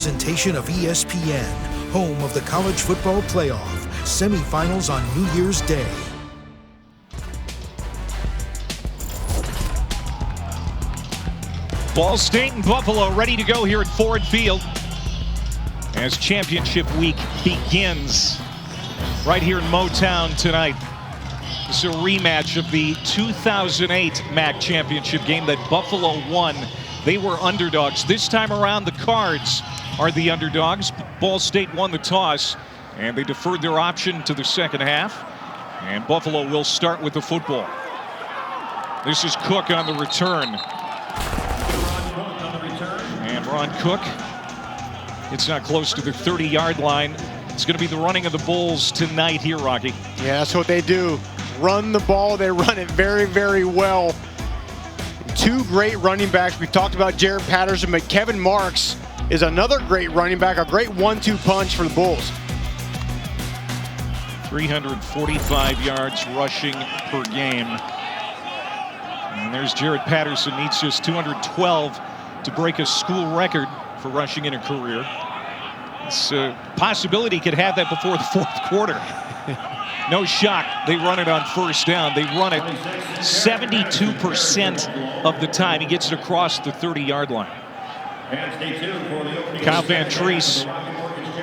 Presentation of ESPN, home of the college football playoff, semifinals on New Year's Day. Ball State and Buffalo ready to go here at Ford Field as championship week begins right here in Motown tonight. This is a rematch of the 2008 MAC championship game that Buffalo won. They were underdogs. This time around, the Cards are the underdogs. Ball State won the toss, and they deferred their option to the second half. And Buffalo will start with the football. This is Cook on the return. And Ron Cook, it's not close to the 30-yard line. It's going to be the running of the Bulls tonight here, Rocky. Yeah, that's what they do. Run the ball. They run it very, very well. Two great running backs. We talked about Jared Patterson, but Kevin Marks is another great running back, a great 1-2 punch for the Bulls. 345 yards rushing per game. And there's Jared Patterson, needs just 212 to break a school record for rushing in a career. It's a possibility he could have that before the fourth quarter. No shock, they run it on first down. They run it 72% of the time. He gets it across the 30-yard line. Kyle Van Treese,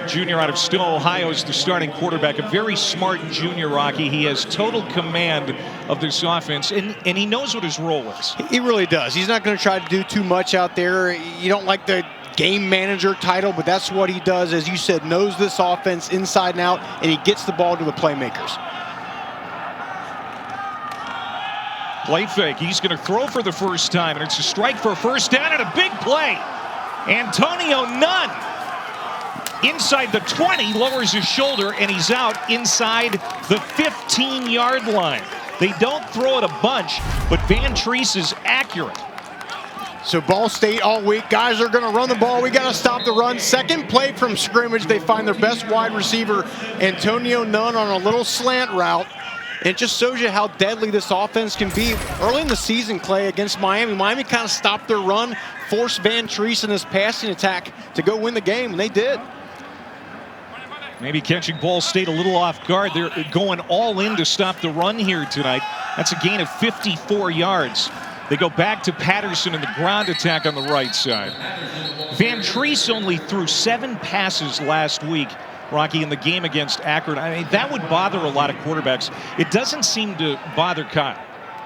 junior out of Stone, Ohio, is the starting quarterback. A very smart junior, Rocky. He has total command of this offense, and he knows what his role is. He really does. He's not going to try to do too much out there. You don't like the game manager title, but that's what he does. As you said, knows this offense inside and out, and he gets the ball to the playmakers. Play fake. He's going to throw for the first time, and it's a strike for a first down and a big play. Antonio Nunn inside the 20, lowers his shoulder, and he's out inside the 15-yard line. They don't throw it a bunch, but Van Treese is accurate. So Ball State all week, guys are going to run the ball. We got to stop the run. Second play from scrimmage, they find their best wide receiver, Antonio Nunn, on a little slant route. It just shows you how deadly this offense can be. Early in the season, Clay, against Miami, Miami kind of stopped their run, forced Van Treese in his passing attack to go win the game, and they did. Maybe catching Ball State a little off guard. They're going all in to stop the run here tonight. That's a gain of 54 yards. They go back to Patterson in the ground attack on the right side. Van Treese only threw 7 passes last week, Rocky, in the game against Akron. I mean, that would bother a lot of quarterbacks. It doesn't seem to bother Kyle.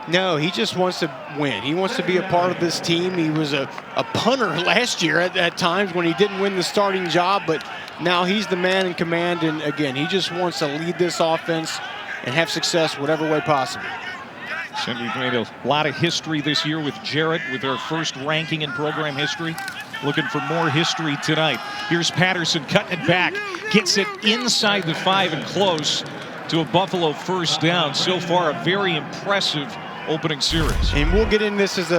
No, he just wants to win. He wants to be a part of this team. He was a punter last year at times when he didn't win the starting job, but now he's the man in command, and again, he just wants to lead this offense and have success whatever way possible. So we've made a lot of history this year with Jarrett, with our first ranking in program history. Looking for more history tonight. Here's Patterson cutting it back, gets it inside the 5 and close to a Buffalo first down. So far, a very impressive opening series. And we'll get in this as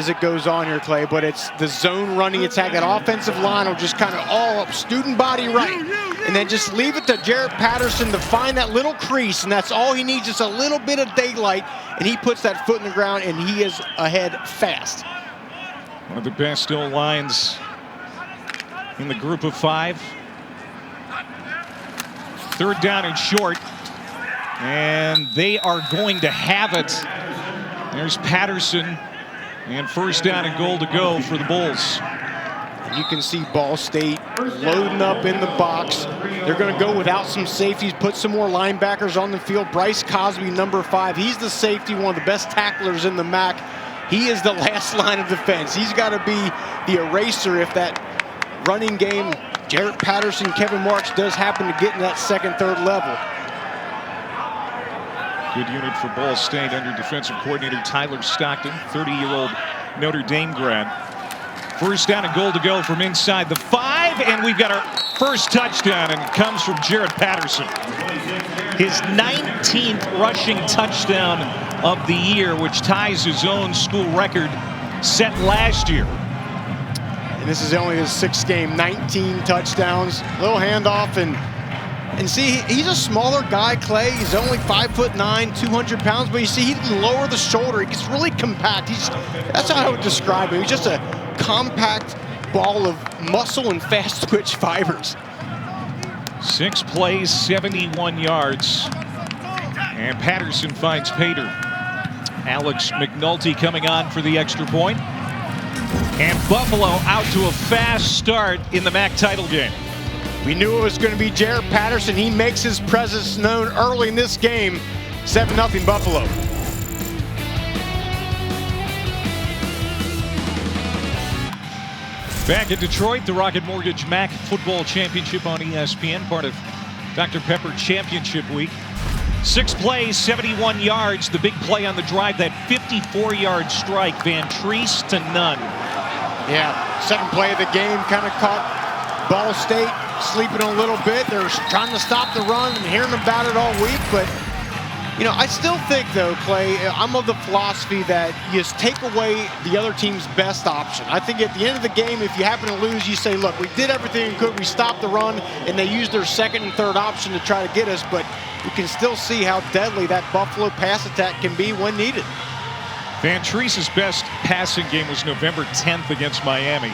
it goes on here, Clay, but it's the zone running attack. That offensive line will just kind of all up, student body right, and then just leave it to Jared Patterson to find that little crease, and that's all he needs, just a little bit of daylight, and he puts that foot in the ground, and he is ahead fast. One of the best O-lines in the group of 5. Third down and short, and they are going to have it. There's Patterson, and first down and goal to go for the Bulls. You can see Ball State loading up in the box. They're going to go without some safeties, put some more linebackers on the field. Bryce Cosby, number 5. He's the safety, one of the best tacklers in the MAC. He is the last line of defense. He's got to be the eraser if that running game, Jared Patterson, Kevin Marks, does happen to get in that second, third level. Good unit for Ball State under defensive coordinator Tyler Stockton, 30-year-old Notre Dame grad. First down and goal to go from inside the 5, and we've got our first touchdown, and it comes from Jared Patterson. His 19th rushing touchdown of the year, which ties his own school record set last year. And this is only his 6th game, 19 touchdowns, little handoff, and see, he's a smaller guy, Clay. He's only 5'9", 200 pounds, but you see he can lower the shoulder. He gets really compact. That's how I would describe him. He's just a compact ball of muscle and fast twitch fibers. 6 plays, 71 yards. And Patterson finds Pater. Alex McNulty coming on for the extra point. And Buffalo out to a fast start in the MAC title game. We knew it was going to be Jared Patterson. He makes his presence known early in this game. 7-0 Buffalo. Back in Detroit, the Rocket Mortgage MAC Football Championship on ESPN, part of Dr. Pepper Championship Week. 6 plays, 71 yards. The big play on the drive, that 54-yard strike, Van Treese to none. Yeah, second play of the game, kind of caught Ball State sleeping a little bit. They're trying to stop the run and hearing about it all week, but you know, I still think, though, Clay, I'm of the philosophy that you just take away the other team's best option. I think at the end of the game, if you happen to lose, you say, look, we did everything we could. We stopped the run, and they used their second and third option to try to get us, but you can still see how deadly that Buffalo pass attack can be when needed. Van Treese's best passing game was November 10th against Miami.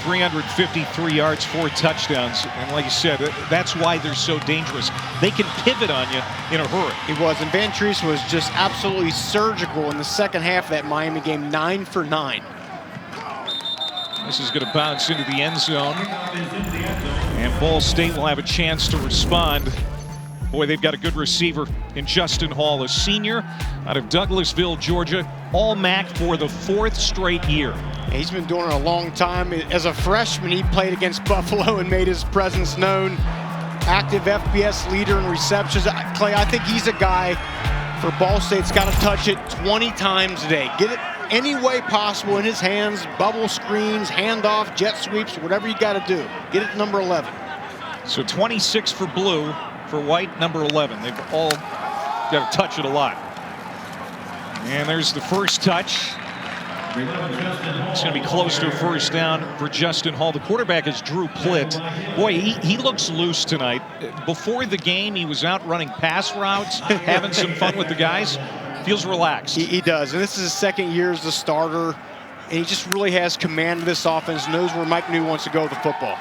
353 yards, 4 touchdowns, and like you said, that's why they're so dangerous. They can pivot on you in a hurry. It was, and Van Treese was just absolutely surgical in the second half of that Miami game, 9 for 9. This is going to bounce into the end zone, and Ball State will have a chance to respond. Boy, they've got a good receiver in Justin Hall, a senior out of Douglasville, Georgia, all MAC for the 4th straight year. He's been doing it a long time. As a freshman, he played against Buffalo and made his presence known. Active FBS leader in receptions. Clay, I think he's a guy for Ball State's got to touch it 20 times a day. Get it any way possible in his hands, bubble screens, handoff, jet sweeps, whatever you got to do. Get it to number 11. So 26 for blue, for white, number 11. They've all got to touch it a lot. And there's the first touch. It's going to be close to a first down for Justin Hall. The quarterback is Drew Plitt. Boy, he looks loose tonight. Before the game, he was out running pass routes, having some fun with the guys. Feels relaxed. He does, and this is his second year as the starter, and he just really has command of this offense, knows where Mike New wants to go with the football.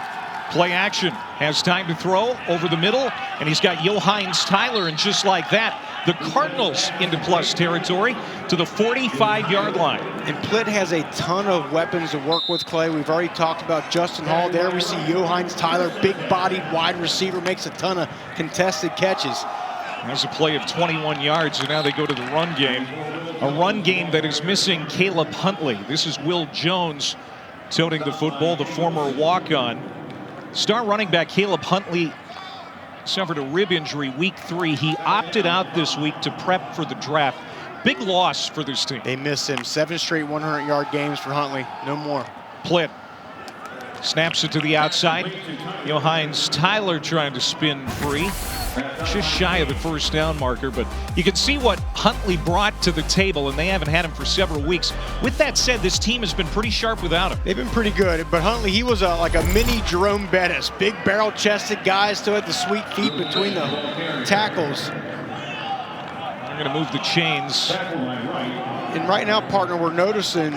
Play action, has time to throw over the middle, and he's got Johannes Tyler, and just like that, the Cardinals into plus territory to the 45-yard line. And Plitt has a ton of weapons to work with, Clay. We've already talked about Justin Hall. There we see Johannes Tyler, big-bodied wide receiver, makes a ton of contested catches. There's a play of 21 yards, and now they go to the run game. A run game that is missing Caleb Huntley. This is Will Jones toting the football, the former walk-on. Star running back Caleb Huntley suffered a rib injury week 3. He opted out this week to prep for the draft. Big loss for this team. They missed him. 7 straight 100-yard games for Huntley. No more. Plitt snaps it to the outside. Johannes Tyler trying to spin free. Just shy of the first down marker, but you can see what Huntley brought to the table, and they haven't had him for several weeks. With that said, this team has been pretty sharp without him. They've been pretty good, but Huntley, he was like a mini Jerome Bettis. Big barrel-chested guy, still had the sweet feet between the tackles. They're going to move the chains. And right now, partner, we're noticing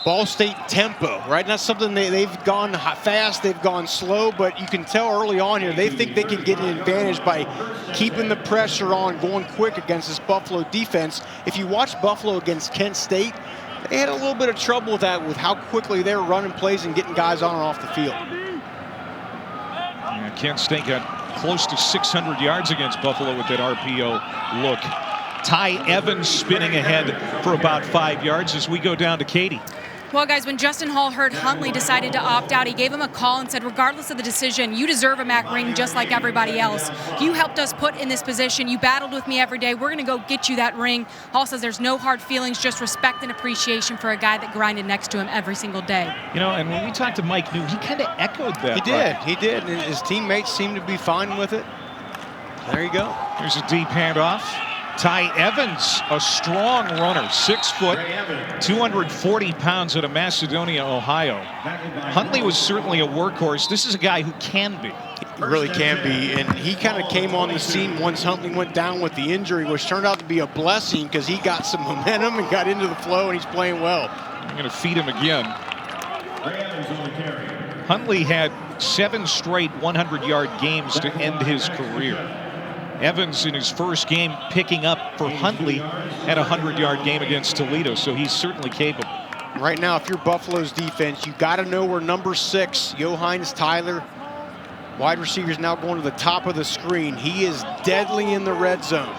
Ball State tempo, right? That's something they've gone fast, they've gone slow, but you can tell early on here, they think they can get an advantage by keeping the pressure on, going quick against this Buffalo defense. If you watch Buffalo against Kent State, they had a little bit of trouble with that, with how quickly they were running plays and getting guys on and off the field. Yeah, Kent State got close to 600 yards against Buffalo with that RPO look. Ty Evans spinning ahead for about 5 yards as we go down to Katie. Well, guys, when Justin Hall heard Huntley decided to opt out, he gave him a call and said, regardless of the decision, you deserve a MAC ring just like everybody else. You helped us put in this position. You battled with me every day. We're going to go get you that ring. Hall says there's no hard feelings, just respect and appreciation for a guy that grinded next to him every single day. You know, and when we talked to Mike New, he kind of echoed that. He did. And his teammates seemed to be fine with it. There you go. Here's a deep handoff. Ty Evans, a strong runner, 6 foot, 240 pounds out of Macedonia, Ohio. Huntley was certainly a workhorse. This is a guy who can be. He really can be, and he kind of came on the scene once Huntley went down with the injury, which turned out to be a blessing because he got some momentum and got into the flow, and he's playing well. I'm going to feed him again. Huntley had 7 straight 100-yard games to end his career. Evans in his first game picking up for Huntley had a 100-yard game against Toledo, so he's certainly capable. Right now, if you're Buffalo's defense, you got to know where number 6, Johannes Tyler, wide receiver, is now going to the top of the screen. He is deadly in the red zone.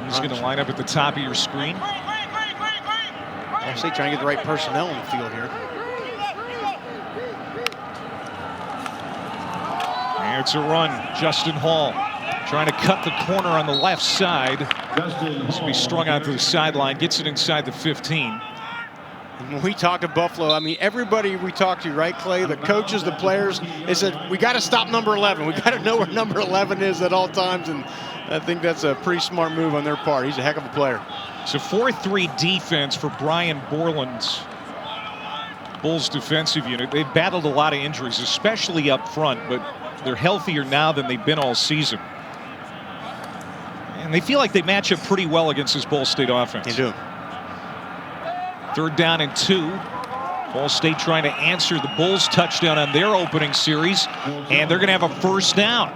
He's going to line up at the top of your screen. Obviously trying to get the right personnel in the field here. And it's a run. Justin Hall trying to cut the corner on the left side. This will be strung out to the sideline. Gets it inside the 15. And when we talk to Buffalo, I mean, everybody we talk to, right, Clay? The coaches, the players, they said, we got to stop number 11. We got to know where number 11 is at all times. And I think that's a pretty smart move on their part. He's a heck of a player. It's a 4-3 defense for Brian Borland's Bulls defensive unit. They've battled a lot of injuries, especially up front, but they're healthier now than they've been all season. And they feel like they match up pretty well against this Ball State offense. They do. 3rd down and 2. Ball State trying to answer the Bulls' touchdown on their opening series, and they're going to have a 1st down.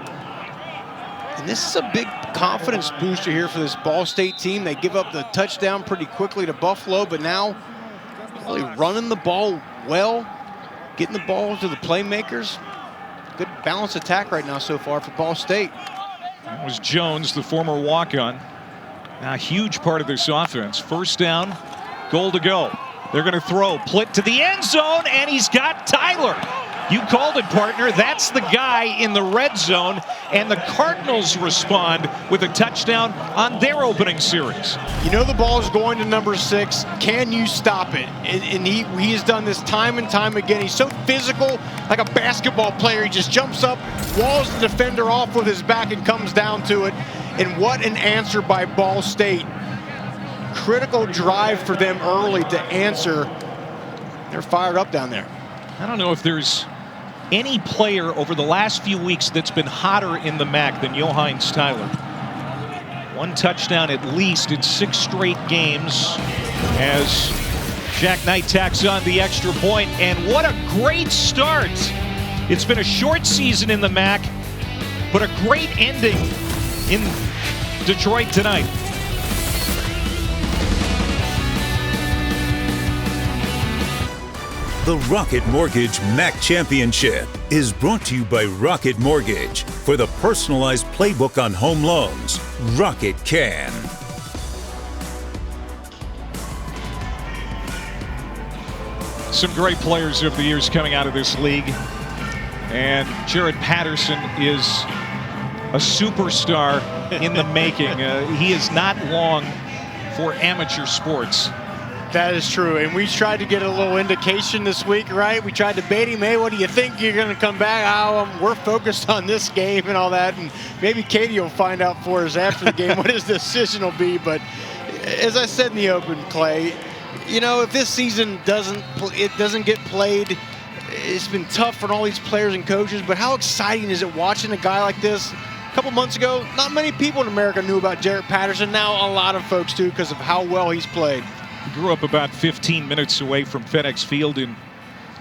And this is a big confidence booster here for this Ball State team. They give up the touchdown pretty quickly to Buffalo, but now really running the ball well, getting the ball to the playmakers. Good balanced attack right now so far for Ball State. That was Jones, the former walk-on. Now a huge part of this offense. 1st down, goal to go. They're going to throw Plitt to the end zone, and he's got Tyler. You called it, partner. That's the guy in the red zone, and the Cardinals respond with a touchdown on their opening series. You know the ball is going to number 6. Can you stop it? And he has done this time and time again. He's so physical, like a basketball player. He just jumps up, walls the defender off with his back, and comes down to it. And what an answer by Ball State. Critical drive for them early to answer. They're fired up down there. I don't know if there's any player over the last few weeks that's been hotter in the MAC than Johannes Tyler. 1 touchdown at least in 6 straight games as Jack Knight tacks on the extra point. And what a great start. It's been a short season in the MAC, but a great ending in Detroit tonight. The Rocket Mortgage MAC Championship is brought to you by Rocket Mortgage. For the personalized playbook on home loans, Rocket can. Some great players over the years coming out of this league. And Jared Patterson is a superstar in the making. He is not long for amateur sports. That is true, and we tried to get a little indication this week, right? We tried to bait him, hey, what do you think you're going to come back? We're focused on this game and all that, and maybe Katie will find out for us after the game what his decision will be. But as I said in the open, Clay, you know, if this season doesn't get played, it's been tough for all these players and coaches, but how exciting is it watching a guy like this? A couple months ago, not many people in America knew about Jared Patterson. Now a lot of folks do because of how well he's played. He grew up about 15 minutes away from FedEx Field in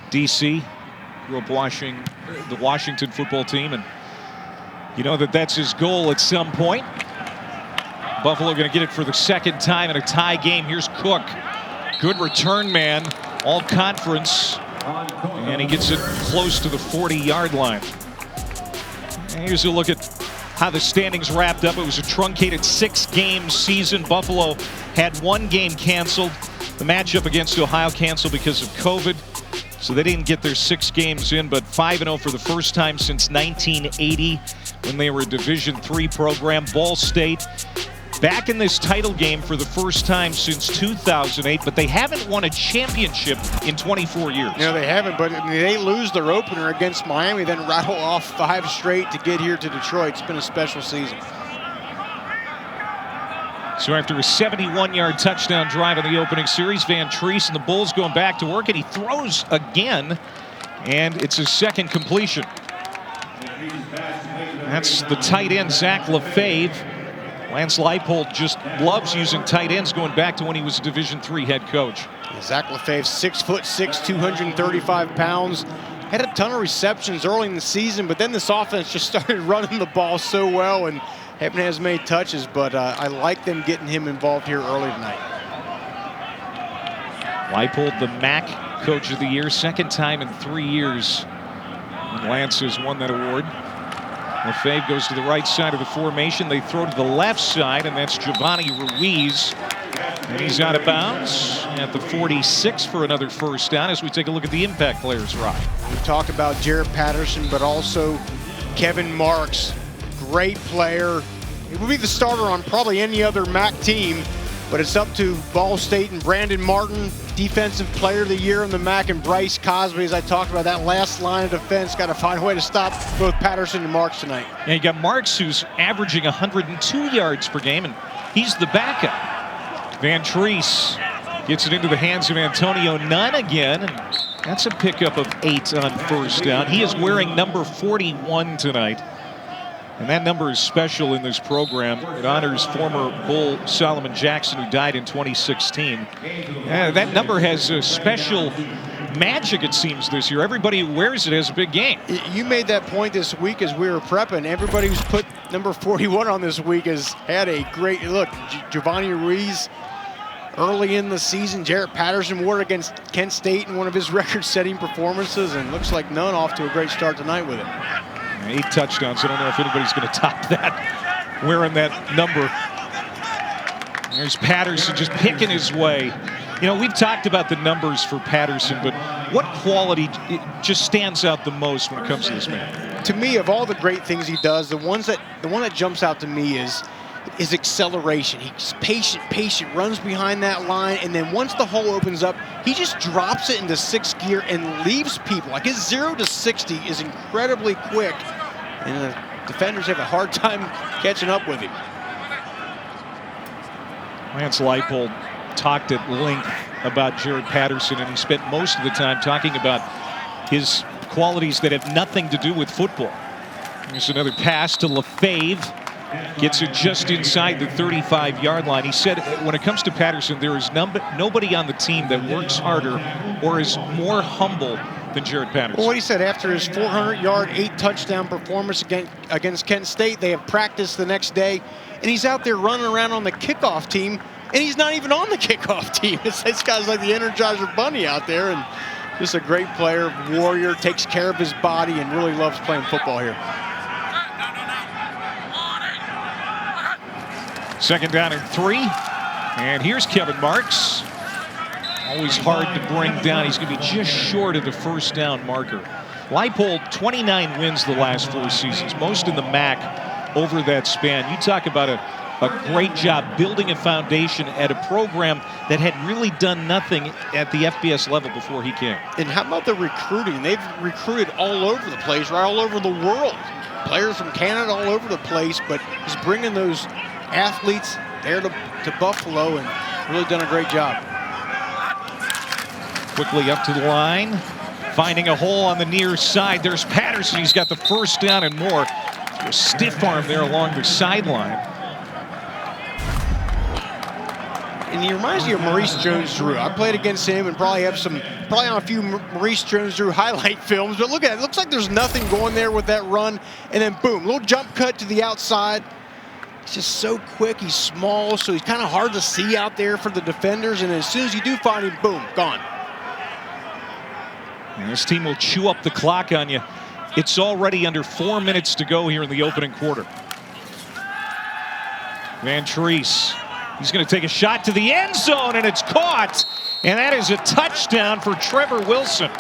D.C. Grew up watching the Washington football team, and you know that's his goal at some point. Buffalo going to get it for the 2nd time in a tie game. Here's Cook. Good return man, all conference, and he gets it close to the 40-yard line. And here's a look at how the standings wrapped up. It was a truncated 6-game season. Buffalo had 1 game canceled. The matchup against Ohio canceled because of COVID, so they didn't get their 6 games in, but 5-0 for the first time since 1980 when they were a Division III program. Ball State back in this title game for the first time since 2008, but they haven't won a championship in 24 years. No, they haven't, but I mean, they lose their opener against Miami, then rattle off 5 straight to get here to Detroit. It's been a special season. So after a 71-yard touchdown drive in the opening series, Van Treese and the Bulls going back to work, and he throws again, and it's his 2nd completion. That's the tight end, Zach LaFave. Lance Leipold just loves using tight ends going back to when he was a Division III head coach. Zach Lefebvre, 6'6", 235 pounds. Had a ton of receptions early in the season, but then this offense just started running the ball so well and haven't had as many touches, but I like them getting him involved here early tonight. Leipold, the MAC Coach of the Year, second time in 3 years. Lance has won that award. Lefebvre goes to the right side of the formation. They throw to the left side, and that's Giovanni Ruiz. And he's out of bounds at the 46 for another first down as we take a look at the impact players, Rob. We talk about Jarrett Patterson, but also Kevin Marks. Great player. He would be the starter on probably any other MAC team, but it's up to Ball State and Brandon Martin, Defensive Player of the Year in the MAC, and Bryce Cosby. As I talked about, that last line of defense, got to find a way to stop both Patterson and Marks tonight. Yeah, you got Marks, who's averaging 102 yards per game, and he's the backup. Van Treese gets it into the hands of Antonio Nunn again, and that's a pickup of 8 on first down. He is wearing number 41 tonight, and that number is special in this program. It honors former Bull Solomon Jackson, who died in 2016. That number has a special magic, it seems, this year. Everybody who wears it has a big game. You made that point this week as we were prepping. Everybody who's put number 41 on this week has had a great look. Giovanni Ruiz early in the season. Jarrett Patterson wore it against Kent State in one of his record-setting performances, and looks like Nunn off to a great start tonight with it. 8 touchdowns. I don't know if anybody's going to top that, wearing that number. There's Patterson just picking his way. You know, we've talked about the numbers for Patterson, but what quality just stands out the most when it comes to this man? To me, of all the great things he does, the one that jumps out to me is acceleration. He's patient, runs behind that line, and then once the hole opens up, he just drops it into 6th gear and leaves people. Like, his 0 to 60 is incredibly quick, and the defenders have a hard time catching up with him. Lance Leipold talked at length about Jarrett Patterson, and he spent most of the time talking about his qualities that have nothing to do with football. Here's another pass to Lefebvre. Gets it just inside the 35-yard line. He said when it comes to Patterson, there is nobody on the team that works harder or is more humble than Jarrett Patterson. Well, what he said after his 400-yard, 8-touchdown performance against Kent State, they have practiced the next day, and he's out there running around on the kickoff team, and he's not even on the kickoff team. This guy's like the Energizer Bunny out there, and just a great player, warrior, takes care of his body, and really loves playing football here. Second down and 3. And here's Kevin Marks. Always hard to bring down. He's going to be just short of the first down marker. Leipold, 29 wins the last 4 seasons, most in the MAC over that span. You talk about a great job building a foundation at a program that had really done nothing at the FBS level before he came. And how about the recruiting? They've recruited all over the place, right all over the world. Players from Canada all over the place, but he's bringing those athletes there to Buffalo and really done a great job. Quickly up to the line, finding a hole on the near side. There's Patterson. He's got the first down and more. A stiff arm there along the sideline. And he reminds me of Maurice Jones-Drew. I played against him and probably on a few Maurice Jones-Drew highlight films. But look at it. It looks like there's nothing going there with that run. And then boom, little jump cut to the outside. He's just so quick. He's small, so he's kind of hard to see out there for the defenders. And as soon as you do find him, boom, gone. And this team will chew up the clock on you. It's already under 4 minutes to go here in the opening quarter. Van Treese. He's going to take a shot to the end zone, and it's caught. And that is a touchdown for Trevor Wilson.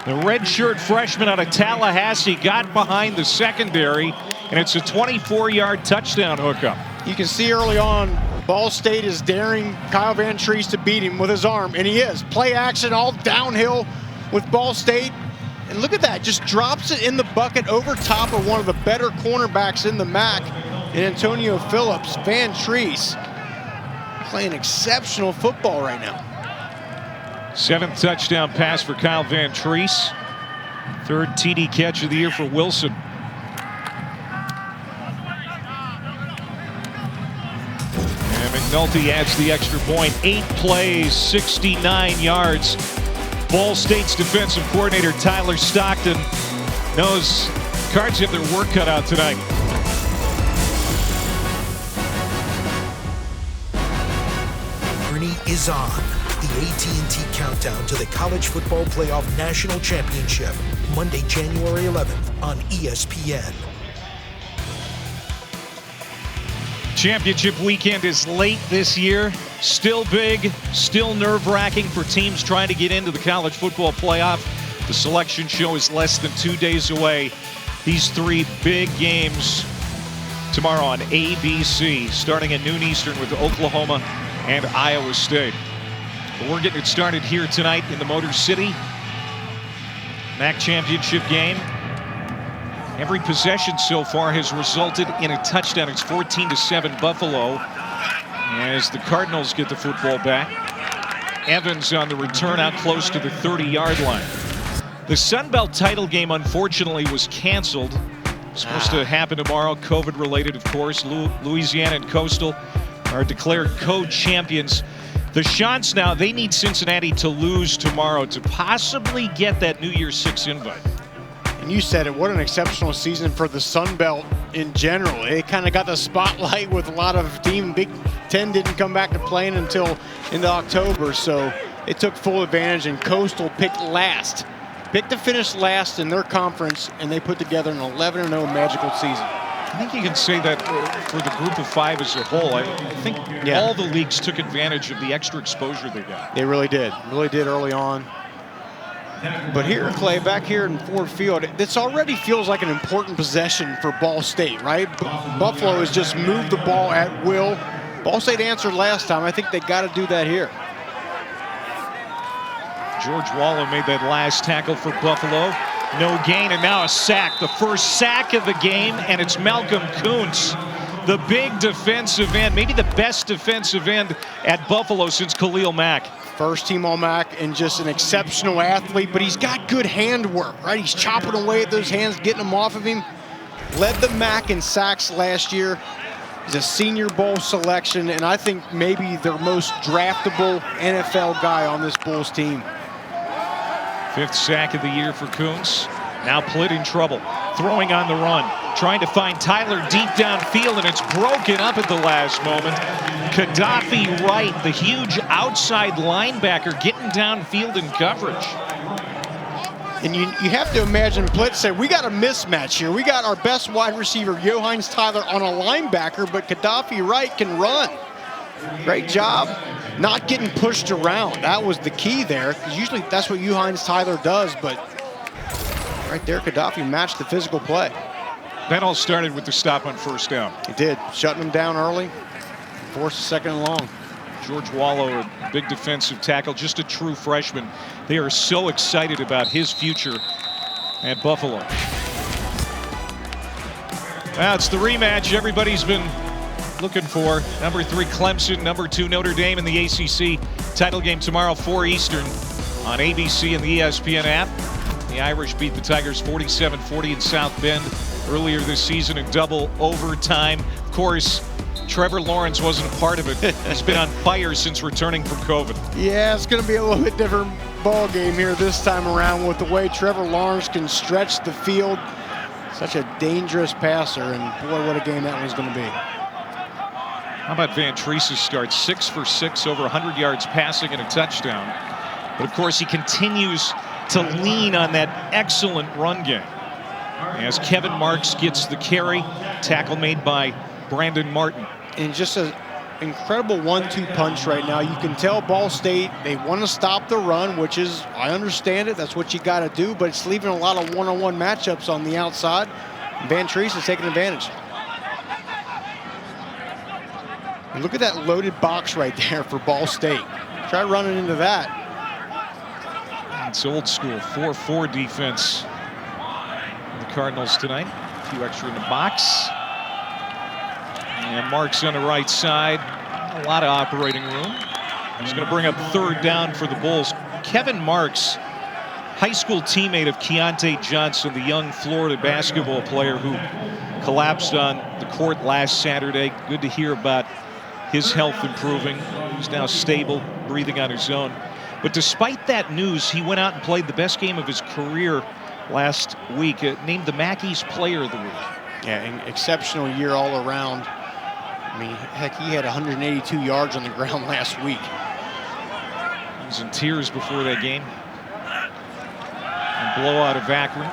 The redshirt freshman out of Tallahassee got behind the secondary, and it's a 24-yard touchdown hookup. You can see early on, Ball State is daring Kyle Van Treese to beat him with his arm, and he is. Play action all downhill with Ball State. And look at that, just drops it in the bucket over top of one of the better cornerbacks in the MAC, and Antonio Phillips. Van Treese playing exceptional football right now. 7th touchdown pass for Kyle Van Treese. 3rd TD catch of the year for Wilson. Nolte adds the extra point. 8 plays, 69 yards. Ball State's defensive coordinator Tyler Stockton knows Cards have their work cut out tonight. Journey is on. The AT&T Countdown to the College Football Playoff National Championship, Monday, January 11th on ESPN. Championship weekend is late this year. Still big, still nerve-wracking for teams trying to get into the college football playoff. The selection show is less than 2 days away. These 3 big games tomorrow on ABC, starting at noon Eastern with Oklahoma and Iowa State. But we're getting it started here tonight in the Motor City MAC championship game. Every possession so far has resulted in a touchdown. It's 14-7 Buffalo as the Cardinals get the football back. Evans on the return out close to the 30-yard line. The Sun Belt title game, unfortunately, was canceled. Supposed to happen tomorrow, COVID-related, of course. Louisiana and Coastal are declared co-champions. The Chants now, they need Cincinnati to lose tomorrow to possibly get that New Year's 6 invite. And you said it, what an exceptional season for the Sun Belt in general. It kind of got the spotlight with a lot of Big Ten didn't come back to playing until into October, so they took full advantage, and Coastal picked to finish last in their conference, and they put together an 11-0 magical season. I think you can say that for the group of 5 as a whole. I think all the leagues took advantage of the extra exposure they got. They really did early on. But here, Clay, back here in Ford Field, this already feels like an important possession for Ball State, right? Buffalo has just moved the ball at will. Ball State answered last time. I think they got to do that here. George Wallow made that last tackle for Buffalo. No gain, and now a sack. The first sack of the game, and it's Malcolm Kuntz, the big defensive end, maybe the best defensive end at Buffalo since Khalil Mack. First team All-MAC and just an exceptional athlete, but he's got good handwork, right? He's chopping away at those hands, getting them off of him. Led the MAC in sacks last year. He's a Senior Bowl selection, and I think maybe their most draftable NFL guy on this Bulls team. 5th sack of the year for Kuntz. Now Plitt in trouble, throwing on the run, trying to find Tyler deep downfield, and it's broken up at the last moment. Gaddafi Wright, the huge outside linebacker, getting downfield in coverage. And you have to imagine Plitt said, we got a mismatch here. We got our best wide receiver, Johannes Tyler, on a linebacker, but Gaddafi Wright can run. Great job not getting pushed around. That was the key there, because usually that's what Johannes Tyler does, but right there, Gaddafi matched the physical play. That all started with the stop on first down. It did, shutting him down early, forced a 2nd and long. George Wallow, a big defensive tackle, just a true freshman. They are so excited about his future at Buffalo. Now it's the rematch everybody's been looking for. Number 3 Clemson, number 2 Notre Dame in the ACC title game tomorrow, 4 Eastern on ABC and the ESPN app. The Irish beat the Tigers 47-40 in South Bend earlier this season in double overtime. Of course, Trevor Lawrence wasn't a part of it. He's been on fire since returning from COVID. Yeah, it's going to be a little bit different ball game here this time around with the way Trevor Lawrence can stretch the field. Such a dangerous passer, and boy, what a game that was going to be. How about Van Treese's start? 6 for 6, over 100 yards passing and a touchdown. But of course, he continues to lean on that excellent run game. As Kevin Marks gets the carry, tackle made by Brandon Martin. And just an incredible 1-2 punch right now. You can tell Ball State, they want to stop the run, which is, I understand it, that's what you got to do, but it's leaving a lot of one-on-one matchups on the outside. Van Treese is taking advantage. And look at that loaded box right there for Ball State. Try running into that. It's old school 4-4 defense. The Cardinals tonight. A few extra in the box. And Marks on the right side. A lot of operating room. He's going to bring up 3rd down for the Bulls. Kevin Marks, high school teammate of Keontae Johnson, the young Florida basketball player who collapsed on the court last Saturday. Good to hear about his health improving. He's now stable, breathing on his own. But despite that news, he went out and played the best game of his career last week, named the Mackey's Player of the Week. Yeah, an exceptional year all around. I mean, heck, he had 182 yards on the ground last week. He was in tears before that game. And blowout of Akron.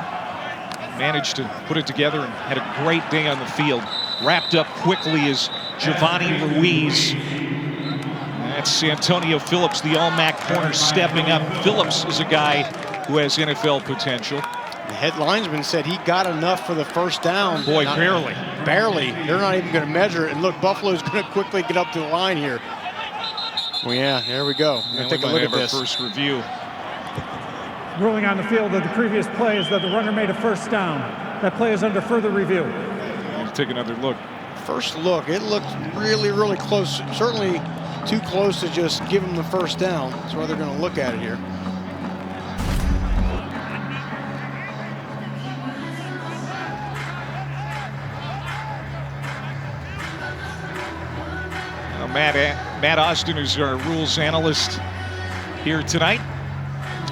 Managed to put it together and had a great day on the field. Wrapped up quickly is Giovanni Ruiz. That's Antonio Phillips, the all-MAC corner, stepping up. Phillips is a guy who has NFL potential. The head linesman said he got enough for the first down. Boy, barely. Barely. They're not even going to measure it. And look, Buffalo's going to quickly get up to the line here. Well, yeah, there we go. We're going to take a look at this. First review. Ruling on the field that the previous play is that the runner made a first down. That play is under further review. Let's take another look. First look, it looked really, really close. Certainly too close to just give him the first down. That's why they're going to look at it here. Matt Austin is our rules analyst here tonight.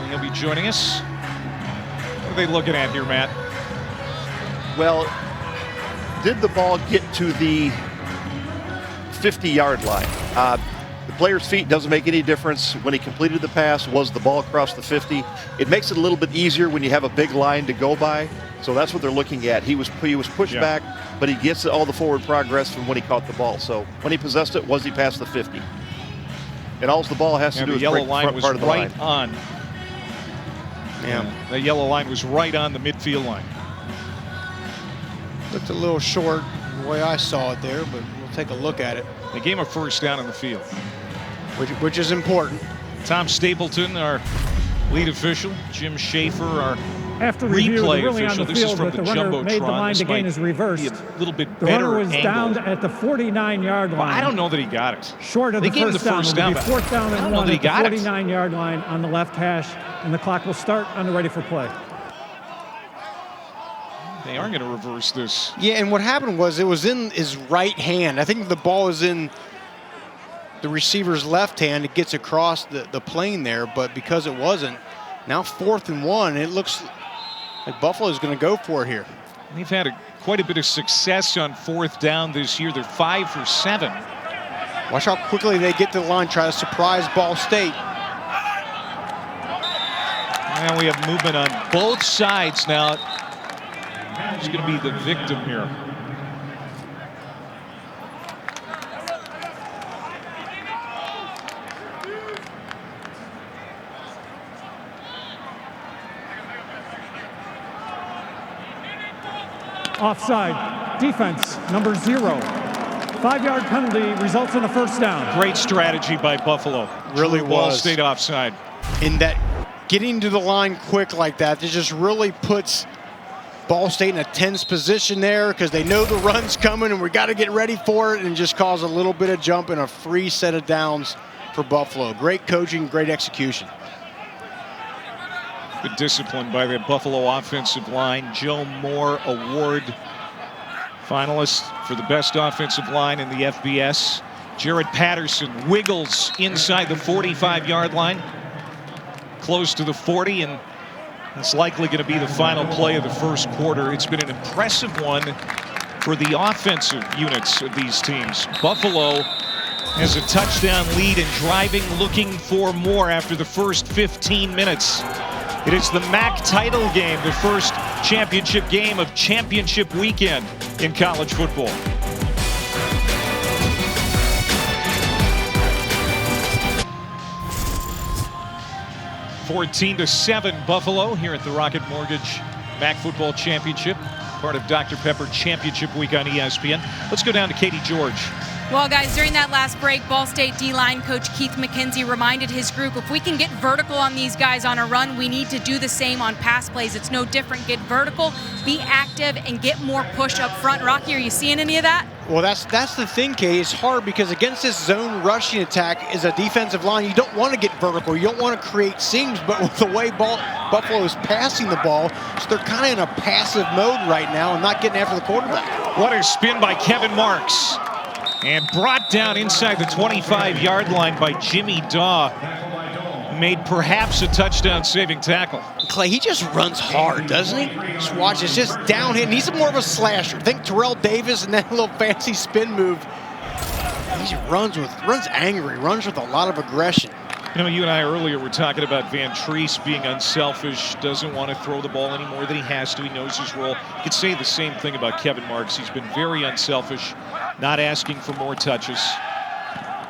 He'll be joining us. What are they looking at here, Matt? Well, did the ball get to the 50-yard line? The player's feet doesn't make any difference. When he completed the pass, was the ball across the 50? It makes it a little bit easier when you have a big line to go by. So that's what they're looking at. He was pushed back, but he gets all the forward progress from when he caught the ball. So when he possessed it, was he past the 50? And all the ball has to do is break the front part of the line. On. Yeah, the yellow line was right on the midfield line. Looked a little short the way I saw it there, but we'll take a look at it. They gave him a first down on the field. Which is important. Tom Stapleton, our lead official. Jim Schaefer, our After review, replay the ruling official. on the This is field from that the the runner made the line to gain is reversed. A little bit The better runner was angle. down at the 49-yard line. Well, I don't know that he got it. Short of they the gave first him the first down. It will be fourth down and one at the 49-yard line on the left hash, and the clock will start on the ready for play. They are going to reverse this. Yeah, and what happened was it was in his right hand. I think the ball is in the receiver's left hand. It gets across the plane there, but because it wasn't, now 4th and 1, it looks like Buffalo's going to go for it here. They've had quite a bit of success on 4th down this year. They're 5 for 7. Watch how quickly they get to the line, try to surprise Ball State. And we have movement on both sides now. Who's going to be the victim here? Offside. Defense, number 0. 5-yard penalty results in a first down. Great strategy by Buffalo. Really was. Ball State offside. In that getting to the line quick like that, it just really puts Ball State in a tense position there because they know the run's coming and we got to get ready for it, and just cause a little bit of jump and a free set of downs for Buffalo. Great coaching, great execution. Good discipline by the Buffalo offensive line. Joe Moore Award finalist for the best offensive line in the FBS. Jared Patterson wiggles inside the 45-yard line, close to the 40, and it's likely going to be the final play of the first quarter. It's been an impressive one for the offensive units of these teams. Buffalo has a touchdown lead and driving, looking for more after the first 15 minutes. It is the MAC title game, the first championship game of championship weekend in college football. 14-7 Buffalo here at the Rocket Mortgage MAC Football Championship, part of Dr. Pepper Championship Week on ESPN. Let's go down to Katie George. Well, guys, during that last break, Ball State D-line coach Keith McKenzie reminded his group, if we can get vertical on these guys on a run, we need to do the same on pass plays. It's no different. Get vertical, be active, and get more push up front. Rocky, are you seeing any of that? Well, that's the thing, Kay. It's hard because against this zone rushing attack as a defensive line, you don't want to get vertical. You don't want to create seams, but with the way Buffalo is passing the ball, so they're kind of in a passive mode right now and not getting after the quarterback. What a spin by Kevin Marks. And brought down inside the 25-yard line by Jimmy Daw. Made perhaps a touchdown-saving tackle. Clay, he just runs hard, doesn't he? Just watch, it's just downhill. He's more of a slasher. Think Terrell Davis and that little fancy spin move. He runs angry, runs with a lot of aggression. You know, you and I earlier were talking about Van Treese being unselfish, doesn't want to throw the ball any more than he has to. He knows his role. You could say the same thing about Kevin Marks. He's been very unselfish, not asking for more touches.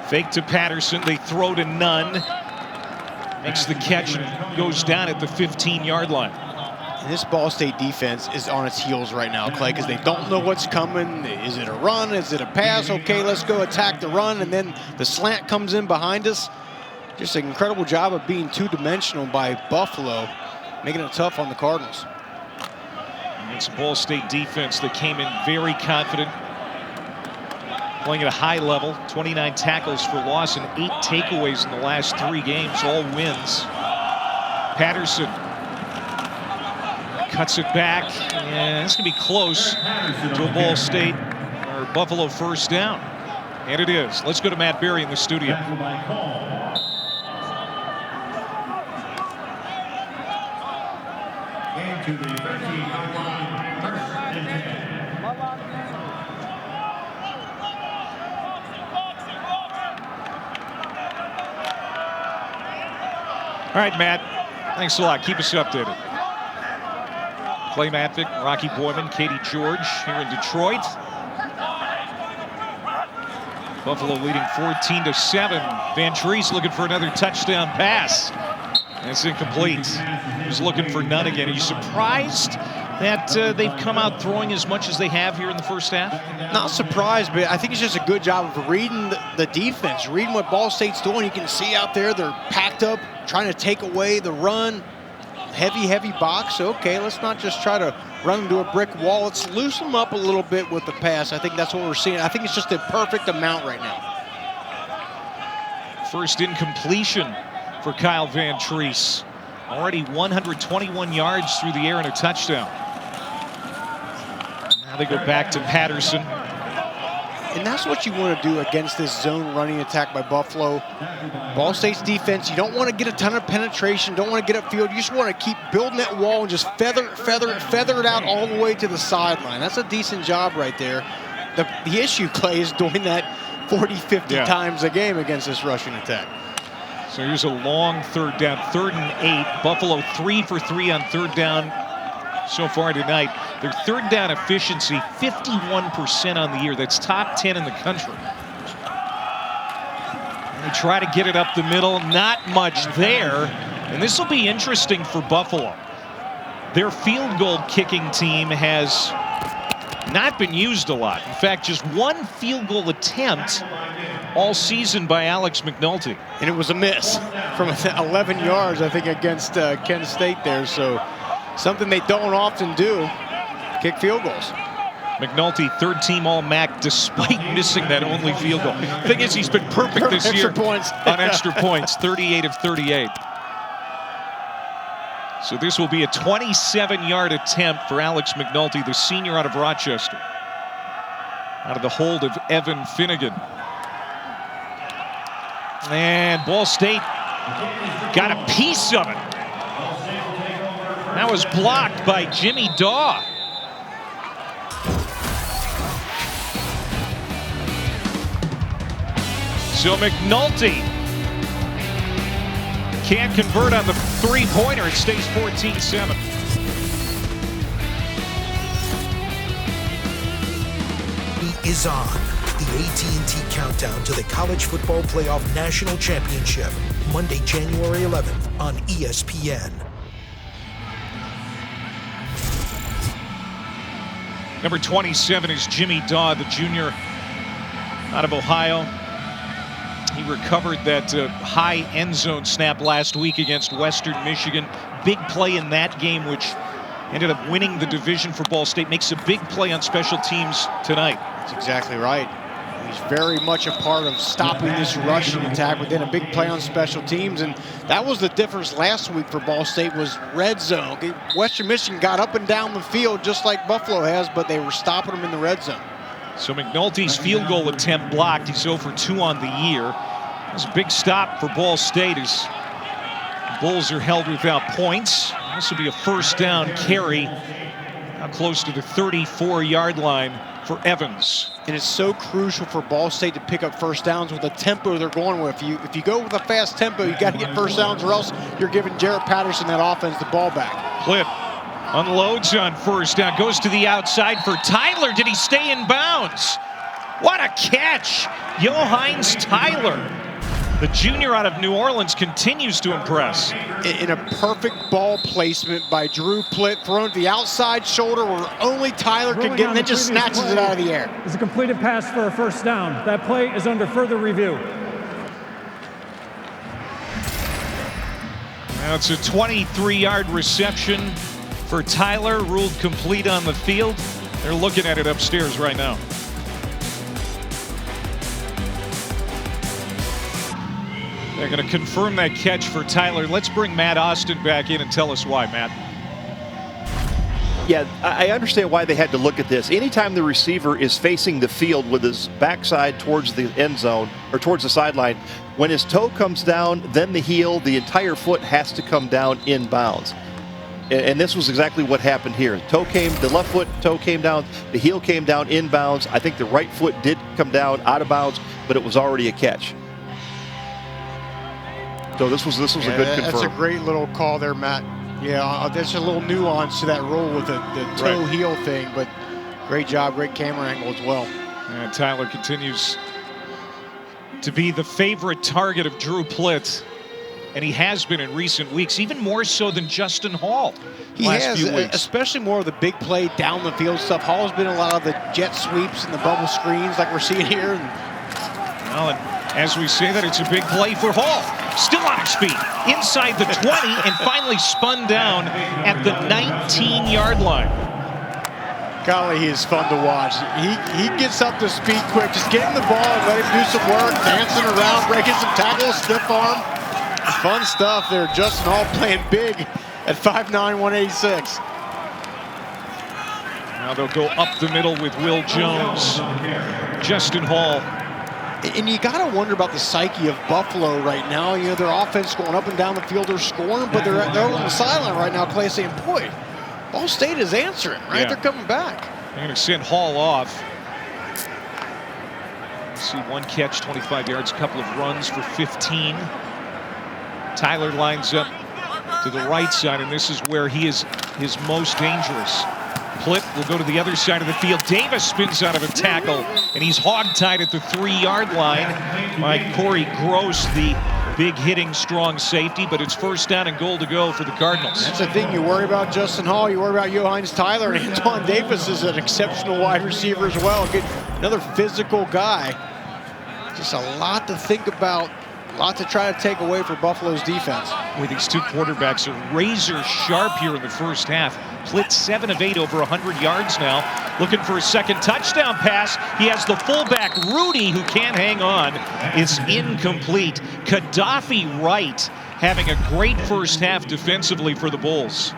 Fake to Patterson. They throw to Nunn. Makes the catch and goes down at the 15-yard line. And this Ball State defense is on its heels right now, Clay, because they don't know what's coming. Is it a run? Is it a pass? Okay, let's go attack the run, and then the slant comes in behind us. Just an incredible job of being two-dimensional by Buffalo, making it tough on the Cardinals. And it's a Ball State defense that came in very confident, playing at a high level. 29 tackles for loss and 8 takeaways in the last 3 games, all wins. Patterson cuts it back, and it's going to be close to a Ball State or Buffalo first down. And it is. Let's go to Matt Berry in the studio. To the 13-yard line, first and 10. All right, Matt. Thanks a lot. Keep us updated. Clay Matvick, Rocky Boyman, Katie George here in Detroit. Buffalo leading 14-7. Van Treese looking for another touchdown pass. That's incomplete. He was looking for Nunn again. Are you surprised that they've come out throwing as much as they have here in the first half? Not surprised, but I think it's just a good job of reading the defense, reading what Ball State's doing. You can see out there they're packed up, trying to take away the run. Heavy box. Okay, let's not just try to run into a brick wall. Let's loosen them up a little bit with the pass. I think that's what we're seeing. I think it's just the perfect amount right now. First incompletion for Kyle Van Treese. Already 121 yards through the air and a touchdown. Now they go back to Patterson. And that's what you want to do against this zone running attack by Buffalo. Ball State's defense, you don't want to get a ton of penetration, don't want to get upfield. You just want to keep building that wall and just feather it out all the way to the sideline. That's a decent job right there. The issue, Clay, is doing that 40, 50 times a game against this rushing attack. So here's a long third down, 3rd and 8. Buffalo 3 for 3 on third down so far tonight. Their third down efficiency, 51% on the year. That's top 10 in the country. And they try to get it up the middle, not much there. And this will be interesting for Buffalo. Their field goal kicking team has not been used a lot. In fact, just 1 field goal attempt all season by Alex McNulty. And it was a miss from 11 yards, I think, against Kent State there. So something they don't often do, kick field goals. McNulty, 3rd-team All-MAC, despite missing that only field goal. The thing is, he's been perfect this year on extra points, 38 of 38. So this will be a 27-yard attempt for Alex McNulty, the senior out of Rochester. Out of the hold of Evan Finnegan. And Ball State got a piece of it. That was blocked by Jimmy Daw. So McNulty can't convert on the 3-pointer. It stays 14-7. He is on. The AT&T Countdown to the College Football Playoff National Championship, Monday, January 11th on ESPN. Number 27 is Jimmy Daw, the junior out of Ohio. He recovered that high end zone snap last week against Western Michigan. Big play in that game, which ended up winning the division for Ball State. Makes a big play on special teams tonight. That's exactly right. He's very much a part of stopping this rushing attack within a big play on special teams, and that was the difference last week for Ball State was red zone. Western Michigan got up and down the field just like Buffalo has, but they were stopping them in the red zone. So McNulty's field goal attempt blocked. He's 0 for 2 on the year. That's a big stop for Ball State as the Bulls are held without points. This will be a first down carry, now close to the 34-yard line for Evans. And it's so crucial for Ball State to pick up first downs with the tempo they're going with. If you go with a fast tempo, you got to get first downs, or else you're giving Jarrett Patterson that offense the ball back. Plitt unloads on first down, goes to the outside for Tyler. Did he stay in bounds? What a catch! Johannes Tyler, the junior out of New Orleans, continues to impress. In a perfect ball placement by Drew Plitt, thrown to the outside shoulder where only Tyler can get, and then just snatches it out of the air. It's a completed pass for a first down. That play is under further review. Now it's a 23-yard reception for Tyler, ruled complete on the field. They're looking at it upstairs right now. They're going to confirm that catch for Tyler. Let's bring Matt Austin back in and tell us why, Matt. Yeah, I understand why they had to look at this. Anytime the receiver is facing the field with his backside towards the end zone or towards the sideline, when his toe comes down, then the heel, the entire foot has to come down in bounds. And this was exactly what happened here. The left foot toe came down, the heel came down in bounds. I think the right foot did come down out of bounds, but it was already a catch. So this was a good confirm. That's a great little call there, Matt. Yeah, there's a little nuance to that rule with the toe-heel thing, but great job, great camera angle as well. And Tyler continues to be the favorite target of Drew Plitt, and he has been in recent weeks, even more so than Justin Hall. He has, especially more of the big play down the field stuff. Hall's been a lot of the jet sweeps and the bubble screens like we're seeing here. Well, and as we say that, it's a big play for Hall. Still on his feet, inside the 20, and finally spun down at the 19-yard line. Golly, he is fun to watch. He gets up to speed quick. Just get him the ball and let him do some work, dancing around, breaking some tackles, stiff arm. Fun stuff there. Justin Hall playing big at 5'9", 186. Now they'll go up the middle with Will Jones. Justin Hall. And you got to wonder about the psyche of Buffalo right now. You know, their offense going up and down the field, they're scoring, but they're on the sideline right now, Clay, saying, boy, Ball State is answering, right? Yeah. They're coming back. They're going to send Hall off. See, one catch, 25 yards, a couple of runs for 15. Tyler lines up to the right side, and this is where he is his most dangerous. Plitt will go to the other side of the field. Davis spins out of a tackle, and he's hog-tied at the 3-yard line by Corey Gross, the big hitting strong safety, but it's first down and goal to go for the Cardinals. That's the thing. You worry about Justin Hall, you worry about Johannes Tyler, and Antoine Davis is an exceptional wide receiver as well. Get another physical guy. Just a lot to think about, a lot to try to take away for Buffalo's defense. With these two quarterbacks are razor sharp here in the first half. Plitt 7 of 8, over 100 yards now. Looking for a second touchdown pass. He has the fullback, Rudy, who can't hang on. It's incomplete. Gaddafi Wright having a great first half defensively for the Bulls.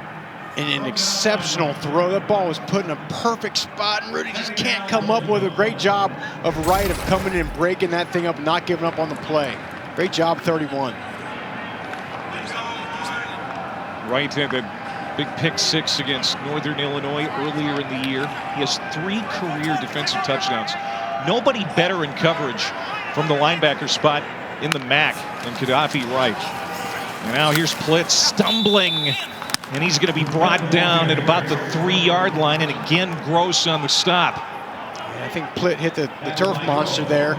And an exceptional throw. That ball was put in a perfect spot, and Rudy just can't come up with a great job of Wright of coming in and breaking that thing up and not giving up on the play. Great job, 31. Wright had that big pick 6 against Northern Illinois earlier in the year. He has 3 career defensive touchdowns. Nobody better in coverage from the linebacker spot in the MAC than Gaddafi Wright. And now here's Plitt stumbling, and he's going to be brought down at about the 3-yard line, and again Gross on the stop. Yeah, I think Plitt hit the turf monster there.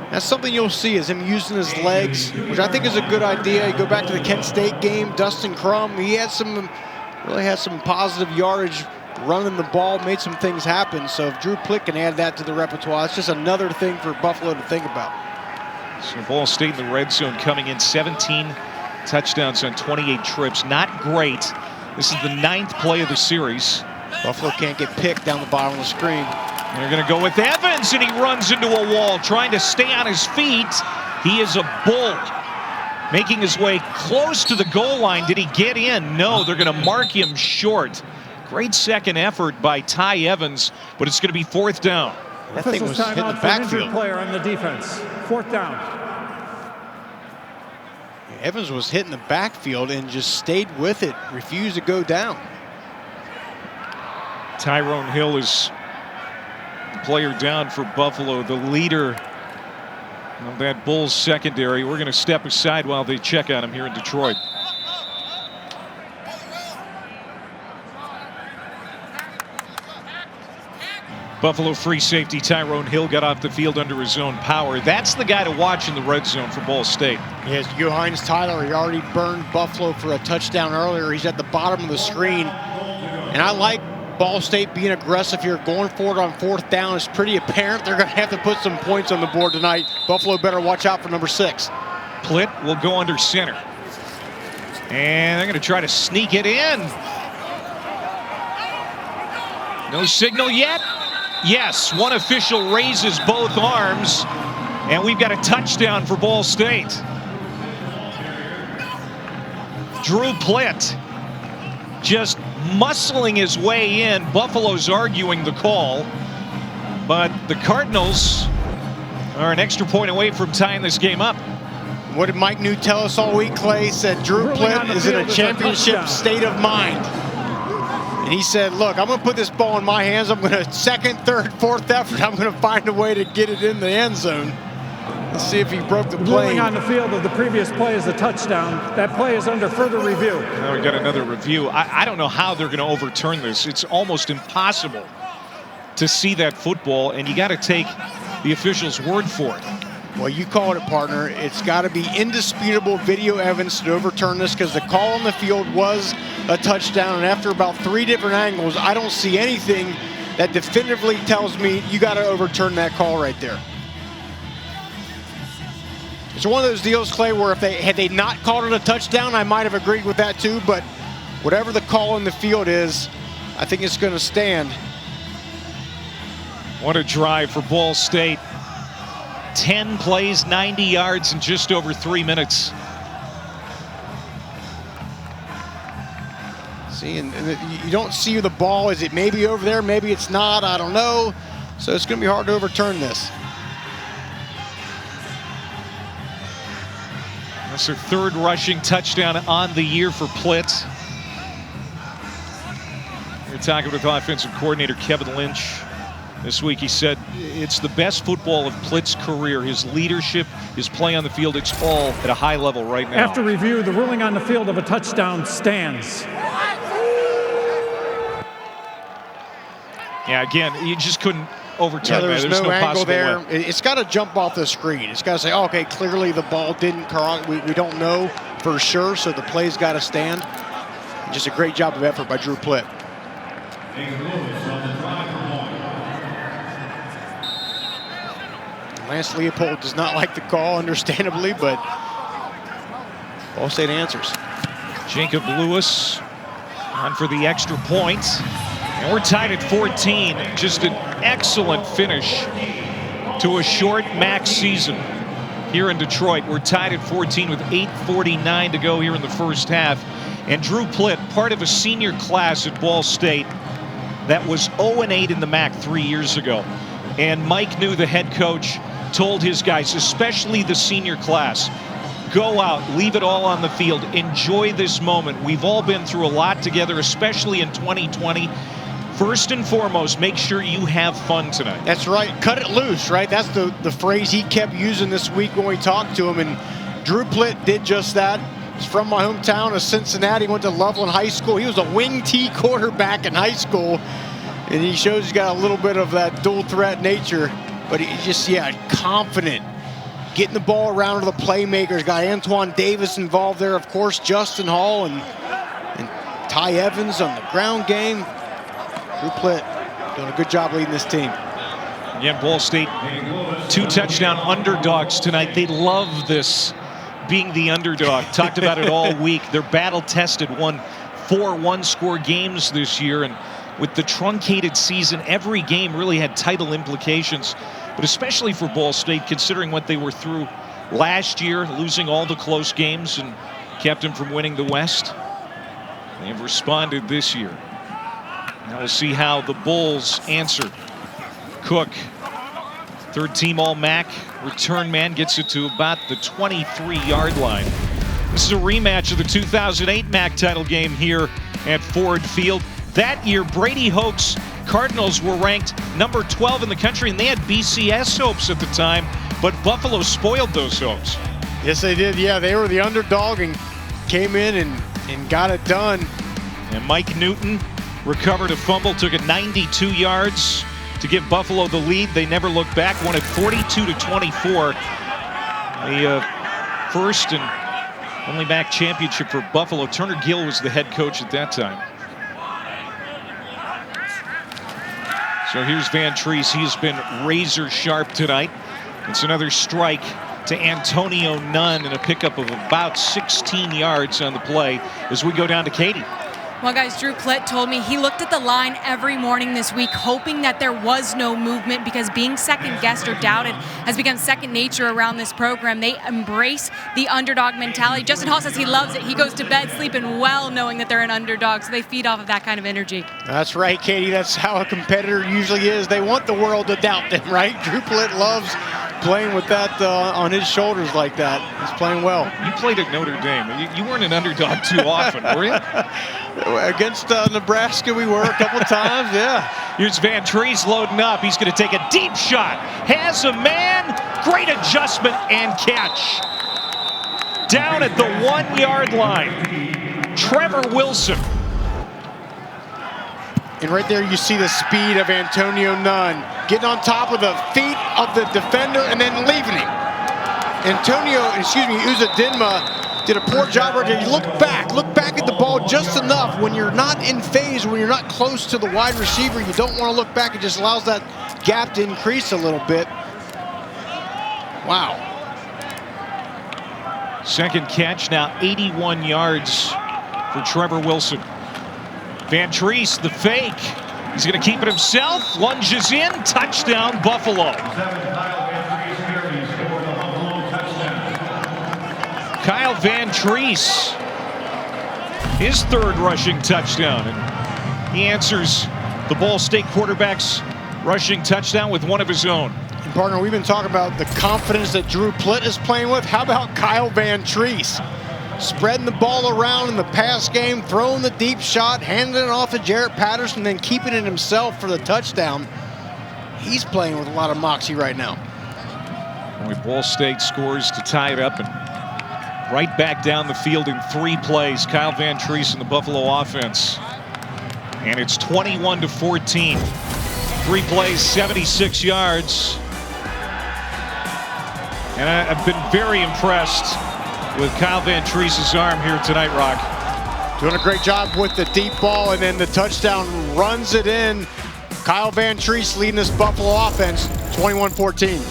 That's something you'll see, is him using his legs, which I think is a good idea. You go back to the Kent State game, Dustin Crum, he had really had some positive yardage running the ball, made some things happen. So if Drew Plitt can add that to the repertoire, it's just another thing for Buffalo to think about. So Ball State in the red zone, coming in 17 touchdowns on 28 trips. Not great. This is the 9th play of the series. Buffalo can't get picked down the bottom of the screen. They're going to go with Evans, and he runs into a wall, trying to stay on his feet. He is a bull, making his way close to the goal line. Did he get in? No, they're going to mark him short. Great second effort by Ty Evans, but it's going to be 4th down. That thing was hitting the backfield. Player on the defense. 4th down. Evans was hitting the backfield and just stayed with it, refused to go down. Tyrone Hill is the player down for Buffalo, the leader of that Bulls secondary. We're going to step aside while they check on him here in Detroit. Buffalo free safety Tyrone Hill got off the field under his own power. That's the guy to watch in the red zone for Ball State. Yes, Johannes Tyler, he already burned Buffalo for a touchdown earlier. He's at the bottom of the screen. And I like Ball State being aggressive here, going for it on 4th down. It's pretty apparent they're going to have to put some points on the board tonight. Buffalo better watch out for number 6. Plitt will go under center. And they're going to try to sneak it in. No signal yet. Yes, one official raises both arms, and we've got a touchdown for Ball State. Drew Plitt just muscling his way in. Buffalo's arguing the call, but the Cardinals are an extra point away from tying this game up. What did Mike New tell us all week, Clay? He said Drew Plitt is in a championship state of mind. And he said, look, I'm going to put this ball in my hands. I'm going to 2nd, 3rd, 4th effort. I'm going to find a way to get it in the end zone. Let's see if he broke the play. Ruling on the field of the previous play is a touchdown. That play is under further review. Now we got another review. I don't know how they're going to overturn this. It's almost impossible to see that football, and you got to take the official's word for it. Well, you called it, partner. It's got to be indisputable video evidence to overturn this, because the call on the field was a touchdown. And after about 3 different angles, I don't see anything that definitively tells me you got to overturn that call right there. It's one of those deals, Clay, where if had they not called it a touchdown, I might have agreed with that too. But whatever the call on the field is, I think it's going to stand. What a drive for Ball State. 10 plays, 90 yards in just over 3 minutes. See, and you don't see the ball. Is it maybe over there? Maybe it's not. I don't know. So it's going to be hard to overturn this. That's their 3rd rushing touchdown on the year for Plitt. We're talking with offensive coordinator Kevin Lynch this week. He said it's the best football of Plitt's career. His leadership, his play on the field, it's all at a high level right now. After review, the ruling on the field of a touchdown stands. Yeah, again, you just couldn't overturn that. There's no angle there. way. It's got to jump off the screen. It's got to say, oh, okay, clearly the ball didn't cross. We don't know for sure, so the play's got to stand. Just a great job of effort by Drew Plitt. Lance Leopold does not like the call, understandably, but Ball State answers. Jacob Lewis on for the extra point. And we're tied at 14. Just an excellent finish to a short MAC season here in Detroit. We're tied at 14 with 8:49 to go here in the first half. And Drew Plitt, part of a senior class at Ball State that was 0-8 in the MAC 3 years ago. And Mike New, the head coach, told his guys, especially the senior class, go out, leave it all on the field, enjoy this moment. We've all been through a lot together, especially in 2020. First and foremost, make sure you have fun tonight. That's right. Cut it loose, right? That's the phrase he kept using this week when we talked to him. And Drew Plitt did just that. He's from my hometown of Cincinnati. Went to Loveland High School. He was a wing T quarterback in high school. And he shows he's got a little bit of that dual threat nature. But he's just, confident. Getting the ball around to the playmakers. Got Antoine Davis involved there, of course, Justin Hall and Ty Evans on the ground game. Drew Plitt doing a good job leading this team. Yeah, Ball State, 2 touchdown underdogs tonight. They love this, being the underdog. Talked about it all week. They're battle-tested, won 4 one-score games this year. And with the truncated season, every game really had title implications. But especially for Ball State, considering what they were through last year, losing all the close games and kept them from winning the West. They have responded this year. Now we'll see how the Bulls answer. Cook Third-team All-MAC return man gets it to about the 23-yard line. This is a rematch of the 2008 MAC title game here at Ford Field. That year, Brady Hoke's Cardinals were ranked number 12 in the country, and they had BCS hopes at the time, but Buffalo spoiled those hopes. Yes, they did. Yeah, they were the underdog and came in and got it done. And Mike Newton recovered a fumble, took it 92 yards to give Buffalo the lead. They never looked back, won it 42-24. The first and only MAC championship for Buffalo. Turner Gill was the head coach at that time. So here's Van Treese. He's been razor sharp tonight. It's another strike to Antonio Nunn and a pickup of about 16 yards on the play as we go down to Katie. Well, guys, Drew Plitt told me he looked at the line every morning this week hoping that there was no movement, because being second-guessed or doubted has become second nature around this program. They embrace the underdog mentality. Justin Hall says he loves it. He goes to bed sleeping well knowing that they're an underdog, so they feed off of that kind of energy. That's right, Katie. That's how a competitor usually is. They want the world to doubt them, right? Drew Plitt loves playing with that on his shoulders like that. He's playing well. You played at Notre Dame. You weren't an underdog too often, were you? Against Nebraska, we were a couple times, yeah. Here's Van Treese loading up. He's going to take a deep shot. Has a man. Great adjustment and catch. Down at the 1-yard line. Trevor Wilson. And right there you see the speed of Antonio Nunn. Getting on top of the feet of the defender and then leaving him. Uzodinma did a poor job right there. You look back at the ball just enough. When you're not in phase, when you're not close to the wide receiver, you don't want to look back. It just allows that gap to increase a little bit. Wow. Second catch now, 81 yards for Trevor Wilson. Van Treese, the fake. He's going to keep it himself. Lunges in. Touchdown, Buffalo. Kyle Van Treese, his third rushing touchdown. And he answers the Ball State quarterback's rushing touchdown with one of his own. And partner, we've been talking about the confidence that Drew Plitt is playing with. How about Kyle Van Treese? Spreading the ball around in the pass game, throwing the deep shot, handing it off to Jarrett Patterson, then keeping it himself for the touchdown. He's playing with a lot of moxie right now. Only Ball State scores to tie it up, and right back down the field in 3 plays. Kyle Van Treese and the Buffalo offense. And it's 21-14. 3 plays, 76 yards. And I've been very impressed with Kyle Van Treese's arm here tonight, Rock. Doing a great job with the deep ball, and then the touchdown runs it in. Kyle Van Treese leading this Buffalo offense, 21-14.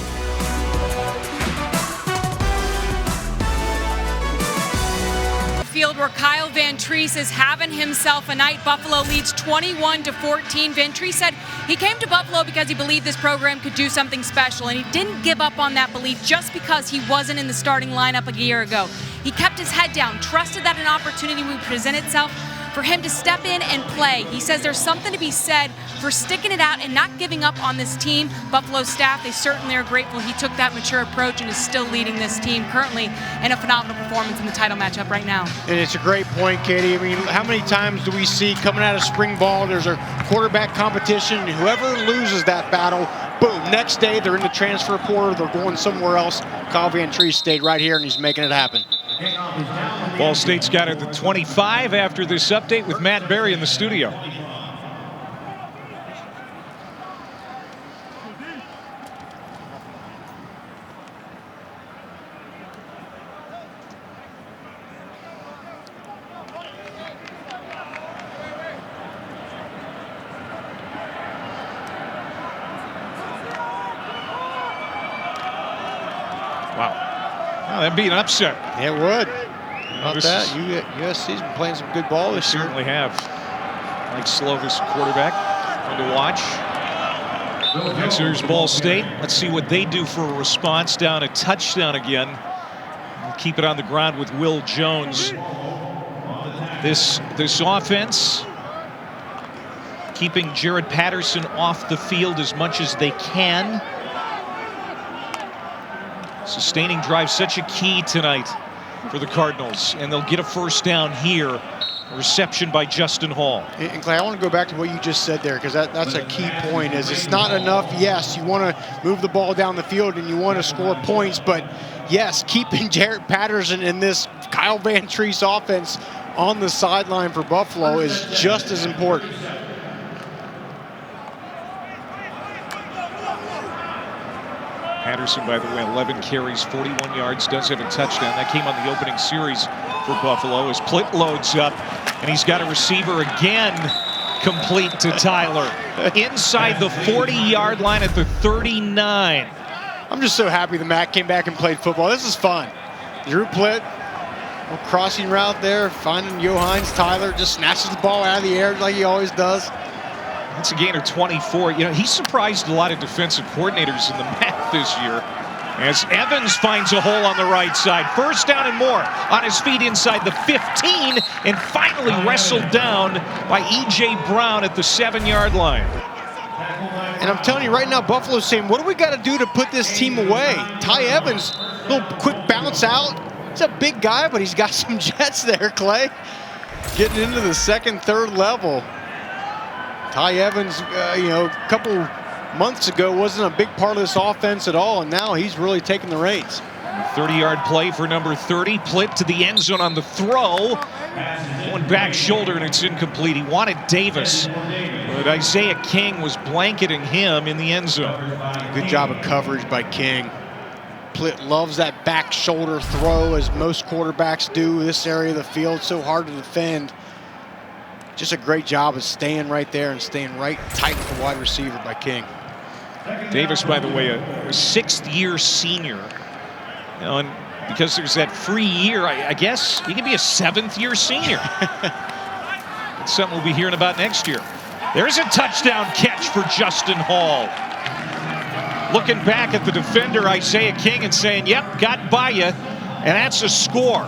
Field where Kyle Van Treese is having himself a night. Buffalo leads 21-14. Van Treese said he came to Buffalo because he believed this program could do something special, and he didn't give up on that belief just because he wasn't in the starting lineup a year ago. He kept his head down, trusted that an opportunity would present itself for him to step in and play. He says there's something to be said for sticking it out and not giving up on this team. Buffalo staff, they certainly are grateful he took that mature approach and is still leading this team currently in a phenomenal performance in the title matchup right now. And it's a great point, Katie. I mean, how many times do we see coming out of spring ball, there's a quarterback competition, and whoever loses that battle, boom, next day they're in the transfer portal, they're going somewhere else. Kyle Van Treese stayed right here, and he's making it happen. Ball State's got it at the 25 after this update with Matt Berry in the studio. Wow. Oh, that'd be an upset. It would. How about that? USC's been playing some good ball this year. Certainly have. Mike Slovis, quarterback. Fun to watch. Next here's Ball State. Let's see what they do for a response. Down a touchdown again. We'll keep it on the ground with Will Jones. This offense keeping Jarrett Patterson off the field as much as they can. Sustaining drive, such a key tonight for the Cardinals, and they'll get a first down here. A reception by Justin Hall. And Clay, I want to go back to what you just said there, because that's a key point. Is it's not enough. Yes, you want to move the ball down the field and you want to score points, but yes, keeping Jarrett Patterson in this Kyle Van Treese offense on the sideline for Buffalo is just as important. Patterson, by the way, 11 carries, 41 yards, does have a touchdown. That came on the opening series for Buffalo as Plitt loads up, and he's got a receiver again complete to Tyler. Inside the 40-yard line at the 39. I'm just so happy the Mac came back and played football. This is fun. Drew Plitt, crossing route there, finding Johannes. Tyler just snatches the ball out of the air like he always does. That's a gain of 24. You know, he surprised a lot of defensive coordinators in the MAC this year as Evans finds a hole on the right side. First down and more on his feet inside the 15 and finally wrestled down by E.J. Brown at the 7-yard line. And I'm telling you right now, Buffalo's saying, what do we got to do to put this team away? Ty Evans, little quick bounce out. He's a big guy, but he's got some jets there, Clay. Getting into the second, third level. Ty Evans, a couple months ago wasn't a big part of this offense at all, and now he's really taking the reins. 30-yard play for number 30. Plitt to the end zone on the throw. Going back shoulder, and it's incomplete. He wanted Davis, but Isaiah King was blanketing him in the end zone. Good job of coverage by King. Plitt loves that back shoulder throw, as most quarterbacks do. This area of the field, so hard to defend. Just a great job of staying right there and staying right tight with the wide receiver by King. Davis, by the way, a sixth-year senior. You know, and because there's that free year, I guess he could be a seventh-year senior. That's something we'll be hearing about next year. There's a touchdown catch for Justin Hall. Looking back at the defender, Isaiah King, and saying, yep, got by you. And that's a score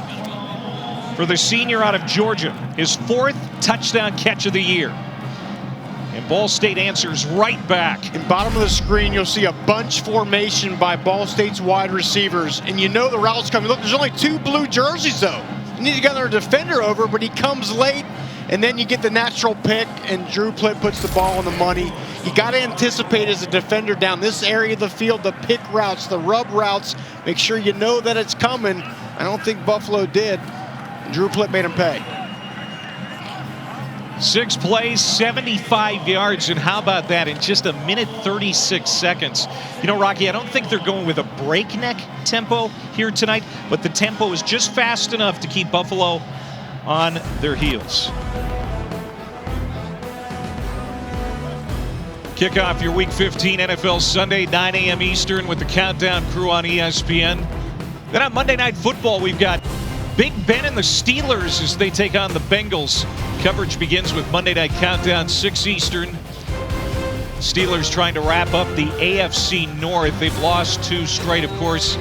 for the senior out of Georgia. His 4th touchdown catch of the year. And Ball State answers right back. In bottom of the screen, you'll see a bunch formation by Ball State's wide receivers. And you know the route's coming. Look, there's only 2 blue jerseys, though. You need to get their defender over, but he comes late. And then you get the natural pick, and Drew Plitt puts the ball on the money. You got to anticipate as a defender down this area of the field, the pick routes, the rub routes. Make sure you know that it's coming. I don't think Buffalo did. Drew Plitt made him pay. 6 plays, 75 yards, and how about that in just a minute 36 seconds? You know, Rocky, I don't think they're going with a breakneck tempo here tonight, but the tempo is just fast enough to keep Buffalo on their heels. Kick off your Week 15 NFL Sunday, 9 a.m. Eastern with the Countdown crew on ESPN. Then on Monday Night Football, we've got Big Ben and the Steelers as they take on the Bengals. Coverage begins with Monday Night Countdown, 6 Eastern. Steelers trying to wrap up the AFC North. They've lost 2 straight, of course.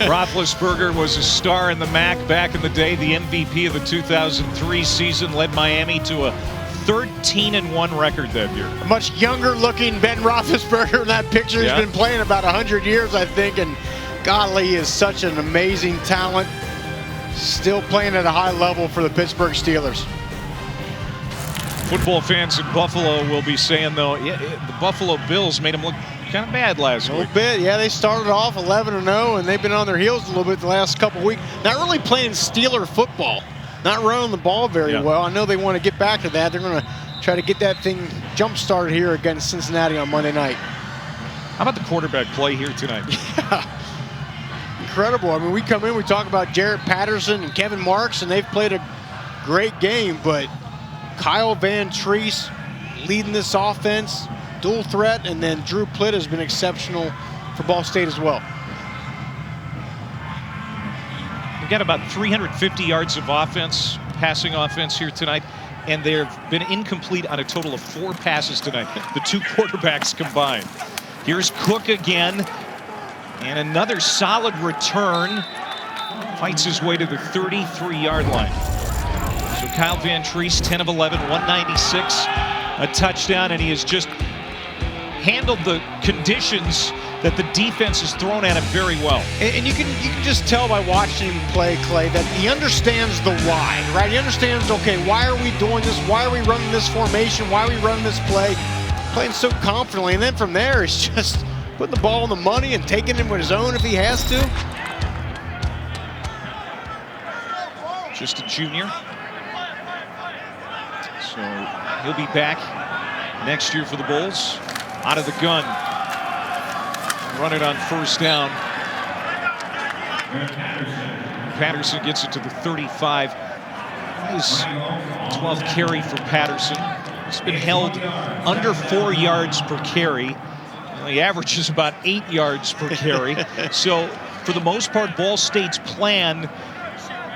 Roethlisberger was a star in the MAC back in the day, the MVP of the 2003 season, led Miami to a 13-1 record that year. A much younger looking Ben Roethlisberger in that picture. He's been playing about 100 years, I think, and golly, he is such an amazing talent. Still playing at a high level for the Pittsburgh Steelers. Football fans in Buffalo will be saying, though, the Buffalo Bills made them look kind of bad last week. A little bit, yeah. They started off 11-0, and they've been on their heels a little bit the last couple weeks. Not really playing Steeler football. Not running the ball very well. I know they want to get back to that. They're going to try to get that thing jump-started here against Cincinnati on Monday night. How about the quarterback play here tonight? Yeah. Incredible. I mean, we come in, we talk about Jarrett Patterson and Kevin Marks, and they've played a great game, but Kyle Van Treese leading this offense, dual threat, and then Drew Plitt has been exceptional for Ball State as well. We've got about 350 yards of offense, passing offense here tonight, and they've been incomplete on a total of 4 passes tonight, the 2 quarterbacks combined. Here's Cook again, and another solid return. Fights his way to the 33-yard line. So Kyle Van Treese, 10 of 11, 196, a touchdown, and he has just handled the conditions that the defense has thrown at him very well. And you can just tell by watching him play, Clay, that he understands the why, right? He understands, okay, why are we doing this? Why are we running this formation? Why are we running this play? Playing so confidently, and then from there, he's just putting the ball on the money and taking him with his own if he has to. Just a junior. So he'll be back next year for the Bulls. Out of the gun. Run it on first down. Patterson gets it to the 35. His 12th carry for Patterson. He's been held under 4 yards per carry. He averages about 8 yards per carry. So for the most part, Ball State's plan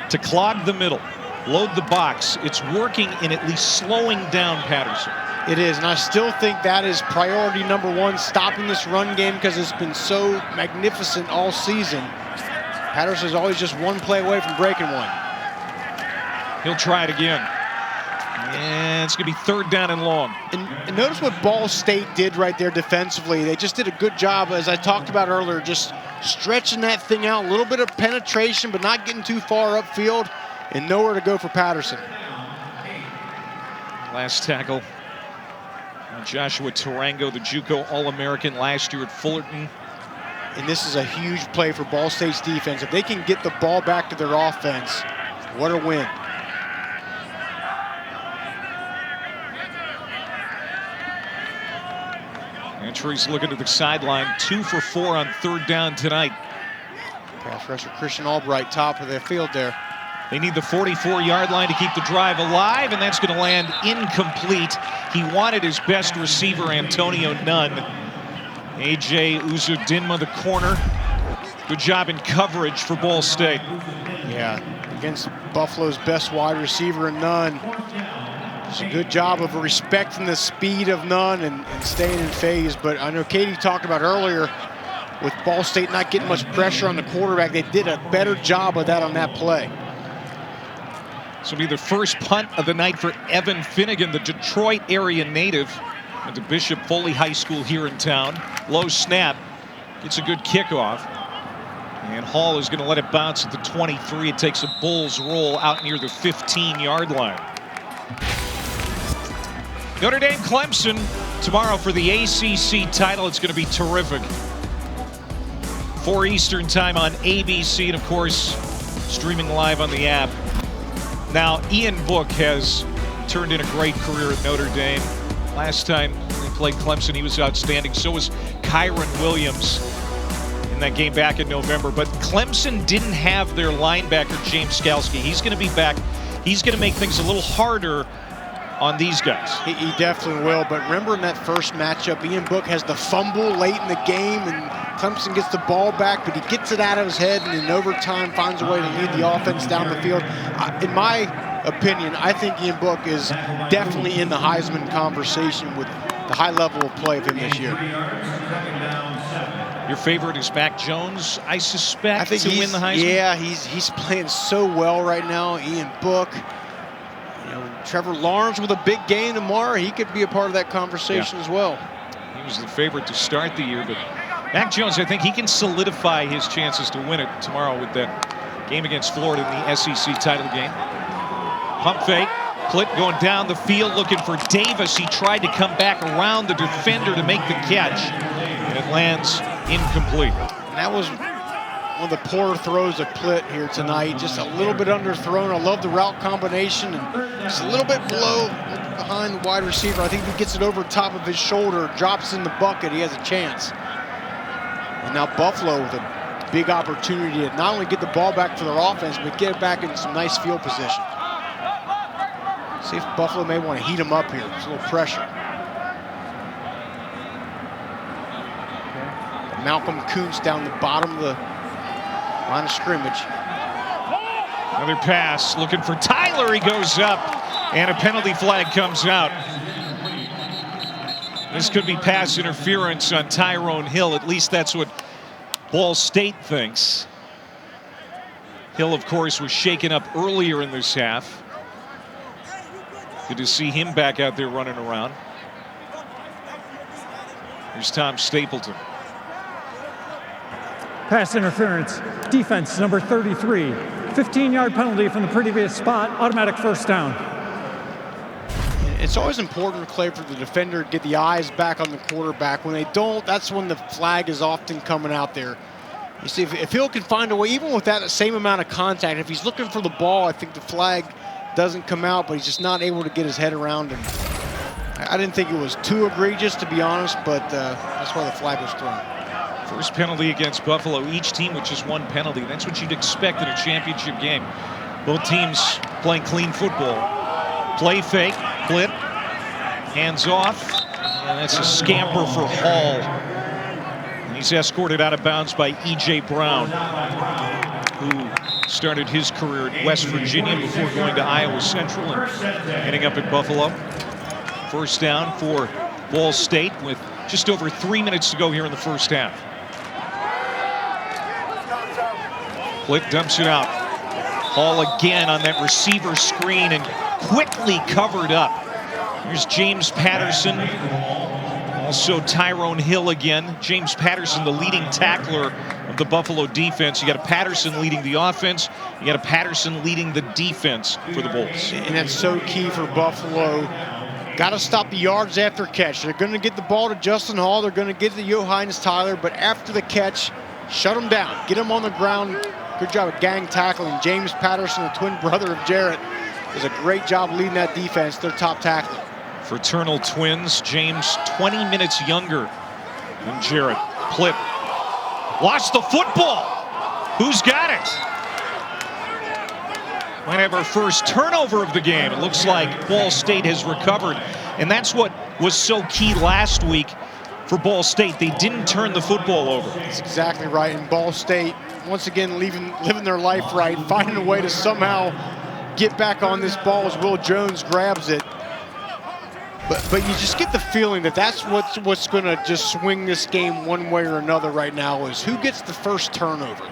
to clog the middle, load the box, it's working in at least slowing down Patterson. It is, and I still think that is priority number one, stopping this run game, because it's been so magnificent all season. Patterson's always just one play away from breaking one. He'll try it again. And it's going to be third down and long. And notice what Ball State did right there defensively. They just did a good job, as I talked about earlier, just stretching that thing out, a little bit of penetration, but not getting too far upfield, and nowhere to go for Patterson. Last tackle. Joshua Tarango, the JUCO All-American last year at Fullerton. And this is a huge play for Ball State's defense. If they can get the ball back to their offense, what a win. Entries looking to the sideline, 2 for 4 on third down tonight. Pass rusher Christian Albright, top of the field there. They need the 44-yard line to keep the drive alive, and that's going to land incomplete. He wanted his best receiver, Antonio Nunn. A.J. Uzodinma, the corner. Good job in coverage for Ball State. Yeah, against Buffalo's best wide receiver in Nunn. It's a good job of respecting the speed of Nunn and staying in phase. But I know Katie talked about earlier, with Ball State not getting much pressure on the quarterback, they did a better job of that on that play. This will be the first punt of the night for Evan Finnegan, the Detroit area native at the Bishop Foley High School here in town. Low snap, gets a good kickoff. And Hall is going to let it bounce at the 23. It takes a Bulls roll out near the 15-yard line. Notre Dame Clemson tomorrow for the ACC title. It's going to be terrific. 4 Eastern time on ABC, and of course, streaming live on the app. Now, Ian Book has turned in a great career at Notre Dame. Last time they played Clemson, he was outstanding. So was Kyron Williams in that game back in November. But Clemson didn't have their linebacker, James Skalski. He's going to be back. He's going to make things a little harder on these guys. He definitely will. But remember in that first matchup, Ian Book has the fumble late in the game, and Clemson gets the ball back, but he gets it out of his head, and in overtime finds a way to lead the offense down the field. In my opinion, I think Ian Book is definitely in the Heisman conversation with the high level of play of him this year. Your favorite is Mac Jones, I suspect, I think to win the Heisman? Yeah, he's playing so well right now. Ian Book, you know, Trevor Lawrence with a big game tomorrow, he could be a part of that conversation as well. He was the favorite to start the year, but Mac Jones, I think he can solidify his chances to win it tomorrow with that game against Florida in the SEC title game. Pump fake, Plitt going down the field looking for Davis. He tried to come back around the defender to make the catch, and it lands incomplete. And that was one of the poorer throws of Plitt here tonight. Just a little bit underthrown. I love the route combination, and just a little bit below, behind the wide receiver. I think if he gets it over top of his shoulder, drops in the bucket, he has a chance. And now Buffalo with a big opportunity to not only get the ball back for their offense, but get it back in some nice field position. See if Buffalo may want to heat him up here. There's a little pressure. Malcolm Kuntz down the bottom of the line of scrimmage. Another pass, looking for Tyler. He goes up, and a penalty flag comes out. This could be pass interference on Tyrone Hill. At least that's what Ball State thinks. Hill, of course, was shaken up earlier in this half. Good to see him back out there running around. Here's Tom Stapleton. Pass interference. Defense number 33. 15-yard penalty from the previous spot. Automatic first down. It's always important, Clay, for the defender to get the eyes back on the quarterback. When they don't, that's when the flag is often coming out there. You see, if Hill can find a way, even with that same amount of contact, if he's looking for the ball, I think the flag doesn't come out, but he's just not able to get his head around him. I didn't think it was too egregious, to be honest, but that's why the flag was thrown. First penalty against Buffalo. Each team with just one penalty. That's what you'd expect in a championship game. Both teams playing clean football. Play fake, Plitt, hands off, and that's a scamper for Hall. And he's escorted out of bounds by E.J. Brown, who started his career at West Virginia before going to Iowa Central and ending up at Buffalo. First down for Ball State with just over 3 minutes to go here in the first half. Plitt dumps it out. Hall again on that receiver screen and quickly covered up. Here's James Patterson. Also Tyrone Hill again. James Patterson, the leading tackler of the Buffalo defense. You got a Patterson leading the offense. You got a Patterson leading the defense for the Bulls. And that's so key for Buffalo. Got to stop the yards after catch. They're going to get the ball to Justin Hall. They're going to get to Johannes Tyler. But after the catch, shut them down. Get them on the ground. Good job of gang tackling. James Patterson, the twin brother of Jarrett, does a great job leading that defense. Their top tackler. Fraternal twins. James 20 minutes younger than Jarrett. Plitt lost the football. Who's got it? Might have our first turnover of the game. It looks like Ball State has recovered. And that's what was so key last week for Ball State. They didn't turn the football over. That's exactly right. And Ball State, once again, living their life right, finding a way to somehow get back on this ball as Will Jones grabs it. But you just get the feeling that that's what's going to just swing this game one way or another right now is who gets the first turnover.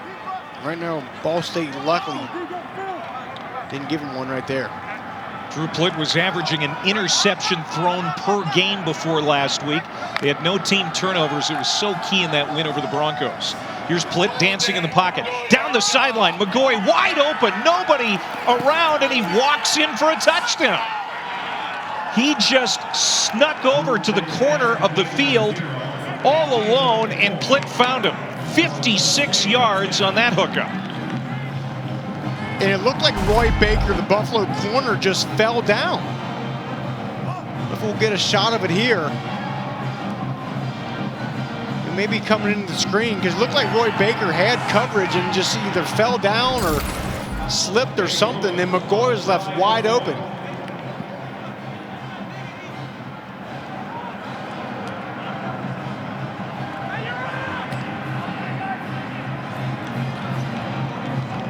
Right now, Ball State luckily didn't give him one right there. Drew Plitt was averaging an interception thrown per game before last week. They had no team turnovers. It was so key in that win over the Broncos. Here's Plitt dancing in the pocket. Down the sideline, McGoy wide open, nobody around, and he walks in for a touchdown. He just snuck over to the corner of the field all alone, and Plitt found him. 56 yards on that hookup. And it looked like Roy Baker, the Buffalo corner, just fell down. If we'll get a shot of it here. It may be coming into the screen because it looked like Roy Baker had coverage and just either fell down or slipped or something. And McGoy was left wide open.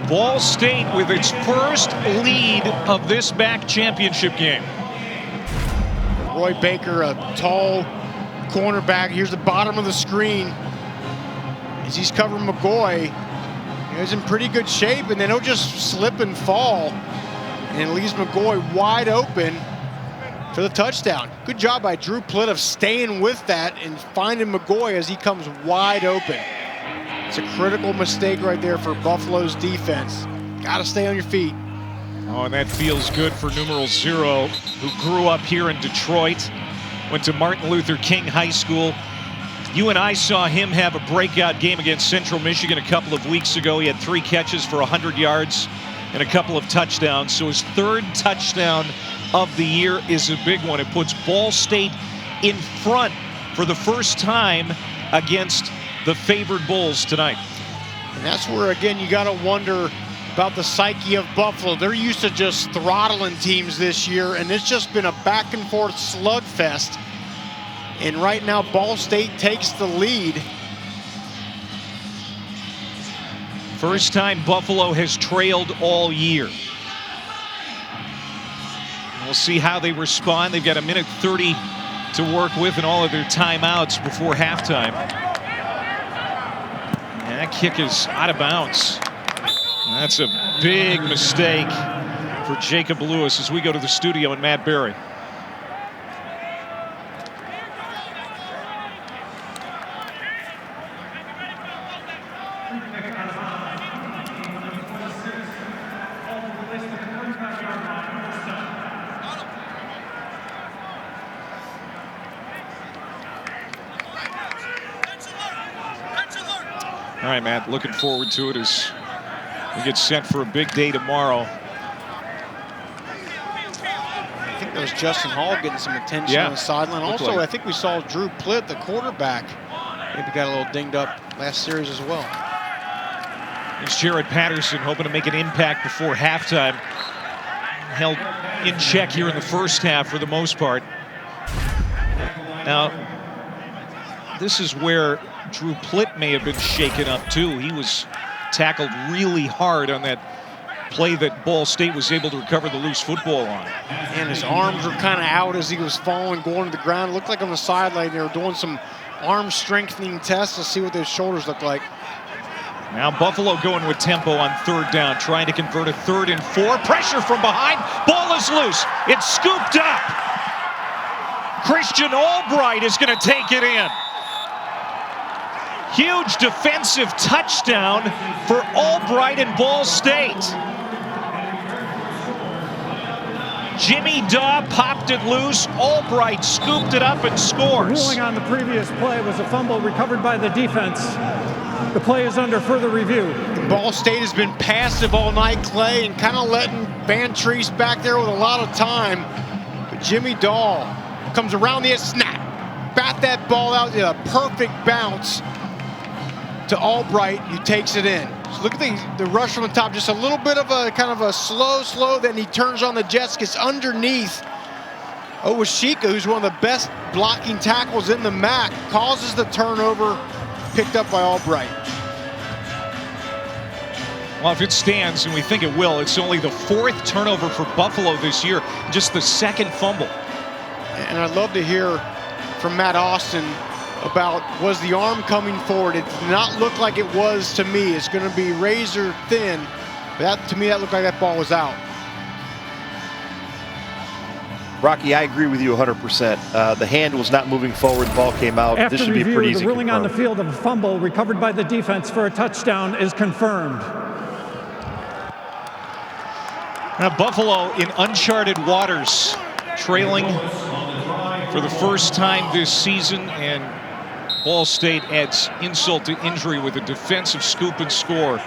Ball State with its first lead of this MAC championship game. Roy Baker, a tall cornerback. Here's the bottom of the screen. As he's covering McGoy, he's in pretty good shape, and then he'll just slip and fall. And it leaves McGoy wide open for the touchdown. Good job by Drew Plitt of staying with that and finding McGoy as he comes wide open. It's a critical mistake right there for Buffalo's defense. Got to stay on your feet. Oh, and that feels good for numero 0, who grew up here in Detroit, went to Martin Luther King High School. You and I saw him have a breakout game against Central Michigan a couple of weeks ago. He had 3 catches for 100 yards and a couple of touchdowns. So his 3rd touchdown of the year is a big one. It puts Ball State in front for the first time against the favored Bulls tonight. And that's where, again, you got to wonder about the psyche of Buffalo. They're used to just throttling teams this year, and it's just been a back-and-forth slugfest. And right now, Ball State takes the lead. First time Buffalo has trailed all year. We'll see how they respond. They've got 1:30 to work with and all of their timeouts before halftime. And that kick is out of bounds. That's a big mistake for Jacob Lewis as we go to the studio and Matt Berry. right, Matt, looking forward to it as we get set for a big day tomorrow. I think that was Justin Hall getting some attention on the sideline. Also, I think we saw Drew Plitt, the quarterback, maybe got a little dinged up last series as well. It's Jared Patterson hoping to make an impact before halftime. Held in check here in the first half for the most part. Now, this is where Drew Plitt may have been shaken up too. He was tackled really hard on that play that Ball State was able to recover the loose football on. And his arms were kind of out as he was falling, going to the ground. It looked like on the sideline they were doing some arm strengthening tests to see what those shoulders look like. Now Buffalo going with tempo on third down, trying to convert a 3rd and 4. Pressure from behind. Ball is loose. It's scooped up. Christian Albright is going to take it in. Huge defensive touchdown for Albright and Ball State. Jimmy Daw popped it loose. Albright scooped it up and scores. The ruling on the previous play was a fumble recovered by the defense. The play is under further review. Ball State has been passive all night, Clay, and kind of letting Van Treese back there with a lot of time. But Jimmy Dahl comes around the edge, snap, bat that ball out, a perfect bounce to Albright, who takes it in. So look at the rush from the top, just a little bit of a kind of a slow, then he turns on the jets, gets underneath Owashika, who's one of the best blocking tackles in the MAC, causes the turnover, picked up by Albright. Well, if it stands, and we think it will, it's only the 4th turnover for Buffalo this year, just the 2nd fumble. And I'd love to hear from Matt Austin about, was the arm coming forward? It did not look like it was to me. It's going to be razor thin. But to me, that looked like that ball was out. Rocky, I agree with you 100%. The hand was not moving forward. The ball came out. After this should be review, pretty easy. the ruling on the field of a fumble recovered by the defense for a touchdown is confirmed. Now Buffalo in uncharted waters, trailing for the first time this season, and Ball State adds insult to injury with a defensive scoop and score.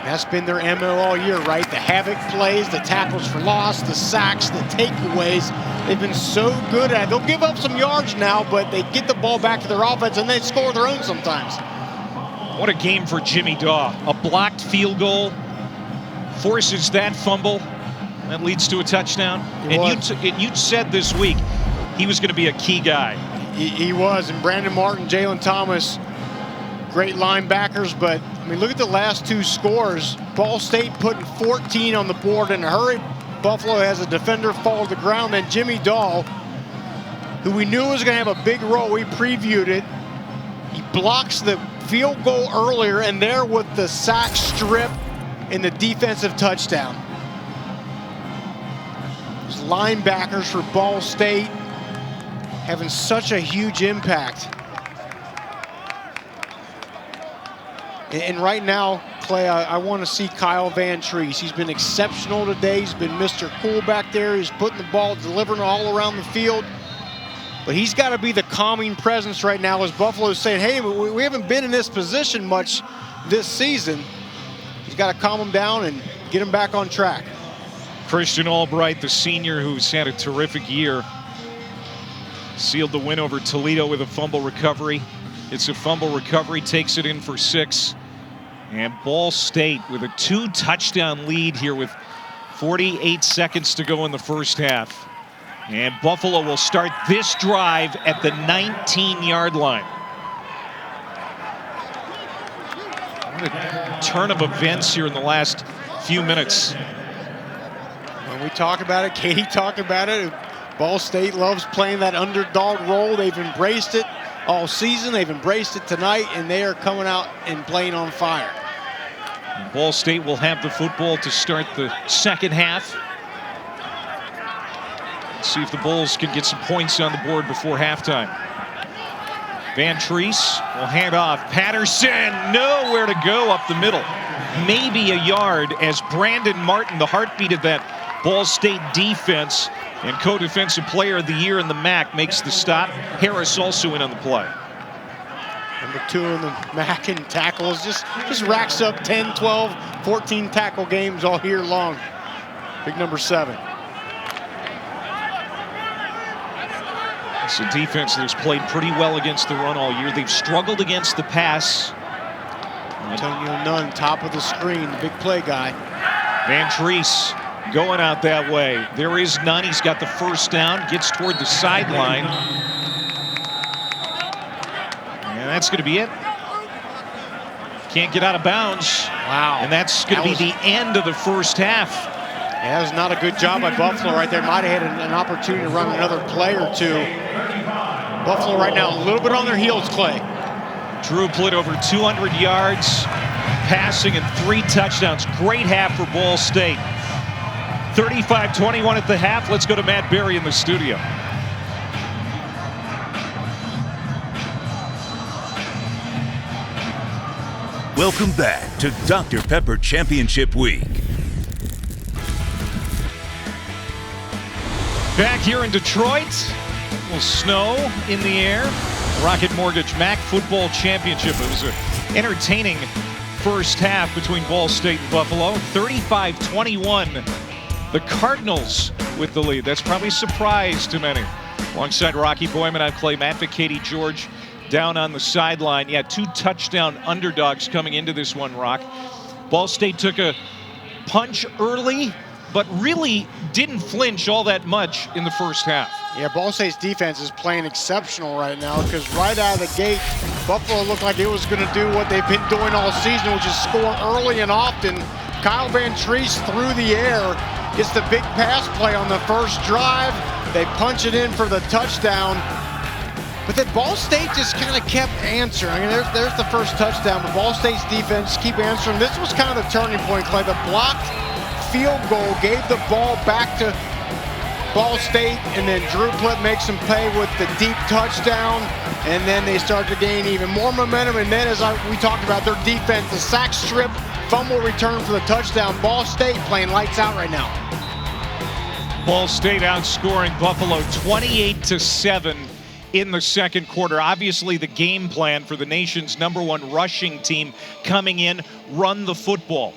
That's been their MO all year, right? The havoc plays, the tackles for loss, the sacks, the takeaways. They've been so good at it. They'll give up some yards now, but they get the ball back to their offense and they score their own sometimes. What a game for Jimmy Daw. A blocked field goal forces that fumble. That leads to a touchdown. And you said this week he was going to be a key guy. He was. And Brandon Martin, Jalen Thomas, great linebackers. But, I mean, look at the last 2 scores. Ball State putting 14 on the board in a hurry. Buffalo has a defender fall to the ground. Then Jimmy Dahl, who we knew was going to have a big role. We previewed it. He blocks the field goal earlier, and there with the sack strip and the defensive touchdown. Those linebackers for Ball State having such a huge impact. And right now, Clay, I want to see Kyle Van Treese. He's been exceptional today. He's been Mr. Cool back there. He's putting the ball, delivering all around the field. But he's got to be the calming presence right now as Buffalo's saying, hey, we haven't been in this position much this season. He's got to calm him down and get him back on track. Christian Albright, the senior who's had a terrific year, sealed the win over Toledo with a fumble recovery. It's a fumble recovery, takes it in for 6. And Ball State with a 2-touchdown lead here with 48 seconds to go in the first half. And Buffalo will start this drive at the 19-yard line. What a turn of events here in the last few minutes. When we talk about it, Katie talked about it. Ball State loves playing that underdog role. They've embraced it all season. They've embraced it tonight, and they are coming out and playing on fire. Ball State will have the football to start the second half. Let's see if the Bulls can get some points on the board before halftime. Van Treese will hand off. Patterson, nowhere to go up the middle. Maybe a yard as Brandon Martin, the heartbeat of that Ball State defense and co-defensive player of the year in the MAC, makes the stop. Harris also in on the play. Number 2 in the MAC in tackles. Just racks up 10, 12, 14 tackle games all year long. Big number 7. It's a defense that's played pretty well against the run all year. They've struggled against the pass. Antonio Nunn, top of the screen, the big play guy. Van Treese going out that way. There is Nunn. He's got the first down, gets toward the sideline. And that's going to be it. Can't get out of bounds. Wow. And that's going to be the end of the first half. Yeah, that was not a good job by Buffalo right there. Might have had an opportunity to run another play or two. Buffalo right now a little bit on their heels, Clay. Drew Plitt over 200 yards, passing and 3 touchdowns. Great half for Ball State. 35-21 at the half. Let's go to Matt Berry in the studio. Welcome back to Dr. Pepper Championship Week. Back here in Detroit, a little snow in the air. Rocket Mortgage MAC Football Championship. It was an entertaining first half between Ball State and Buffalo. 35-21. The Cardinals with the lead. That's probably a surprise to many. Alongside Rocky Boyman, I'm Clay Matvick, Katie George down on the sideline. Yeah, 2 touchdown underdogs coming into this one, Rock. Ball State took a punch early, but really didn't flinch all that much in the first half. Yeah, Ball State's defense is playing exceptional right now because right out of the gate, Buffalo looked like it was going to do what they've been doing all season, which is score early and often. Kyle Van Treese through the air, gets the big pass play on the first drive. They punch it in for the touchdown. But then Ball State just kind of kept answering. I mean, there's the first touchdown, but Ball State's defense keep answering. This was kind of the turning point, Clay. The blocked field goal gave the ball back to Ball State, and then Drew Plitt makes them pay with the deep touchdown, and then they start to gain even more momentum. And then, as we talked about, their defense, the sack strip, fumble return for the touchdown. Ball State playing lights out right now. Ball State outscoring Buffalo 28-7 in the second quarter. Obviously, the game plan for the nation's #1 rushing team coming in, run the football.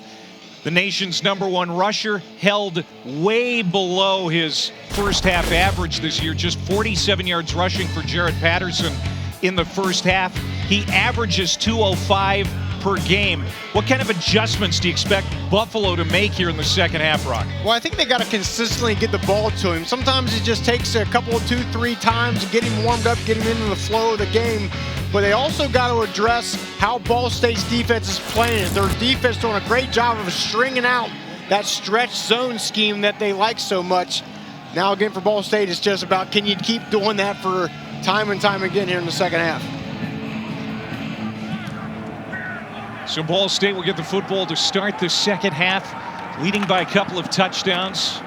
The nation's #1 rusher held way below his first half average this year, just 47 yards rushing for Jared Patterson in the first half. He averages 205 per game. What kind of adjustments do you expect Buffalo to make here in the second half, Rock? Well, I think they got to consistently get the ball to him. Sometimes it just takes a couple, 2, 3 times to get him warmed up, get him into the flow of the game. But they also got to address how Ball State's defense is playing. Their defense doing a great job of stringing out that stretch zone scheme that they like so much. Now again for Ball State, it's just about can you keep doing that for time and time again here in the second half. So Ball State will get the football to start the second half, leading by a couple of touchdowns.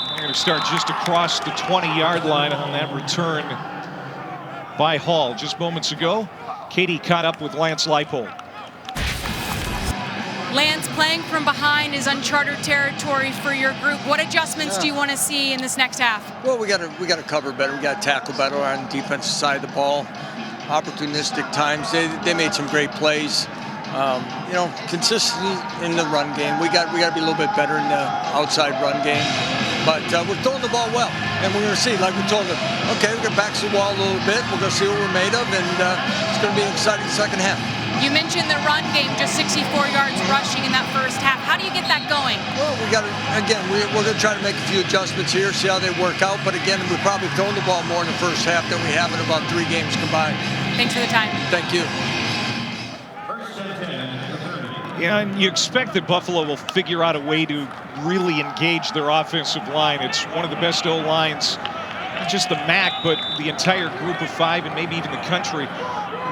They're going to start just across the 20-yard line on that return by Hall. Just moments ago, Katie caught up with Lance Leipold. Lance, playing from behind is uncharted territory for your group. What adjustments do you want to see in this next half? Well, we got to cover better. We got to tackle better on the defensive side of the ball. Opportunistic times. They made some great plays. You know, consistency in the run game. We got to be a little bit better in the outside run game. But we're throwing the ball well, and we're going to see, like we told them, okay, we're going to back the wall a little bit. We're going to see what we're made of, and it's going to be an exciting second half. You mentioned the run game, just 64 yards rushing in that first half. How do you get that going? Well, we got to, again, we're going to try to make a few adjustments here, see how they work out. But again, we're probably throwing the ball more in the first half than we have in about 3 games combined. Thanks for the time. Thank you. Yeah, and you expect that Buffalo will figure out a way to really engage their offensive line. It's one of the best O-lines, not just the MAC, but the entire group of 5 and maybe even the country.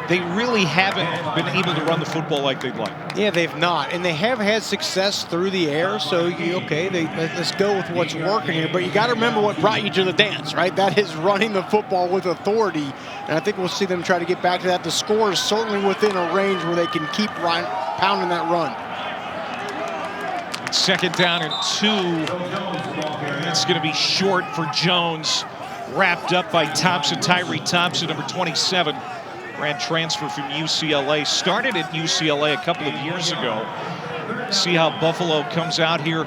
They really haven't been able to run the football like they'd like. Yeah, they've not, and they have had success through the air, so let's go with what's working here. But you got to remember what brought you to the dance, right? That is running the football with authority, and I think we'll see them try to get back to that. The score is certainly within a range where they can keep pounding that run. Second down and 2. It's going to be short for Jones. wrapped up by Thompson, Tyree Thompson, number 27. Grad transfer from UCLA. Started at UCLA a couple of years ago. See how Buffalo comes out here.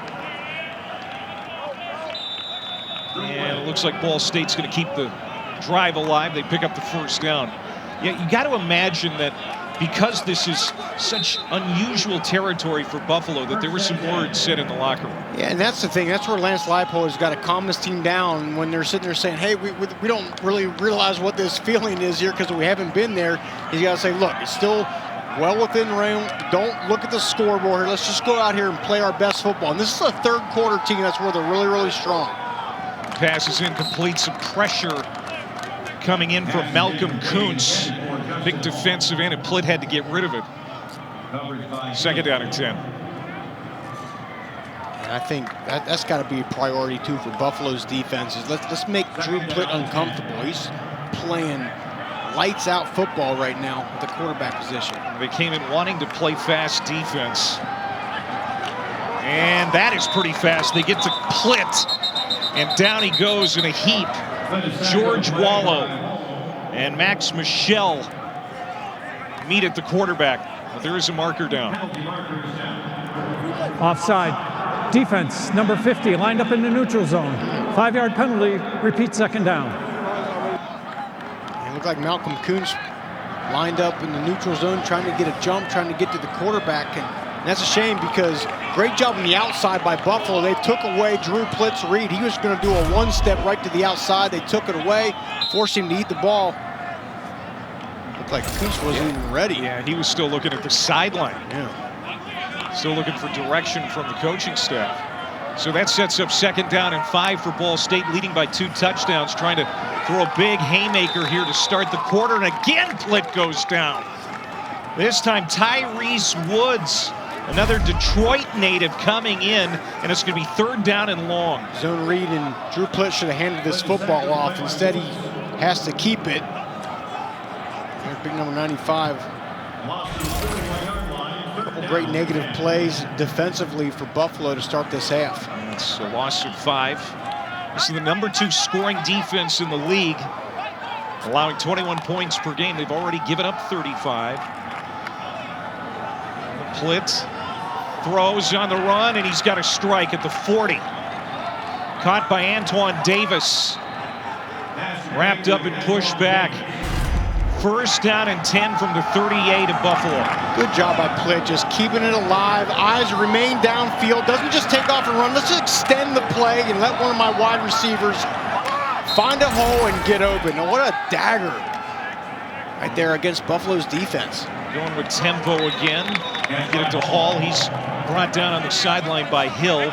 And it looks like Ball State's going to keep the drive alive. They pick up the first down. Yeah, you got to imagine that because this is such unusual territory for Buffalo, that there were some words said in the locker room. Yeah, and that's the thing. That's where Lance Leipold has got to calm this team down when they're sitting there saying, hey, we don't really realize what this feeling is here because we haven't been there. He's got to say, look, it's still well within range. Don't look at the scoreboard here. Let's just go out here and play our best football. And this is a third quarter team. That's where they're really, really strong. Pass is incomplete. Some pressure coming in from Malcolm Kuntz. Big defensive end, and Plitt had to get rid of it. Second down and 10. And I think that's got to be a priority, too, for Buffalo's defenses. Let's make Drew Plitt uncomfortable. He's playing lights-out football right now at the quarterback position. They came in wanting to play fast defense. And that is pretty fast. They get to Plitt, and down he goes in a heap. George Wallow and Max Michel meet at the quarterback. But there is a marker down. Offside. Defense, number 50, lined up in the neutral zone. 5-yard penalty, repeat second down. It looked like Malcolm Kuntz lined up in the neutral zone, trying to get a jump, trying to get to the quarterback. And that's a shame because great job on the outside by Buffalo. They took away Drew Plitt's read. He was going to do a one-step right to the outside. They took it away, forced him to eat the ball. Looked like Kuntz wasn't even ready. Yeah, he was still looking at the sideline. Yeah. Still looking for direction from the coaching staff. So that sets up second down and 5 for Ball State, leading by 2 touchdowns, trying to throw a big haymaker here to start the quarter. And again, Plitt goes down. This time, Tyrese Woods, another Detroit native, coming in, and it's going to be third down and long. Zone read, and Drew Plitt should have handed this football off. Instead, he has to keep it. There's big number 95. Couple great negative plays defensively for Buffalo to start this half. It's a loss of 5. This is the number 2 scoring defense in the league, allowing 21 points per game. They've already given up 35. Plitt throws on the run, and he's got a strike at the 40. Caught by Antoine Davis. Wrapped up and pushed back. First down and 10 from the 38 of Buffalo. Good job by Plitt, just keeping it alive. Eyes remain downfield. Doesn't just take off and run. Let's just extend the play and let one of my wide receivers find a hole and get open. Now, what a dagger right there against Buffalo's defense. Going with tempo again. Get it to Hall. He's brought down on the sideline by Hill.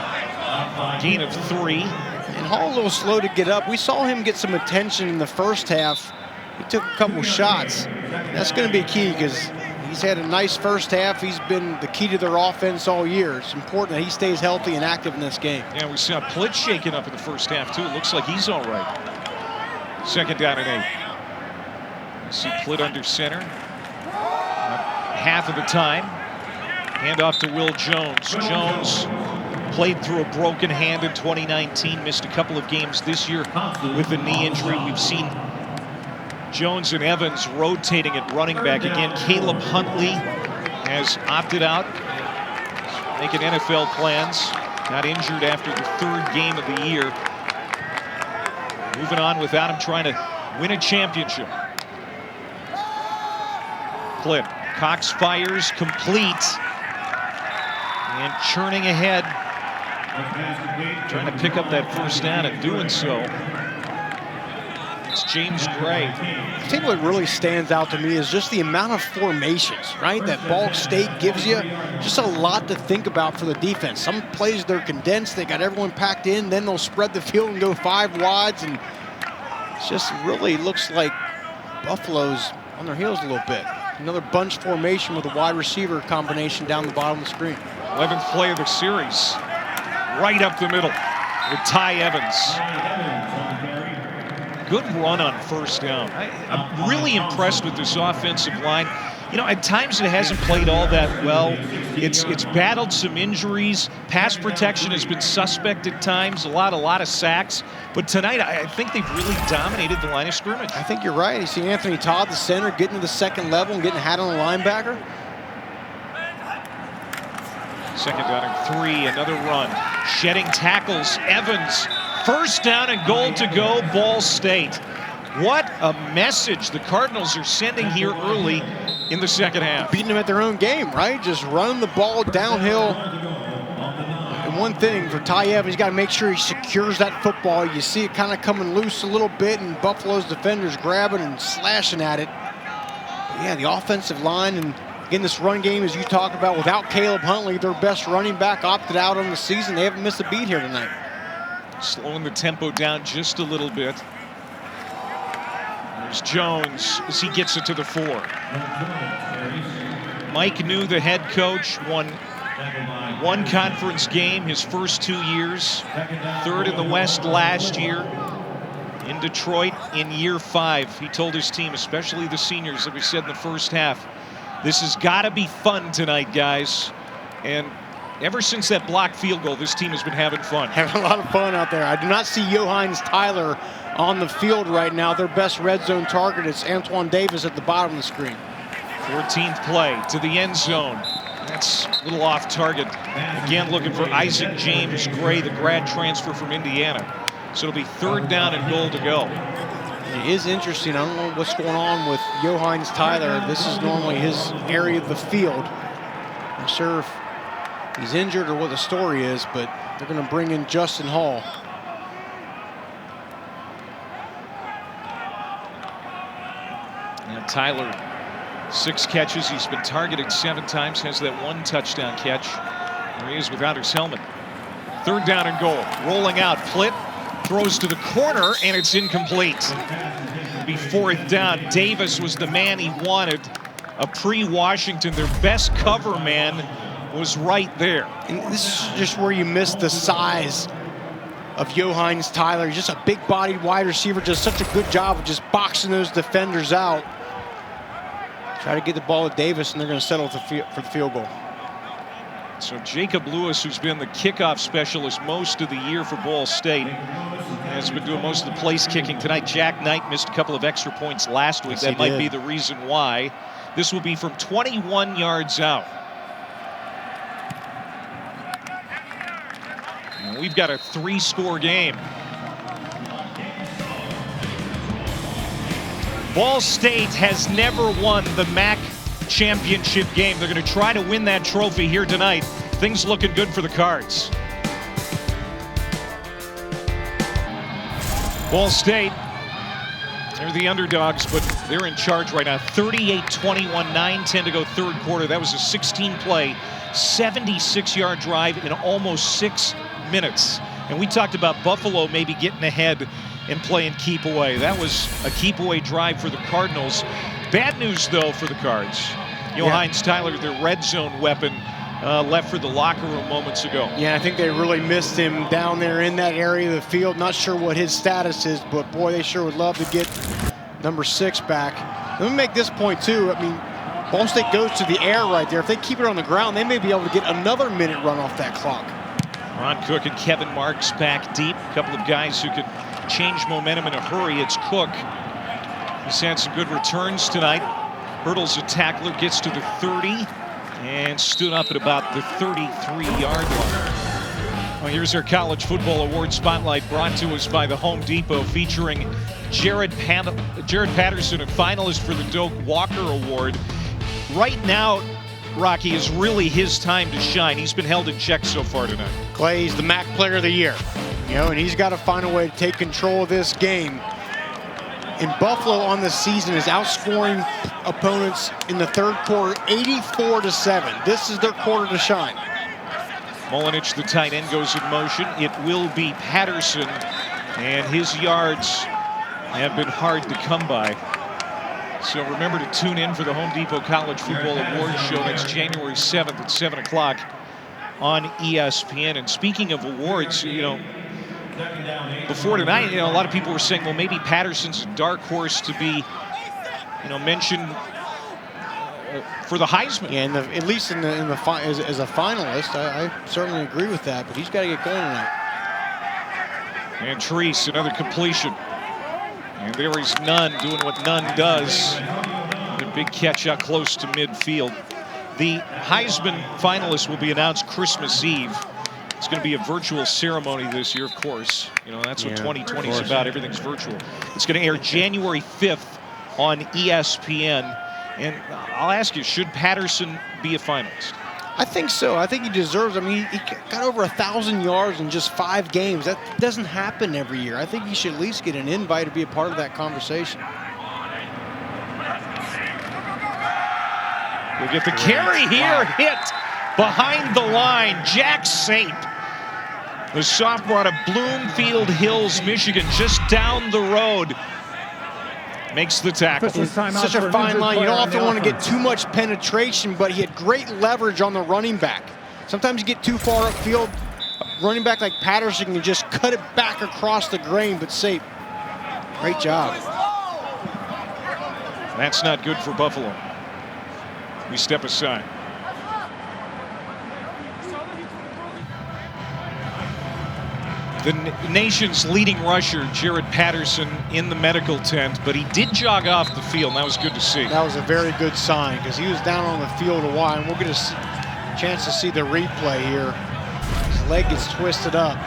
Gain of 3. And Hall a little slow to get up. We saw him get some attention in the first half. He took a couple shots. That's going to be key because he's had a nice first half. He's been the key to their offense all year. It's important that he stays healthy and active in this game. Yeah, we saw Plitt shaking up in the first half, too. It looks like he's all right. Second down and 8. You see Plitt under center. Half of the time. Hand off to Will Jones. Jones played through a broken hand in 2019. Missed a couple of games this year with a knee injury. We've seen Jones and Evans rotating at running back again. Caleb Huntley has opted out, making NFL plans. Got injured after the 3rd game of the year. Moving on without him, trying to win a championship. Plitt. Cox fires, complete. And churning ahead. Trying to pick up that first down and doing so. It's James Gray. I think what really stands out to me is just the amount of formations, right, that Ball State gives you. Just a lot to think about for the defense. Some plays, they're condensed. They got everyone packed in. Then they'll spread the field and go 5 wides. And it just really looks like Buffalo's on their heels a little bit. Another bunch formation with a wide receiver combination down the bottom of the screen. 11th play of the series. Right up the middle with Ty Evans. good run on first down. I'm really impressed with this offensive line. You know, at times it hasn't played all that well. It's battled some injuries. Pass protection has been suspect at times. A lot of sacks. But tonight, I think they've really dominated the line of scrimmage. I think you're right. You see Anthony Todd, the center, getting to the second level and getting a hat on the linebacker. Second down and 3, another run. Shedding tackles, Evans. First down and goal to go, Ball State. What a message the Cardinals are sending here early in the second half. Beating them at their own game, right? Just run the ball downhill. And one thing for Ty Evans, he's got to make sure he secures that football. You see it kind of coming loose a little bit, and Buffalo's defenders grabbing and slashing at it. But yeah, the offensive line, and again, this run game, as you talk about, without Caleb Huntley, their best running back, opted out on the season. They haven't missed a beat here tonight. Slowing the tempo down just a little bit. There's Jones as he gets it to the 4. Mike New, the head coach, won one conference game his first 2 years. Third in the West last year. In Detroit in year 5. He told his team, especially the seniors, like we said in the first half, this has got to be fun tonight, guys. And ever since that blocked field goal, this team has been having fun. Having a lot of fun out there. I do not see Johannes Tyler on the field right now. Their best red zone target is Antoine Davis at the bottom of the screen. 14th play to the end zone. That's a little off target. Again, looking for Isaac James Gray, the grad transfer from Indiana. So it'll be third down and goal to go. It is interesting. I don't know what's going on with Johannes Tyler. This is normally his area of the field. I'm sure if he's injured or what the story is, but they're going to bring in Justin Hall. And Tyler, 6 catches. He's been targeted 7 times, has that 1 touchdown catch. There he is without his helmet. Third down and goal. Rolling out, Plitt throws to the corner, and it's incomplete. It'll be 4th down. Davis was the man he wanted. A pre-Washington, their best cover man, was right there. And this is just where you miss the size of Johannes Tyler. He's just a big-bodied wide receiver, does such a good job of just boxing those defenders out. Try to get the ball to Davis, and they're going to settle for the field goal. So Jacob Lewis, who's been the kickoff specialist most of the year for Ball State, has been doing most of the place kicking tonight. Jack Knight missed a couple of extra points last week. Yes, that might be the reason why. This will be from 21 yards out. And we've got a 3-score game. Ball State has never won the MAC championship game. They're going to try to win that trophy here tonight. Things looking good for the Cards. Ball State, they're the underdogs, but they're in charge right now. 38-21, 9-10 to go third quarter. That was a 16-play, 76-yard drive in almost 6 minutes. And we talked about Buffalo maybe getting ahead and playing keep away. That was a keep away drive for the Cardinals. Bad news, though, for the Cards. Johannes Tyler, their red zone weapon, left for the locker room moments ago. Yeah, I think they really missed him down there in that area of the field. Not sure what his status is, but boy, they sure would love to get number 6 back. Let me make this point, too. I mean, Ball State goes to the air right there. If they keep it on the ground, they may be able to get another minute run off that clock. Ron Cook and Kevin Marks back deep. A couple of guys who could change momentum in a hurry. It's Cook. He's had some good returns tonight. Hurdles a tackler, gets to the 30, and stood up at about the 33-yard line. Well, here's our College Football Award Spotlight, brought to us by the Home Depot, featuring Jared Patterson, a finalist for the Doak Walker Award. Right now, Rocky, is really his time to shine. He's been held in check so far tonight. Clay's the MAC Player of the Year, and he's got to find a way to take control of this game. And Buffalo on the season is outscoring opponents in the third quarter 84-7. This is their quarter to shine. Molinich, the tight end, goes in motion. It will be Patterson, and his yards have been hard to come by. So remember to tune in for the Home Depot College Football Awards show next January 7th at 7 o'clock on ESPN. And speaking of awards, before tonight, a lot of people were saying, well, maybe Patterson's a dark horse to be, mentioned for the Heisman. Yeah, at least as a finalist, I certainly agree with that. But he's got to get going tonight. And Treese, another completion. And there is Nunn doing what Nunn does. The big catch out close to midfield. The Heisman finalists will be announced Christmas Eve. It's going to be a virtual ceremony this year, of course. That's what 2020 is about. Everything's virtual. It's going to air January 5th on ESPN. And I'll ask you, should Patterson be a finalist? I think so. I think he deserves. I mean, he got over 1,000 yards in just 5 games. That doesn't happen every year. I think he should at least get an invite to be a part of that conversation. We'll get the carry here, hit behind the line. Jack Sape, the sophomore out of Bloomfield Hills, Michigan, just down the road, makes the tackle. Such a fine line. You don't often want to get too much penetration, but he had great leverage on the running back. Sometimes you get too far upfield. A running back like Patterson can just cut it back across the grain, but Sape, great job. That's not good for Buffalo. We step aside. The nation's leading rusher, Jared Patterson, in the medical tent, but he did jog off the field, and that was good to see. That was a very good sign, because he was down on the field a while, and we'll get a chance to see the replay here. His leg gets twisted up.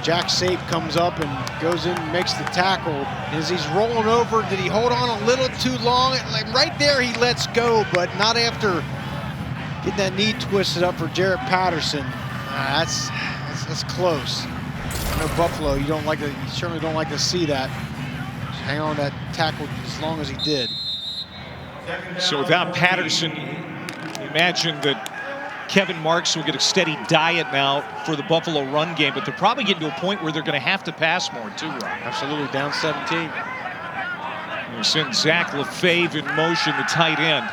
Jack Sape comes up and goes in and makes the tackle. As he's rolling over, did he hold on a little too long? Right there, he lets go, but not after getting that knee twisted up for Jared Patterson. That's close. I know Buffalo, you certainly don't like to see that. Just hang on to that tackle as long as he did. So without Patterson, imagine that Kevin Marks will get a steady diet now for the Buffalo run game, but they're probably getting to a point where they're going to have to pass more too, Rob. Absolutely, down 17. We'll send Zach LaFave in motion, the tight end.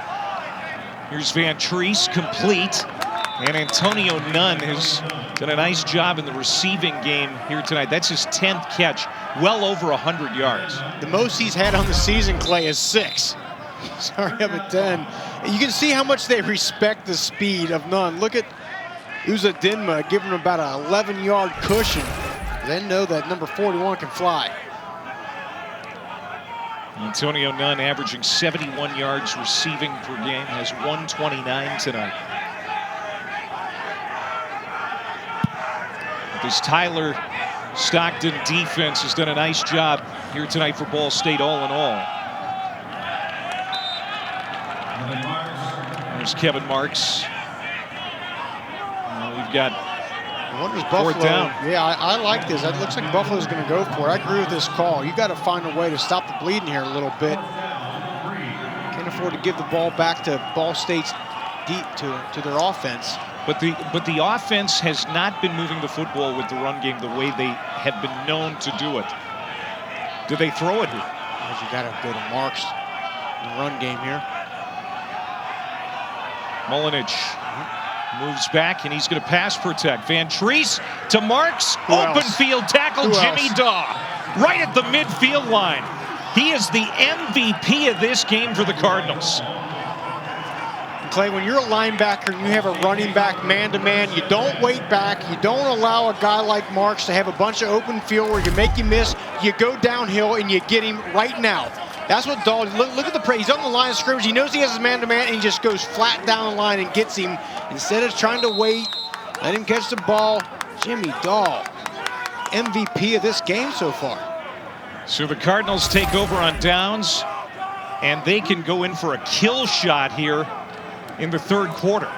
Here's Van Treese, complete. And Antonio Nunn has done a nice job in the receiving game here tonight. That's his 10th catch, well over 100 yards. The most he's had on the season, Clay, is 6. Sorry, up at 10. You can see how much they respect the speed of Nunn. Look at Uzodinma giving him about an 11-yard cushion. They know that number 41 can fly. Antonio Nunn averaging 71 yards receiving per game, has 129 tonight. This Tyler Stockton defense has done a nice job here tonight for Ball State, all in all. There's Kevin Marks. We've got fourth down. Yeah, I like this. It looks like Buffalo's going to go for it. I agree with this call. You got to find a way to stop the bleeding here a little bit. Can't afford to give the ball back to Ball State's deep to their offense. But the offense has not been moving the football with the run game the way they have been known to do it. Do they throw it here? Because you got to go to Marks in the run game here. Mulinich moves back, and he's going to pass protect. Van Treese to Marks. Open field tackle, Jimmy Daw. Right at the midfield line. He is the MVP of this game for the Cardinals. Clay, when you're a linebacker and you have a running back man-to-man, you don't wait back. You don't allow a guy like Marks to have a bunch of open field where you make you miss. You go downhill and you get him right now. That's what Dahl, look at the play. He's on the line of scrimmage. He knows he has his man-to-man, and he just goes flat down the line and gets him. Instead of trying to wait, let him catch the ball. Jimmy Dahl, MVP of this game so far. So the Cardinals take over on downs, and they can go in for a kill shot here in the third quarter.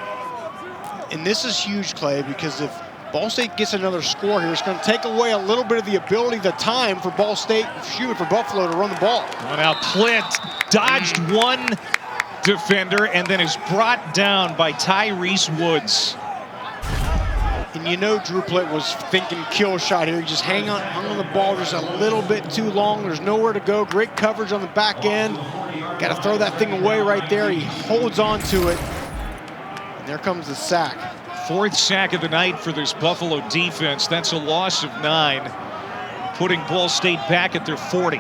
And this is huge, Clay, because if Ball State gets another score here, it's going to take away a little bit of the ability, the time for Ball State, for Buffalo to run the ball. Now Plitt dodged one defender and then is brought down by Tyrese Woods. And you know Drew Plitt was thinking kill shot here. He just hung on the ball just a little bit too long. There's nowhere to go. Great coverage on the back end. Got to throw that thing away right there. He holds on to it. And there comes the sack. Fourth sack of the night for this Buffalo defense. That's a loss of 9, putting Ball State back at their 40.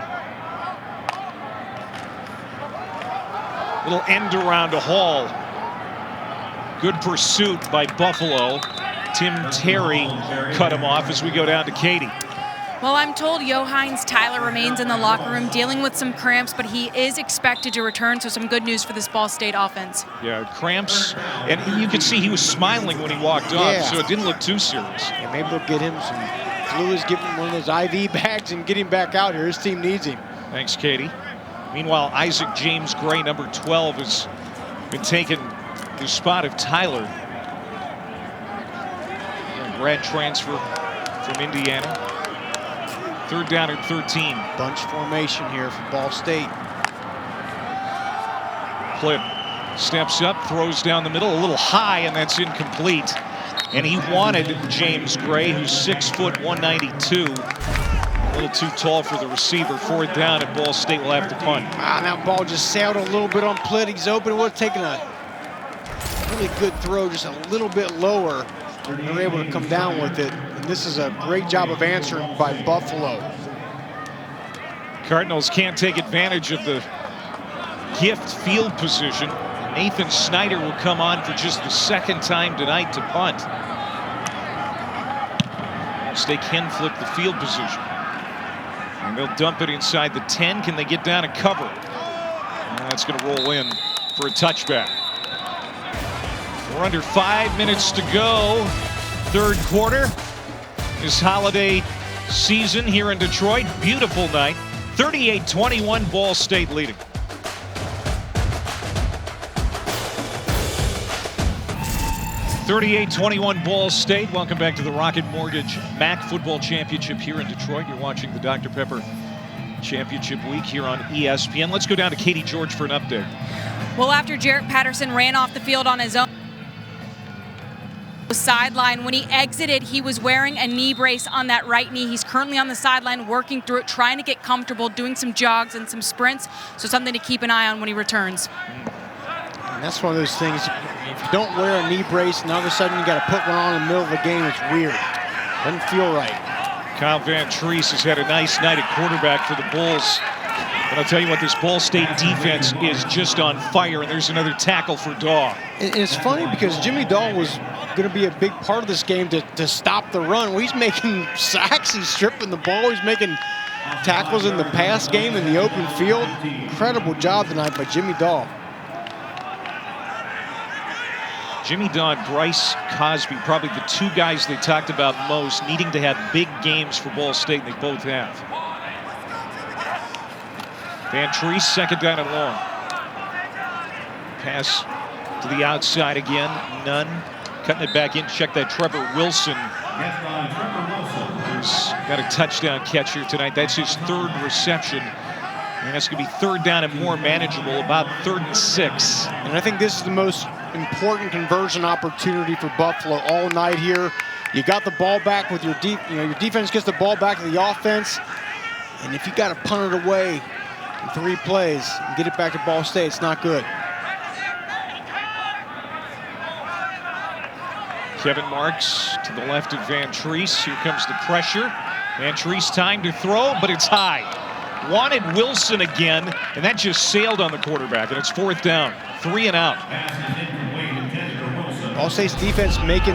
Little end around to Hall. Good pursuit by Buffalo. Tim Terry cut him off as we go down to Katie. Well, I'm told Johannes Tyler remains in the locker room dealing with some cramps, but he is expected to return, so some good news for this Ball State offense. Yeah, cramps, and you could see he was smiling when he walked off, so it didn't look too serious. Yeah, maybe we'll get him some fluids, give him one of those IV bags, and get him back out here. His team needs him. Thanks, Katie. Meanwhile, Isaac James Gray, number 12, has been taking the spot of Tyler. Grad transfer from Indiana. Third down and 13. Bunch formation here for Ball State. Clip steps up, throws down the middle, a little high, and that's incomplete. And he wanted James Gray, who's 6 foot 192. A little too tall for the receiver. Fourth down, and Ball State will have to punt. Ah, that ball just sailed a little bit on Plitt. He's open. It would have taken a really good throw, just a little bit lower. They're able to come down with it. And this is a great job of answering by Buffalo. Cardinals can't take advantage of the gift field position. Nathan Snyder will come on for just the second time tonight to punt. State can flip the field position. And they'll dump it inside the 10. Can they get down and cover? That's going to roll in for a touchback. We're under 5 minutes to go. Third quarter. This holiday season here in Detroit. Beautiful night. 38-21, Ball State leading. (38-21) Ball State. Welcome back to the Rocket Mortgage MAC Football Championship here in Detroit. You're watching the Dr. Pepper Championship Week here on ESPN. Let's go down to Katie George for an update. Well, after Jarrett Patterson ran off the field on his own sideline, when he exited, he was wearing a knee brace on that right knee. He's currently on the sideline working through it, trying to get comfortable, doing some jogs and some sprints. So something to keep an eye on when he returns. And that's one of those things, if you don't wear a knee brace and all of a sudden you got to put one on in the middle of the game, it's weird. Doesn't feel right. Kyle Van Treese has had a nice night at quarterback for the Bulls. But I'll tell you what, this Ball State defense is just on fire, and there's another tackle for Daw. And it's funny because Jimmy Daw was going to be a big part of this game to stop the run. Well, he's making sacks, he's stripping the ball, he's making tackles in the pass game in the open field. Incredible job tonight by Jimmy Daw. Jimmy Daw and Bryce Cosby, probably the two guys they talked about most, needing to have big games for Ball State, and they both have. Van Treese, second down and long. Pass to the outside again, none. Cutting it back in, check that Trevor Wilson, who's got a touchdown catch here tonight. That's his third reception. And that's going to be third down and more manageable, about 3rd and 6. And I think this is the most important conversion opportunity for Buffalo all night here. You got the ball back with your your defense gets the ball back to the offense. And if you got to punt it away in 3 plays and get it back to Ball State, it's not good. Kevin Marks to the left of Van Treese. Here comes the pressure. Van Treese time to throw, but it's high. Wanted Wilson again, and that just sailed on the quarterback, and it's 4th down. 3 and out. Ball State's defense making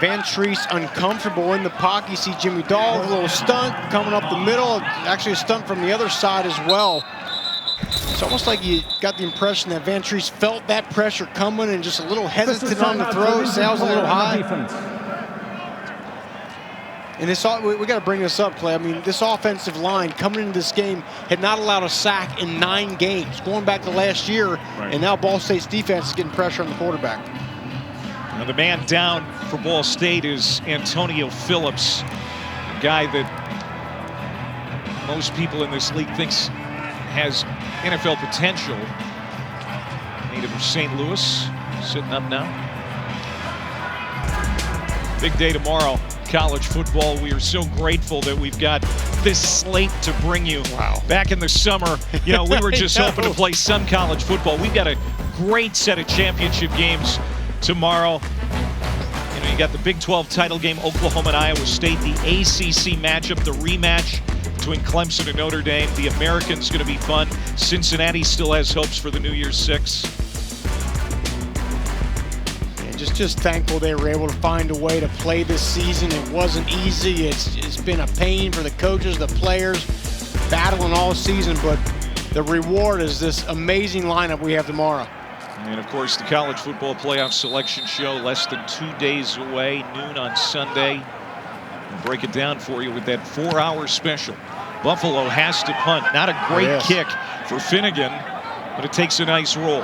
Van Treese uncomfortable in the pocket. You see Jimmy Dahl, a little stunt coming up the middle. Actually a stunt from the other side as well. It's almost like you got the impression that Van Treese felt that pressure coming and just a little hesitant on the throw. Sails a little high. And this, we got to bring this up, Clay. I mean, this offensive line coming into this game had not allowed a sack in 9 games, going back to last year. Right. And now Ball State's defense is getting pressure on the quarterback. Now the man down for Ball State is Antonio Phillips, a guy that most people in this league thinks has NFL potential. Native of St. Louis, sitting up now. Big day tomorrow. College football. We are so grateful that we've got this slate to bring you. Wow. Back in the summer, we were just hoping to play some college football. We've got a great set of championship games tomorrow. You got the Big 12 title game, Oklahoma and Iowa State, the ACC matchup, the rematch between Clemson and Notre Dame. The American's going to be fun. Cincinnati still has hopes for the New Year's Six. Just thankful they were able to find a way to play this season. It wasn't easy. It's been a pain for the coaches, the players, battling all season, but the reward is this amazing lineup we have tomorrow. And of course, the College Football Playoff Selection Show less than 2 days away, noon on Sunday. We'll break it down for you with that 4-hour special. Buffalo has to punt. Not a great kick for Finnegan, but it takes a nice roll.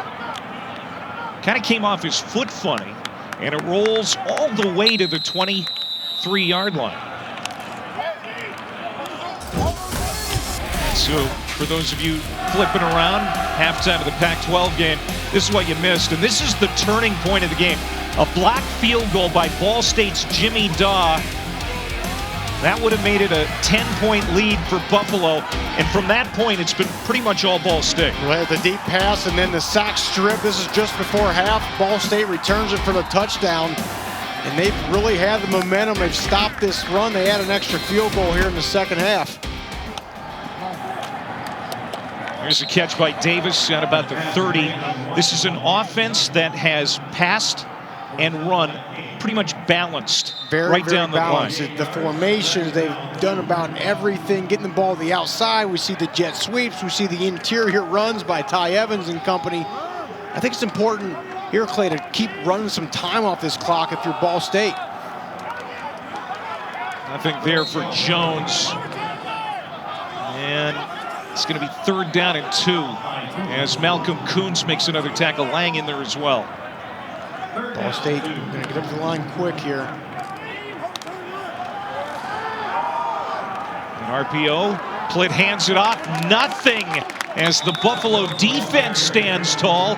Kind of came off his foot funny, and it rolls all the way to the 23-yard line. So for those of you flipping around, halftime of the Pac-12 game, this is what you missed, and this is the turning point of the game. A blocked field goal by Ball State's Jimmy Daw. That would have made it a 10-point lead for Buffalo, and from that point, it's been pretty much all Ball State. Well, the deep pass and then the sack strip. This is just before half. Ball State returns it for the touchdown, and they've really had the momentum. They've stopped this run. They had an extra field goal here in the second half. Here's a catch by Davis at about the 30. This is an offense that has passed and run pretty much balanced right down the line. The formations, they've done about everything, getting the ball to the outside. We see the jet sweeps. We see the interior runs by Ty Evans and company. I think it's important here, Clay, to keep running some time off this clock if you're Ball State. Nothing there for Jones. And it's going to be 3rd down and 2 as Malcolm Kuntz makes another tackle. Lang in there as well. Ball State going to get up the line quick here. An RPO. Plitt hands it off. Nothing as the Buffalo defense stands tall.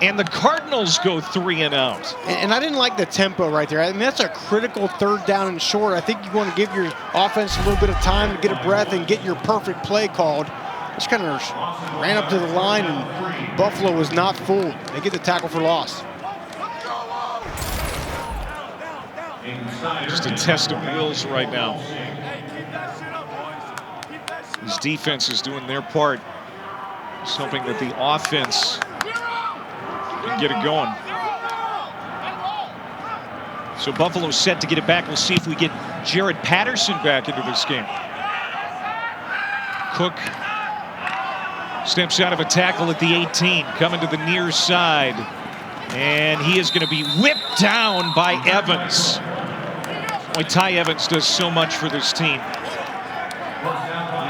And the Cardinals go 3 and out. And I didn't like the tempo right there. I mean, that's a critical 3rd down and short. I think you want to give your offense a little bit of time to get a breath and get your perfect play called. Just kind of ran up to the line, and Buffalo was not fooled. They get the tackle for loss. Just a test of wills right now. These defenses doing their part. Just hoping that the offense can get it going. So Buffalo's set to get it back. We'll see if we get Jared Patterson back into this game. Cook steps out of a tackle at the 18, coming to the near side. And he is going to be whipped down by Evans. Boy, Ty Evans does so much for this team.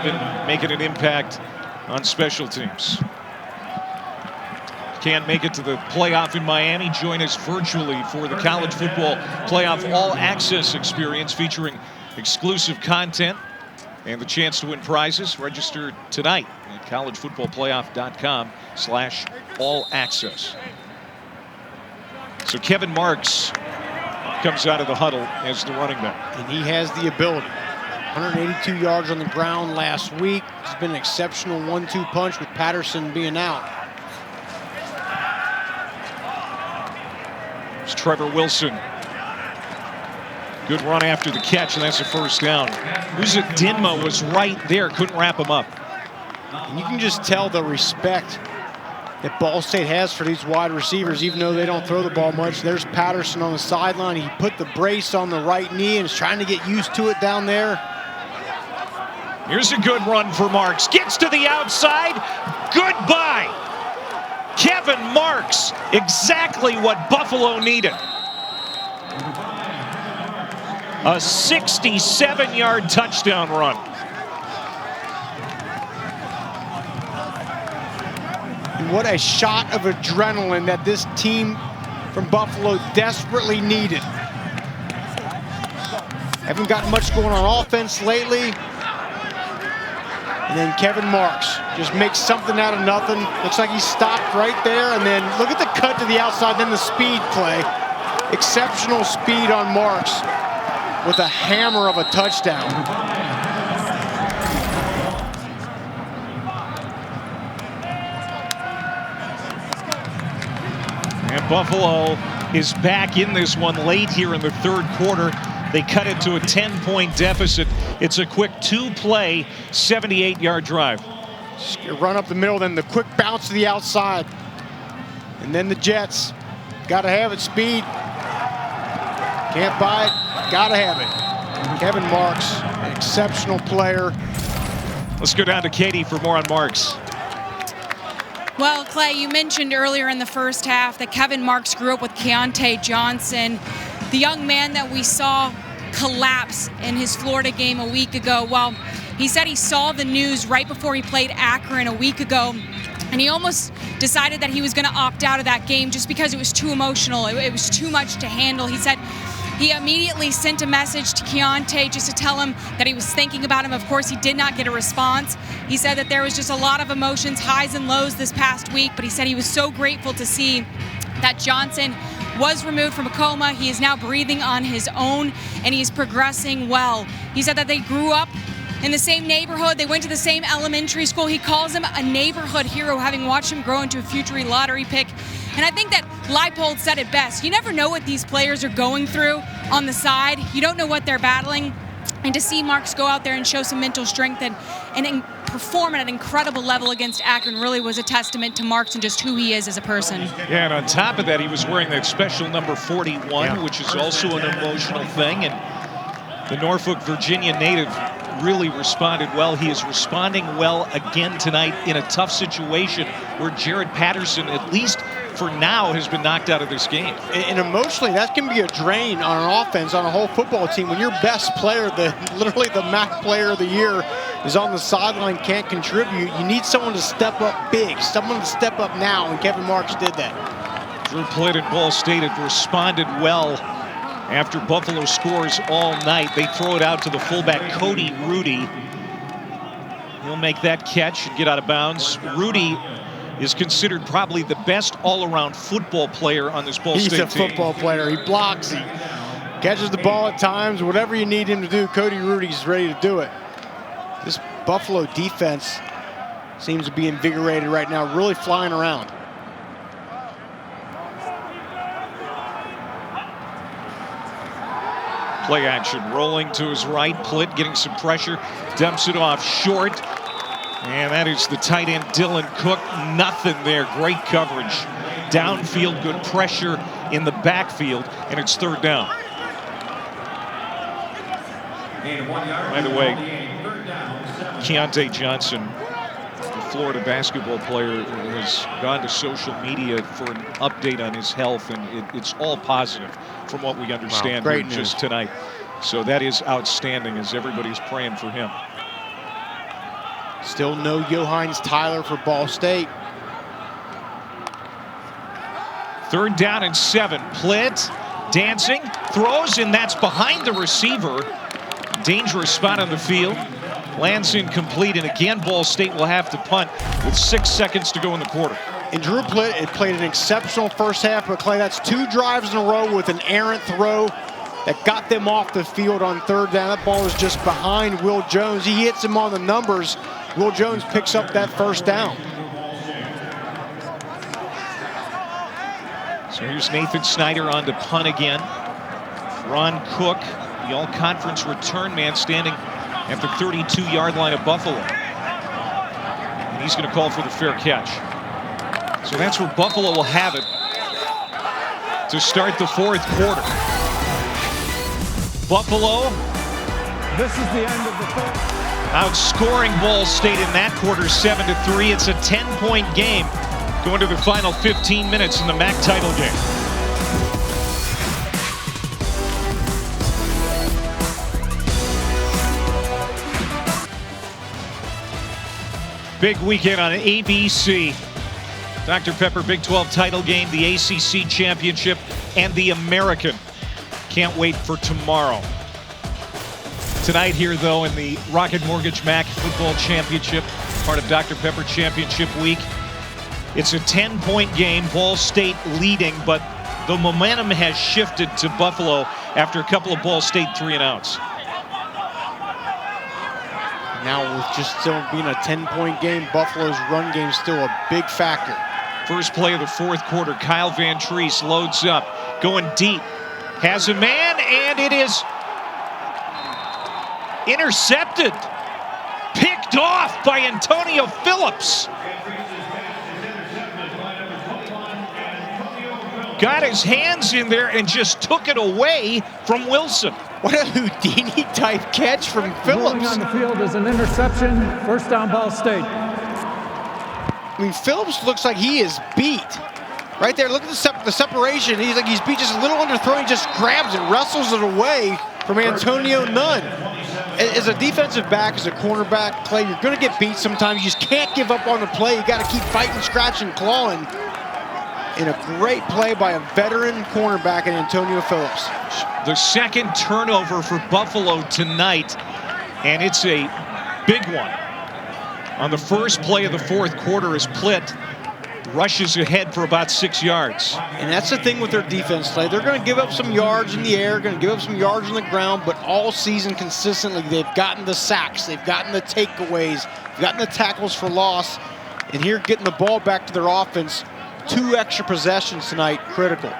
Even making an impact on special teams. Can't make it to the playoff in Miami, join us virtually for the College Football Playoff All Access experience featuring exclusive content and the chance to win prizes. Register tonight at collegefootballplayoff.com/all-access. So Kevin Marks comes out of the huddle as the running back. And he has the ability. 182 yards on the ground last week. It's been an exceptional 1-2 punch with Patterson being out. It's Trevor Wilson. Good run after the catch, and that's a 1st down. Uzodinma was right there, couldn't wrap him up. And you can just tell the respect that Ball State has for these wide receivers, even though they don't throw the ball much. There's Patterson on the sideline. He put the brace on the right knee and is trying to get used to it down there. Here's a good run for Marks. Gets to the outside. Goodbye. Kevin Marks, exactly what Buffalo needed. A 67-yard touchdown run. And what a shot of adrenaline that this team from Buffalo desperately needed. Haven't gotten much going on offense lately. And then Kevin Marks just makes something out of nothing. Looks like he stopped right there, and then look at the cut to the outside, then the speed play. Exceptional speed on Marks with a hammer of a touchdown. And Buffalo is back in this one late here in the third quarter. They cut it to a 10-point deficit. It's a quick two-play, 78-yard drive. Run up the middle, then the quick bounce to the outside. And then the Jets. Got to have it, speed. Can't buy it, got to have it. Kevin Marks, an exceptional player. Let's go down to Katie for more on Marks. Well, Clay, you mentioned earlier in the first half that Kevin Marks grew up with Keontae Johnson, the young man that we saw collapse in his Florida game a week ago. Well, he said he saw the news right before he played Akron a week ago, and he almost decided that he was going to opt out of that game just because it was too emotional. It was too much to handle. He said he immediately sent a message to Keontae just to tell him that he was thinking about him. Of course, he did not get a response. He said that there was just a lot of emotions, highs and lows this past week, but he said he was so grateful to see that Johnson was removed from a coma. He is now breathing on his own, and he's progressing well. He said that they grew up in the same neighborhood. They went to the same elementary school. He calls him a neighborhood hero, having watched him grow into a future lottery pick. And I think that Leipold said it best. You never know what these players are going through on the side. You don't know what they're battling. And to see Marks go out there and show some mental strength and perform at an incredible level against Akron really was a testament to Marks and just who he is as a person. Yeah, and on top of that, he was wearing that special number 41, which is also an emotional thing. And the Norfolk, Virginia native really responded well. He is responding well again tonight in a tough situation where Jared Patterson, at least for now, has been knocked out of this game. And emotionally, that can be a drain on an offense, on a whole football team. When your best player, literally the MAC player of the year, is on the sideline, can't contribute, you need someone to step up big, someone to step up now, and Kevin Marks did that. Drew Plitt and Ball State have responded well after Buffalo scores all night. They throw it out to the fullback, Cody Rudy. He'll make that catch and get out of bounds. Rudy is considered probably the best all-around football player on this Ball State team. He's a football player. He blocks, he catches the ball at times. Whatever you need him to do, Cody Rudy's ready to do it. This Buffalo defense seems to be invigorated right now, really flying around. Play action, rolling to his right. Plitt getting some pressure, dumps it off short. And that is the tight end, Dylan Cook. Nothing there, great coverage. Downfield, good pressure in the backfield, and it's third down. By the way, Keontae Johnson, the Florida basketball player, has gone to social media for an update on his health, and it's all positive from what we understand here just tonight. So that is outstanding as everybody's praying for him. Still no Johannes Tyler for Ball State. Third down and 7. Plitt dancing, throws, and that's behind the receiver. Dangerous spot on the field. Lands incomplete, and again, Ball State will have to punt with 6 seconds to go in the quarter. And Drew Plitt had played an exceptional first half, but Clay, that's 2 drives in a row with an errant throw that got them off the field on third down. That ball was just behind Will Jones. He hits him on the numbers. Will Jones picks up that first down. So here's Nathan Snyder on to punt again. Ron Cook, the all-conference return man, standing at the 32-yard line of Buffalo. And he's going to call for the fair catch. So that's where Buffalo will have it to start the fourth quarter. Buffalo. This is the end of the fourth. Outscoring Ball State in that quarter 7-3. It's a 10-point game going to the final 15 minutes in the MAC title game. Big weekend on ABC. Dr. Pepper Big 12 title game, the ACC championship, and the American. Can't wait for tomorrow. Tonight here, though, in the Rocket Mortgage MAC Football Championship, part of Dr. Pepper Championship Week. It's a 10-point game, Ball State leading, but the momentum has shifted to Buffalo after a couple of Ball State 3-and-outs. Now with just still being a 10-point game, Buffalo's run game is still a big factor. First play of the fourth quarter, Kyle Van Treese loads up, going deep. Has a man, and it is intercepted. Picked off by Antonio Phillips. Got his hands in there and just took it away from Wilson. What a Houdini-type catch from Phillips. Rolling on the field is an interception. First down, Ball State. I mean, Phillips looks like he is beat. Right there, look at the separation. He's like he's beat, just a little underthrown. He just grabs it, wrestles it away from Antonio Nunn. As a defensive back, as a cornerback, Clay, you're going to get beat sometimes. You just can't give up on the play. You got to keep fighting, scratching, clawing. And a great play by a veteran cornerback in Antonio Phillips. The second turnover for Buffalo tonight, and it's a big one. On the first play of the fourth quarter, as Plitt rushes ahead for about 6 yards. And that's the thing with their defense, Clay. They're going to give up some yards in the air, going to give up some yards on the ground, but all season consistently they've gotten the sacks, they've gotten the takeaways, they've gotten the tackles for loss, and here getting the ball back to their offense. 2 extra possessions tonight, critical.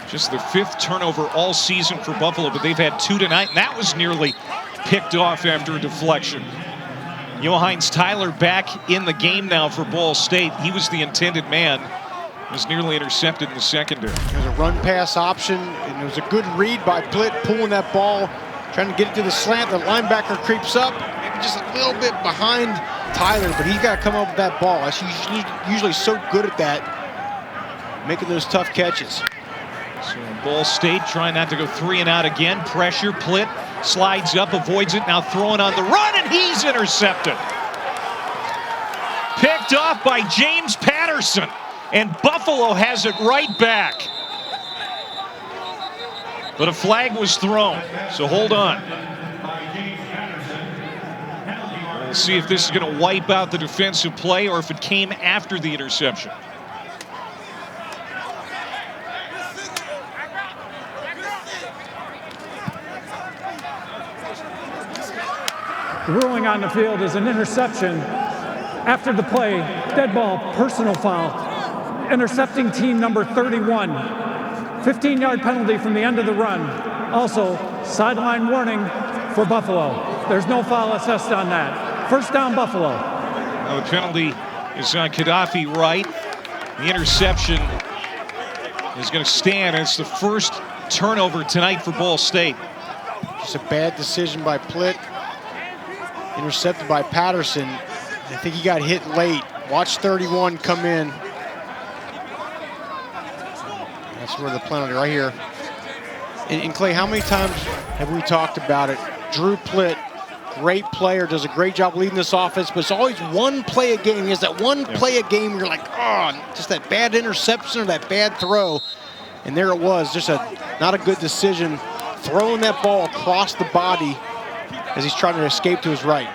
Just the 5th turnover all season for Buffalo, but they've had 2 tonight, and that was nearly picked off after a deflection. Johannes Tyler back in the game now for Ball State. He was the intended man. Was nearly intercepted in the secondary. There's a run-pass option, and it was a good read by Plitt, pulling that ball, trying to get it to the slant. The linebacker creeps up, maybe just a little bit behind Tyler, but he's got to come up with that ball. He's usually so good at that, making those tough catches. So Ball State trying not to go 3 and out again. Pressure, Plitt slides up, avoids it, now throwing on the run, and he's intercepted. Picked off by James Patterson, and Buffalo has it right back. But a flag was thrown, so hold on. We'll see if this is going to wipe out the defensive play or if it came after the interception. The ruling on the field is an interception. After the play, dead ball, personal foul. Intercepting team number 31. 15-yard penalty from the end of the run. Also, sideline warning for Buffalo. There's no foul assessed on that. First down, Buffalo. Now the penalty is on Gaddafi right. The interception is going to stand. It's the first turnover tonight for Ball State. Just a bad decision by Plitt. Intercepted by Patterson. I think he got hit late. Watch 31 come in. That's where the penalty right here. And Clay, how many times have we talked about it? Drew Plitt, great player, does a great job leading this offense, but it's always one play a game. He has that one play a game where you're like, oh, just that bad interception or that bad throw. And there it was, just not a good decision. Throwing that ball across the body as he's trying to escape to his right.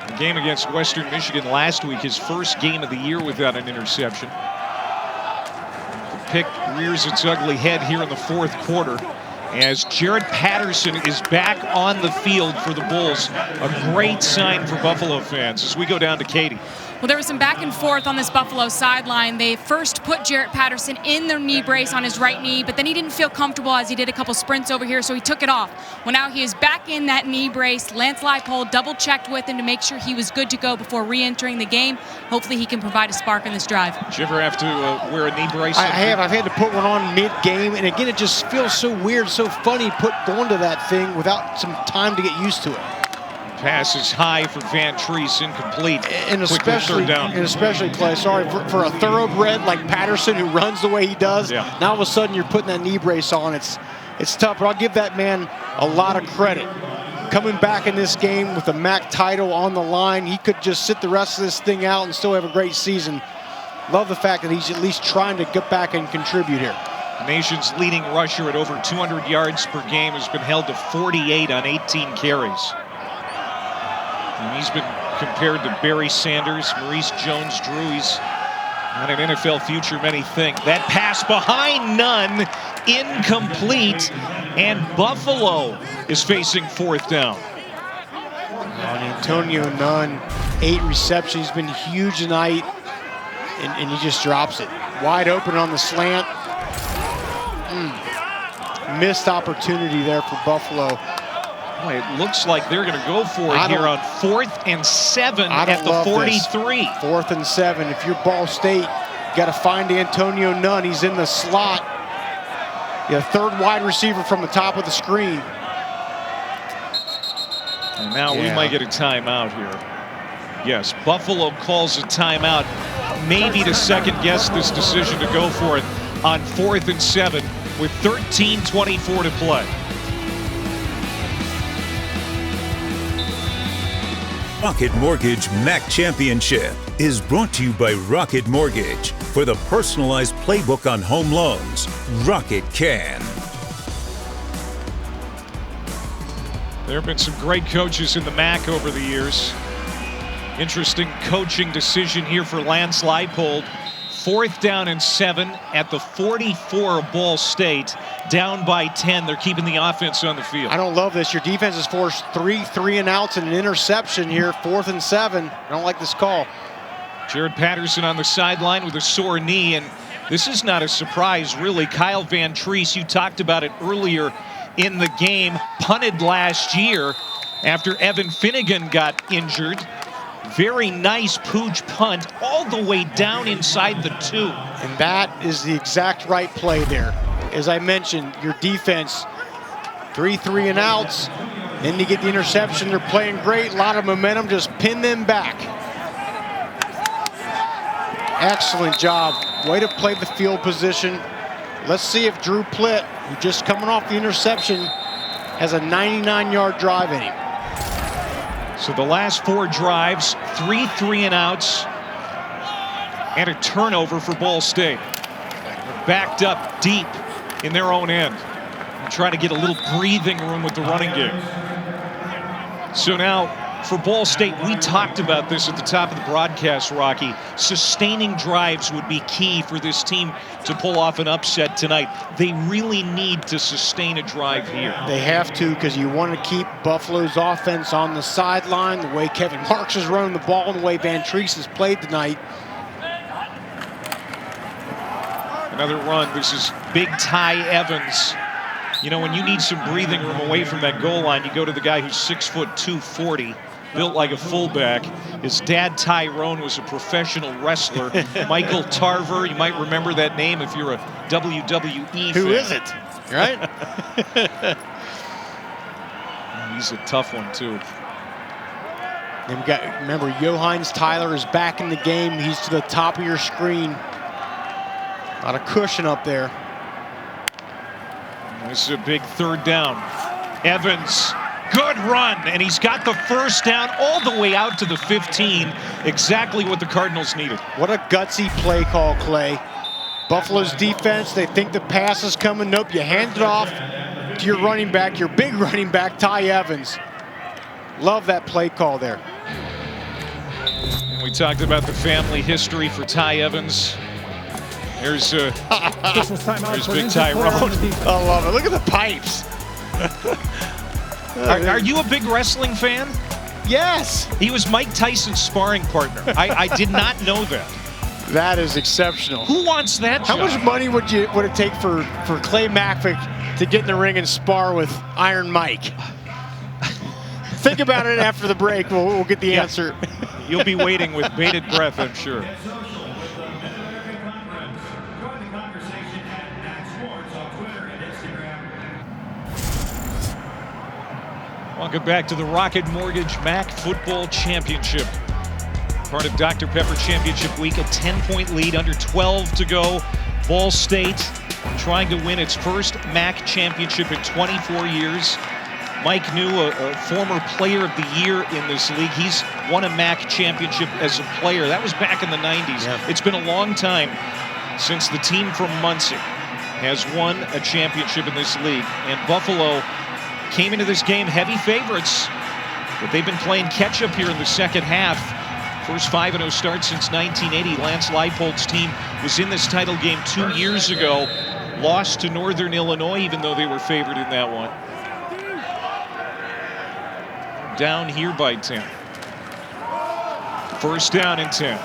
The game against Western Michigan last week, his first game of the year without an interception. The pick rears its ugly head here in the fourth quarter as Jared Patterson is back on the field for the Bulls. A great sign for Buffalo fans as we go down to Katie. Well, there was some back and forth on this Buffalo sideline. They first put Jarrett Patterson in their knee brace on his right knee, but then he didn't feel comfortable as he did a couple sprints over here, so he took it off. Well, now he is back in that knee brace. Lance Leipold double-checked with him to make sure he was good to go before re-entering the game. Hopefully he can provide a spark in this drive. Did you ever have to wear a knee brace? I have. I've had to put one on mid-game, and again, it just feels so weird, so funny going to that thing without some time to get used to it. Pass is high for Van Treese, incomplete. And especially, Clay, sorry, for a thoroughbred like Patterson who runs the way he does, now all of a sudden you're putting that knee brace on. It's tough, but I'll give that man a lot of credit. Coming back in this game with the MAC title on the line, he could just sit the rest of this thing out and still have a great season. Love the fact that he's at least trying to get back and contribute here. The nation's leading rusher at over 200 yards per game has been held to 48 on 18 carries. And he's been compared to Barry Sanders, Maurice Jones-Drew. He's not an NFL future, many think. That pass behind Nunn, incomplete, and Buffalo is facing fourth down. And Antonio Nunn, 8 receptions, he's been huge tonight. and he just drops it. Wide open on the slant. Missed opportunity there for Buffalo. Boy, it looks like they're going to go for it here on 4th and 7 at the 43. 4th and 7. If you're Ball State, you got to find Antonio Nunn. He's in the slot. You have third wide receiver from the top of the screen. And now we might get a timeout here. Yes, Buffalo calls a timeout, maybe to second guess this decision to go for it on 4th and 7 with 13:24 to play. Rocket Mortgage MAC Championship is brought to you by Rocket Mortgage. For the personalized playbook on home loans, Rocket can. There have been some great coaches in the MAC over the years. Interesting coaching decision here for Lance Leipold. 4th down and 7 at the 44 of Ball State. Down by 10. They're keeping the offense on the field. I don't love this. Your defense has forced 3 3-and-outs and an interception here. 4th and 7. I don't like this call. Jared Patterson on the sideline with a sore knee, and this is not a surprise, really. Kyle Van Treese, you talked about it earlier in the game, punted last year after Evan Finnegan got injured. Very nice pooch punt all the way down inside the 2. And that is the exact right play there. As I mentioned, your defense, 3 3-and-outs. Then you get the interception. They're playing great. A lot of momentum. Just pin them back. Excellent job. Way to play the field position. Let's see if Drew Plitt, who just coming off the interception, has a 99-yard drive in him. So the last 4 drives, 3 3-and-outs, and a turnover for Ball State. They're backed up deep in their own end. And trying to get a little breathing room with the running game. So now, for Ball State, we talked about this at the top of the broadcast, Rocky. Sustaining drives would be key for this team to pull off an upset tonight. They really need to sustain a drive here. They have to, because you want to keep Buffalo's offense on the sideline, the way Kevin Marks is running the ball and the way Van Treese has played tonight. Another run. This is Big Ty Evans. You know, when you need some breathing room away from that goal line, you go to the guy who's 6'2", 240. Built like a fullback. His dad, Tyrone, was a professional wrestler. Michael Tarver, you might remember that name if you're a WWE fan. Who is it, right? He's a tough one, too. And we got, remember, Johannes Tyler is back in the game. He's to the top of your screen. A lot of cushion up there. This is a big 3rd down. Evans. Good run, and he's got the 1st down all the way out to the 15. Exactly what the Cardinals needed. What a gutsy play call, Clay. Buffalo's defense, they think the pass is coming. Nope, you hand it off to your running back, your big running back, Ty Evans. Love that play call there. And we talked about the family history for Ty Evans. There's Big Tyrone. I love it. Look at the pipes. Are you a big wrestling fan? Yes. He was Mike Tyson's sparring partner. I did not know that. That is exceptional. Who wants that job? How much money would it take for Clay Mackvick to get in the ring and spar with Iron Mike? Think about it after the break. We'll get the answer. You'll be waiting with bated breath, I'm sure. Welcome back to the Rocket Mortgage MAC Football Championship. Part of Dr. Pepper Championship Week, a 10-point lead, under 12 to go. Ball State trying to win its first MAC championship in 24 years. Mike New, a former player of the year in this league. He's won a MAC championship as a player. That was back in the 90s. Yeah. It's been a long time since the team from Muncie has won a championship in this league. And Buffalo came into this game heavy favorites, but they've been playing catch-up here in the second half. First 5-0 start since 1980. Lance Leipold's team was in this title game 2 years ago. Lost to Northern Illinois, even though they were favored in that one. Down here by 10. 1st down and 10.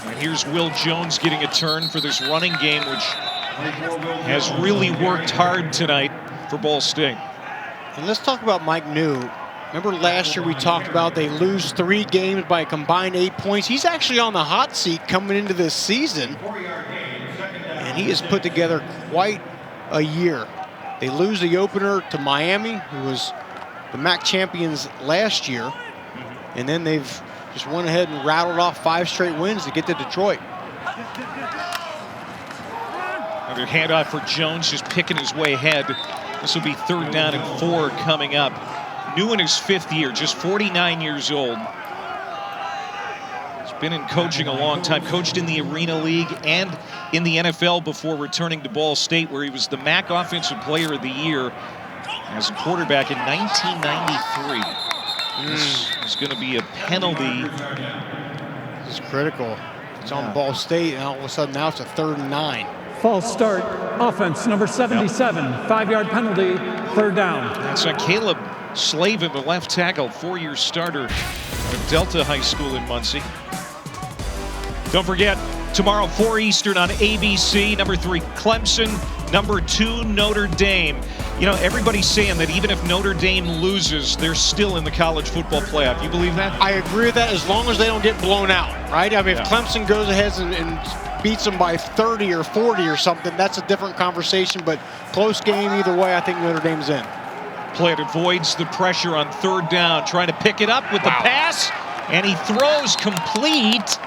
And here's Will Jones getting a turn for this running game, which has really worked hard tonight for Ball State. And let's talk about Mike New. Remember last year we talked about they lose 3 games by a combined 8 points. He's actually on the hot seat coming into this season. And he has put together quite a year. They lose the opener to Miami, who was the MAC champions last year. And then they've just went ahead and rattled off 5 straight wins to get to Detroit. Another handoff for Jones, just picking his way ahead. This will be 3rd down and 4 coming up. New in his 5th year, just 49 years old. He's been in coaching a long time, coached in the Arena League and in the NFL before returning to Ball State, where he was the MAC Offensive Player of the Year as a quarterback in 1993. This is going to be a penalty. This is critical. It's on Ball State, and all of a sudden now it's a 3rd and 9. False start, offense number 77, 5-yard penalty, 3rd down. That's Caleb Slavin, the left tackle, 4-year starter at Delta High School in Muncie. Don't forget, tomorrow 4 Eastern on ABC, number 3 Clemson, number 2 Notre Dame. You know, everybody's saying that even if Notre Dame loses, they're still in the college football playoff. You believe that? I agree with that, as long as they don't get blown out, right? I mean, if Clemson goes ahead and beats them by 30 or 40 or something, that's a different conversation, but close game either way, I think Notre Dame's in. Plant avoids the pressure on 3rd down, trying to pick it up with the pass, and he throws complete.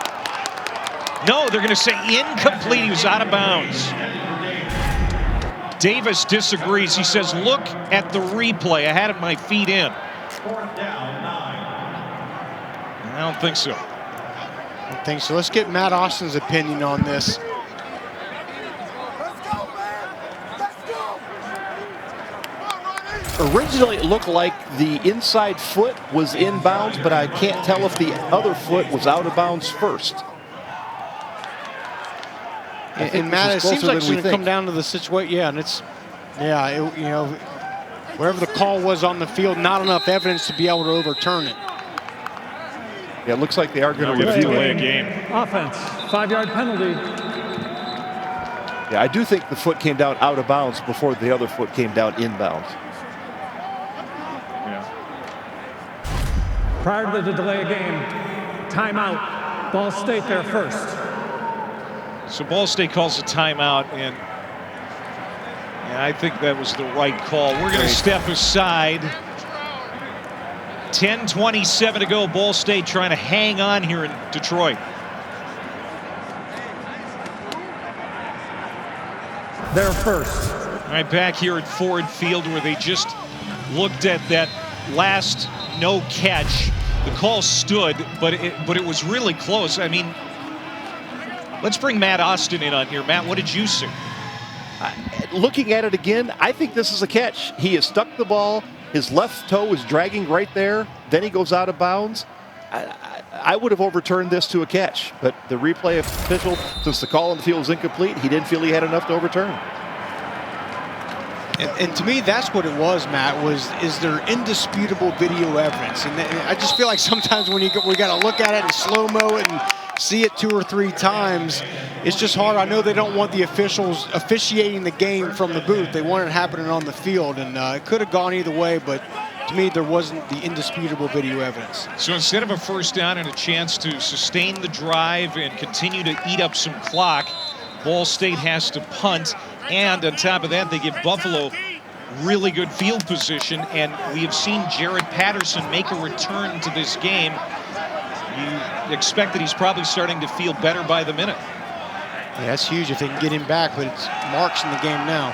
No, they're going to say incomplete. He was out of bounds. Davis disagrees. He says, look at the replay. I had my feet in. I don't think so. I don't think so. Let's get Matt Austin's opinion on this. Originally, it looked like the inside foot was inbounds, but I can't tell if the other foot was out of bounds first. And Matt, it seems like it's going to come down to the situation. Yeah, and it's, you know, whatever the call was on the field, not enough evidence to be able to overturn it. Yeah, it looks like they are going to delay a game. Offense, 5-yard penalty. Yeah, I do think the foot came down out of bounds before the other foot came down inbounds. Prior to the delay of game, timeout. Ball State there first. So Ball State calls a timeout, and I think that was the right call. We're going to step aside. 10:27 to go. Ball State trying to hang on here in Detroit. They're first. All right, back here at Ford Field, where they just looked at that last no catch. The call stood, but it was really close. I mean, let's bring Matt Austin in on here. Matt, what did you see? Looking at it again, I think this is a catch. He has stuck the ball. His left toe is dragging right there. Then he goes out of bounds. I would have overturned this to a catch, but the replay official, since the call on the field was incomplete, he didn't feel he had enough to overturn. And to me, that's what it was, Matt, is there indisputable video evidence. And I just feel like sometimes when we got to look at it in slow-mo and see it 2 or 3 times, it's just hard. I know they don't want the officials officiating the game from the booth. They want it happening on the field, and it could have gone either way, but to me, there wasn't the indisputable video evidence. So instead of a 1st down and a chance to sustain the drive and continue to eat up some clock, Ball State has to punt. And on top of that, they give Buffalo really good field position. And we have seen Jared Patterson make a return to this game. You expect that he's probably starting to feel better by the minute. Yeah, that's huge if they can get him back, but it's Marks in the game now.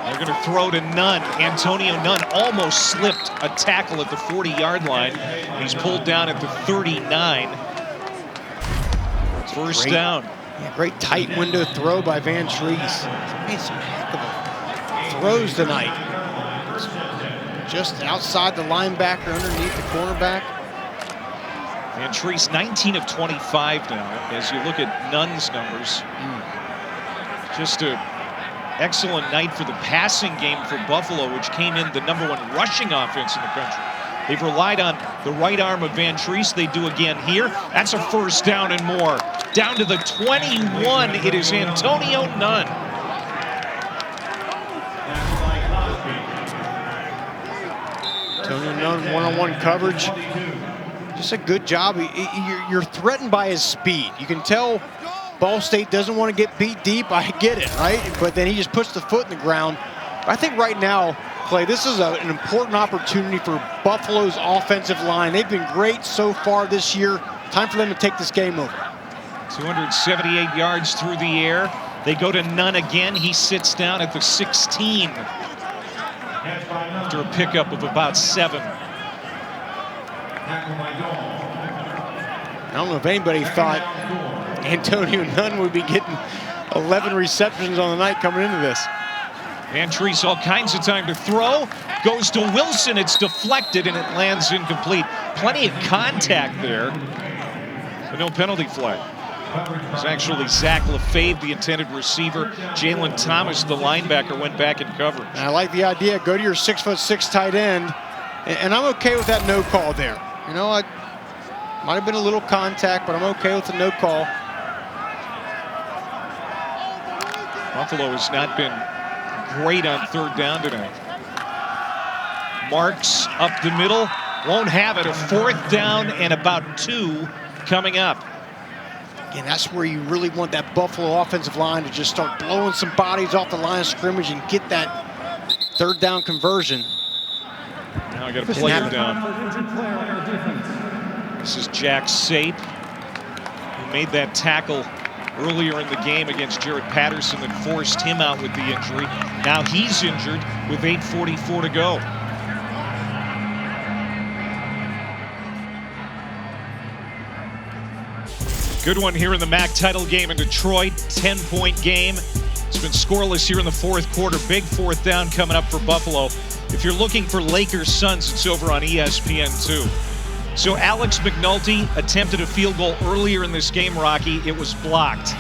They're going to throw to Nunn. Antonio Nunn almost slipped a tackle at the 40-yard line. He's pulled down at the 39. First down. Yeah, great tight window throw by Van Treese. Made some heck of throws tonight. Just outside the linebacker, underneath the cornerback. Van Treese, 19 of 25 now, as you look at Nunn's numbers. Just an excellent night for the passing game for Buffalo, which came in the #1 rushing offense in the country. They've relied on the right arm of Van Treese. They do again here. That's a first down and more. Down to the 21, it is Antonio Nunn. Antonio Nunn, one-on-one coverage. Just a good job. You're threatened by his speed. You can tell Ball State doesn't want to get beat deep. I get it, right? But then he just puts the foot in the ground. I think right now, Clay, this is an important opportunity for Buffalo's offensive line. They've been great so far this year. Time for them to take this game over. 278 yards through the air. They go to Nunn again. He sits down at the 16 after a pickup of about 7. I don't know if anybody thought Antonio Nunn would be getting 11 receptions on the night coming into this. Van Treese, all kinds of time to throw. Goes to Wilson. It's deflected, and it lands incomplete. Plenty of contact there, but no penalty flag. It was actually Zach LaFave, the intended receiver. Jalen Thomas, the linebacker, went back in coverage. And I like the idea. Go to your 6'6" tight end, and I'm okay with that no call there. You know, I might have been a little contact, but I'm okay with the no call. Buffalo has not been great on third down tonight. Marks up the middle, won't have it. A fourth down and about 2 coming up. And that's where you really want that Buffalo offensive line to just start blowing some bodies off the line of scrimmage and get that third down conversion. Now I got a player down. This is Jack Sape, who made that tackle earlier in the game against Jared Patterson that forced him out with the injury. Now he's injured with 8:44 to go. Good one here in the MAC title game in Detroit. 10-point game. It's been scoreless here in the fourth quarter. Big fourth down coming up for Buffalo. If you're looking for Lakers Suns, it's over on ESPN2. So Alex McNulty attempted a field goal earlier in this game, Rocky. It was blocked.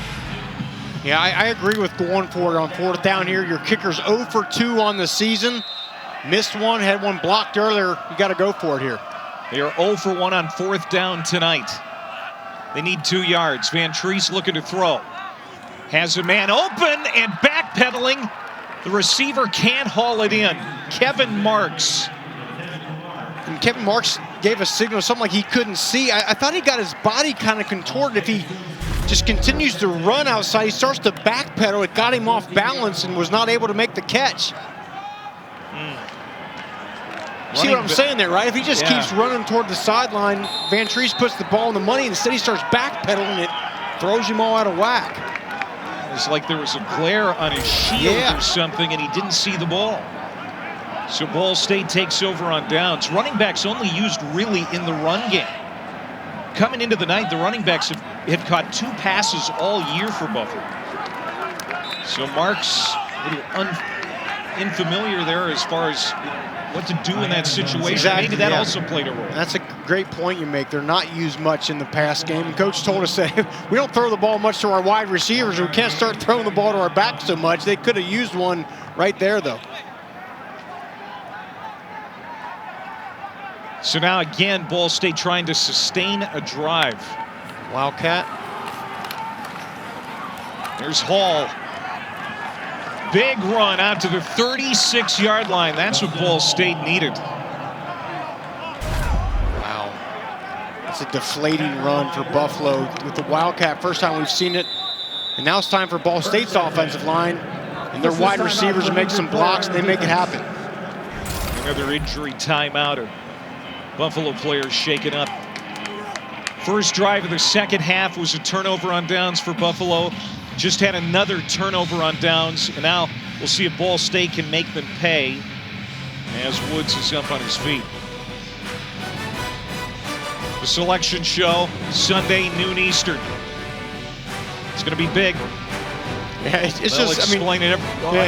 Yeah, I agree with going for it on fourth down here. Your kicker's 0 for 2 on the season. Missed one, had one blocked earlier. You got to go for it here. They are 0 for 1 on fourth down tonight. They need 2 yards. Van Treese looking to throw. Has a man open and backpedaling. The receiver can't haul it in. Kevin Marks. And Kevin Marks gave a signal, something like he couldn't see. I thought he got his body kind of contorted. If he just continues to run outside, he starts to backpedal. It got him off balance and was not able to make the catch. See what I'm saying there, right? If he just keeps running toward the sideline, Van Treese puts the ball in the money. Instead, he starts backpedaling. It throws him all out of whack. It's like there was a glare on his shield or something, and he didn't see the ball. So Ball State takes over on downs. Running backs only used really in the run game. Coming into the night, the running backs had caught 2 passes all year for Buffalo. So Marks, a little unfamiliar there as far as what to do in that situation. Exactly, maybe that also played a role. That's a great point you make. They're not used much in the pass game. And Coach told us that we don't throw the ball much to our wide receivers. We can't start throwing the ball to our backs so much. They could have used one right there, though. So now again, Ball State trying to sustain a drive. Wildcat. There's Hall. Big run out to the 36-yard line. That's what Ball State needed. Wow. That's a deflating run for Buffalo with the Wildcat. First time we've seen it. And now it's time for Ball State's offensive line and their wide receivers to make some blocks, and they make it happen. Another injury timeout. Or Buffalo players shaken up. First drive of the second half was a turnover on downs for Buffalo. Just had another turnover on downs, and now we'll see if Ball State can make them pay as Woods is up on his feet. The selection show, Sunday, noon Eastern. It's going to be big. Yeah, it's They'll just, explain it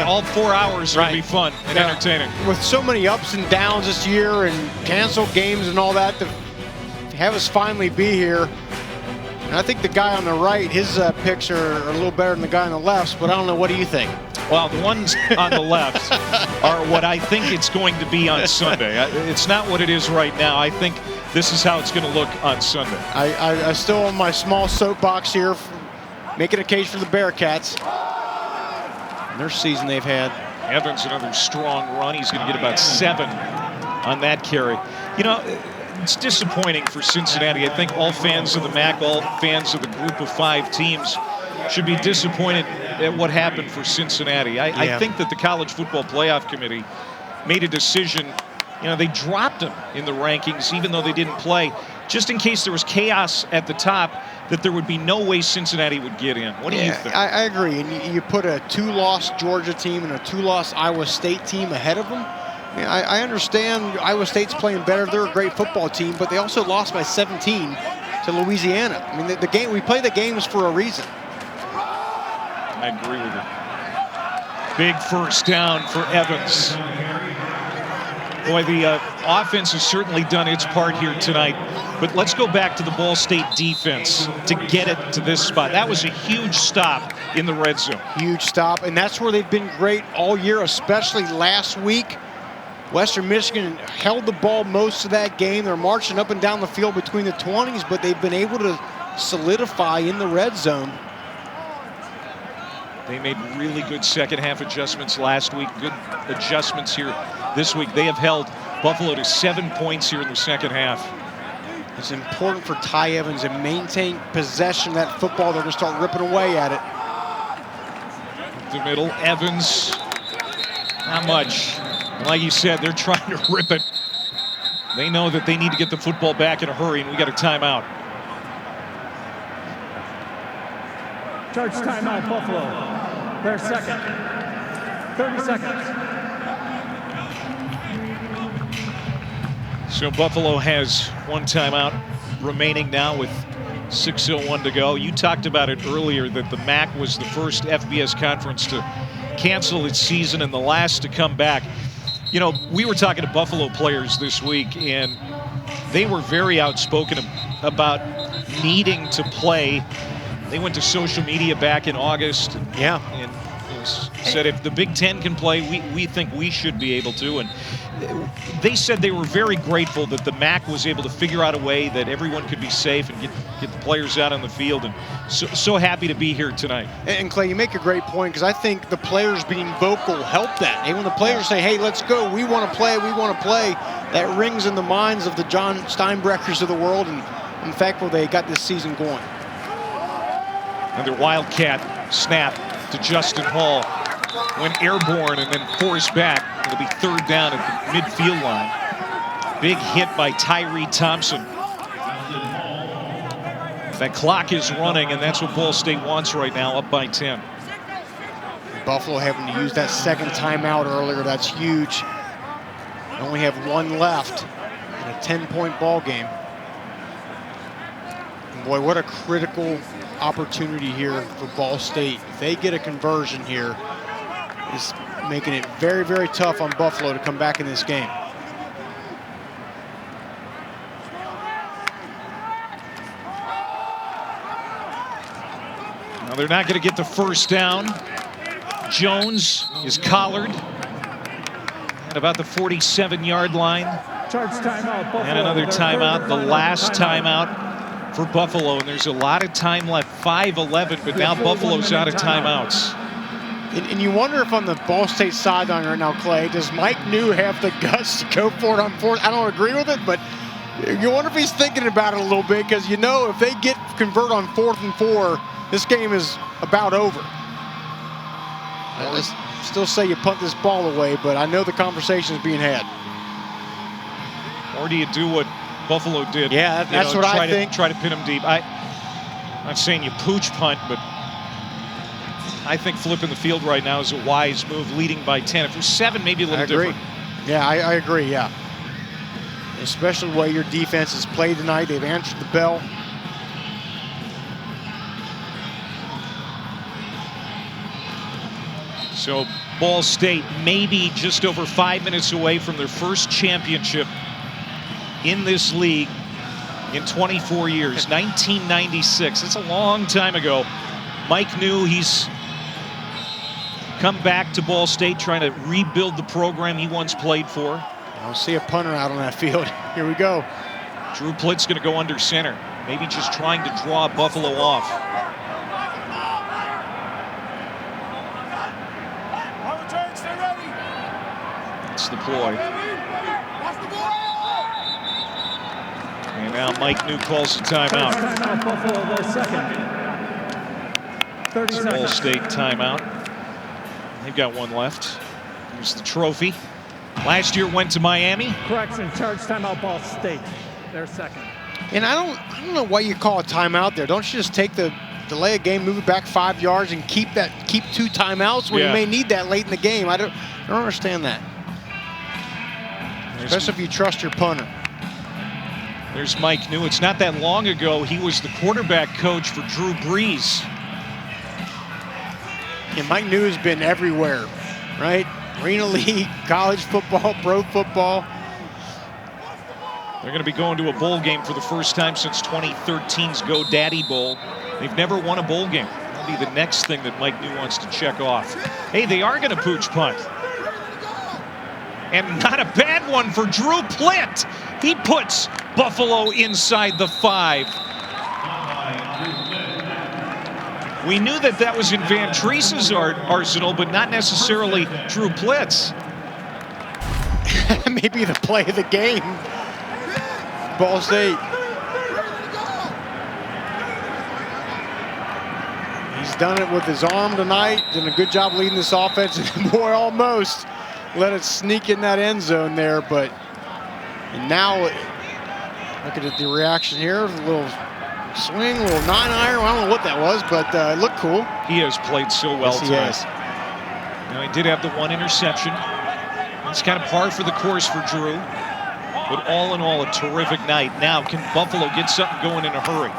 all 4 hours. It'll be fun and entertaining. With so many ups and downs this year and canceled games and all that, to have us finally be here. And I think the guy on the right, his picks are a little better than the guy on the left, but I don't know. What do you think? Well, the ones on the left are what I think it's going to be on Sunday. It's not what it is right now. I think this is how it's going to look on Sunday. I still on my small soapbox here, making a case for the Bearcats. And their season they've had. Evans, another strong run. He's going to get about 7 on that carry. You know, it's disappointing for Cincinnati. I think all fans of the MAC, all fans of the group of 5 teams should be disappointed at what happened for Cincinnati. I think that the College Football Playoff Committee made a decision. You know, they dropped them in the rankings even though they didn't play, just in case there was chaos at the top, that there would be no way Cincinnati would get in. What do you think? I agree. And you put a 2-loss Georgia team and a 2-loss Iowa State team ahead of them. I mean, I understand Iowa State's playing better. They're a great football team, but they also lost by 17 to Louisiana. I mean, the game, we play the games for a reason. I agree with you. Big first down for Evans. Boy, the offense has certainly done its part here tonight. But let's go back to the Ball State defense to get it to this spot. That was a huge stop in the red zone. Huge stop, and that's where they've been great all year, especially last week. Western Michigan held the ball most of that game. They're marching up and down the field between the 20s, but they've been able to solidify in the red zone. They made really good second half adjustments last week. Good adjustments here this week. They have held Buffalo to 7 points here in the second half. It's important for Ty Evans to maintain possession of that football. They're going to start ripping away at it. The middle, Evans, not much. Like you said, they're trying to rip it. They know that they need to get the football back in a hurry, and we got a timeout. Charge timeout, Buffalo. Their second. 30 seconds. So Buffalo has 1 timeout remaining now with 6:01 to go. You talked about it earlier that the MAC was the first FBS conference to cancel its season and the last to come back. You know, we were talking to Buffalo players this week, and they were very outspoken about needing to play. They went to social media back in August and said if the Big Ten can play, we think we should be able to. And they said they were very grateful that the MAC was able to figure out a way that everyone could be safe and get the players out on the field. And so happy to be here tonight. And Clay, you make a great point, because I think the players being vocal help that. Hey, when the players say, hey, let's go, we want to play, that rings in the minds of the John Steinbreckers of the world, and I'm thankful they got this season going. Another Wildcat snap to Justin Hall. Went airborne and then forced back. It'll be 3rd down at the midfield line. Big hit by Tyree Thompson. That clock is running, and that's what Ball State wants right now, up by 10. Buffalo having to use that second timeout earlier. That's huge. They only have 1 left in a 10-point ball game. And boy, what a critical opportunity here for Ball State. If they get a conversion here, it's making it very, very tough on Buffalo to come back in this game. Now they're not going to get the first down. Jones is collared at about the 47-yard line. Charge timeout, Buffalo. And another timeout, the last timeout for Buffalo, and there's a lot of time left, 5:11, but now Buffalo's out of timeouts. And you wonder if on the Ball State sideline right now, Clay, does Mike New have the guts to go for it on 4th? I don't agree with it, but you wonder if he's thinking about it a little bit, because you know if they convert on 4th and 4, this game is about over. I still say you punt this ball away, but I know the conversation is being had. Or do you do what Buffalo did? Yeah, that's what I think. Try to pin him deep. I'm not saying you pooch punt, but I think flipping the field right now is a wise move, leading by 10. If it was 7, maybe a little different. Yeah, I agree, yeah. Especially the way your defense has played tonight. They've answered the bell. So Ball State maybe just over 5 minutes away from their first championship in this league in 24 years, 1996. It's a long time ago. Mike New, he's come back to Ball State, trying to rebuild the program he once played for. I don't see a punter out on that field. Here we go. Drew Plitt's going to go under center. Maybe just trying to draw Buffalo off. That's the ploy. And now Mike New calls the timeout. Timeout, Buffalo, the second. 30 seconds. Ball State timeout. They've got one left. Here's the trophy. Last year went to Miami. Correction, charge timeout, Ball State. They're second. And I don't know why you call a timeout there. Don't you just take the delay a game, move it back 5 yards, and keep 2 timeouts when you may need that late in the game? I don't understand that. Especially if you trust your punter. There's Mike New. It's not that long ago he was the quarterback coach for Drew Brees. And Mike New has been everywhere, right? Arena League, college football, pro football. They're going to be going to a bowl game for the first time since 2013's Go Daddy Bowl. They've never won a bowl game. That'll be the next thing that Mike New wants to check off. Hey, they are going to pooch punt. And not a bad one for Drew Plitt. He puts Buffalo inside the 5. We knew that was in Van Treese's arsenal, but not necessarily Drew Plitt's. Maybe the play of the game. Ball State. He's done it with his arm tonight. Done a good job leading this offense. And boy, almost let it sneak in that end zone there. But and now, looking at the reaction here, a little swing, a little 9-iron. I don't know what that was, but it looked cool. He has played so well tonight. Now, he did have the one interception. It's kind of par for the course for Drew. But all in all, a terrific night. Now, can Buffalo get something going in a hurry?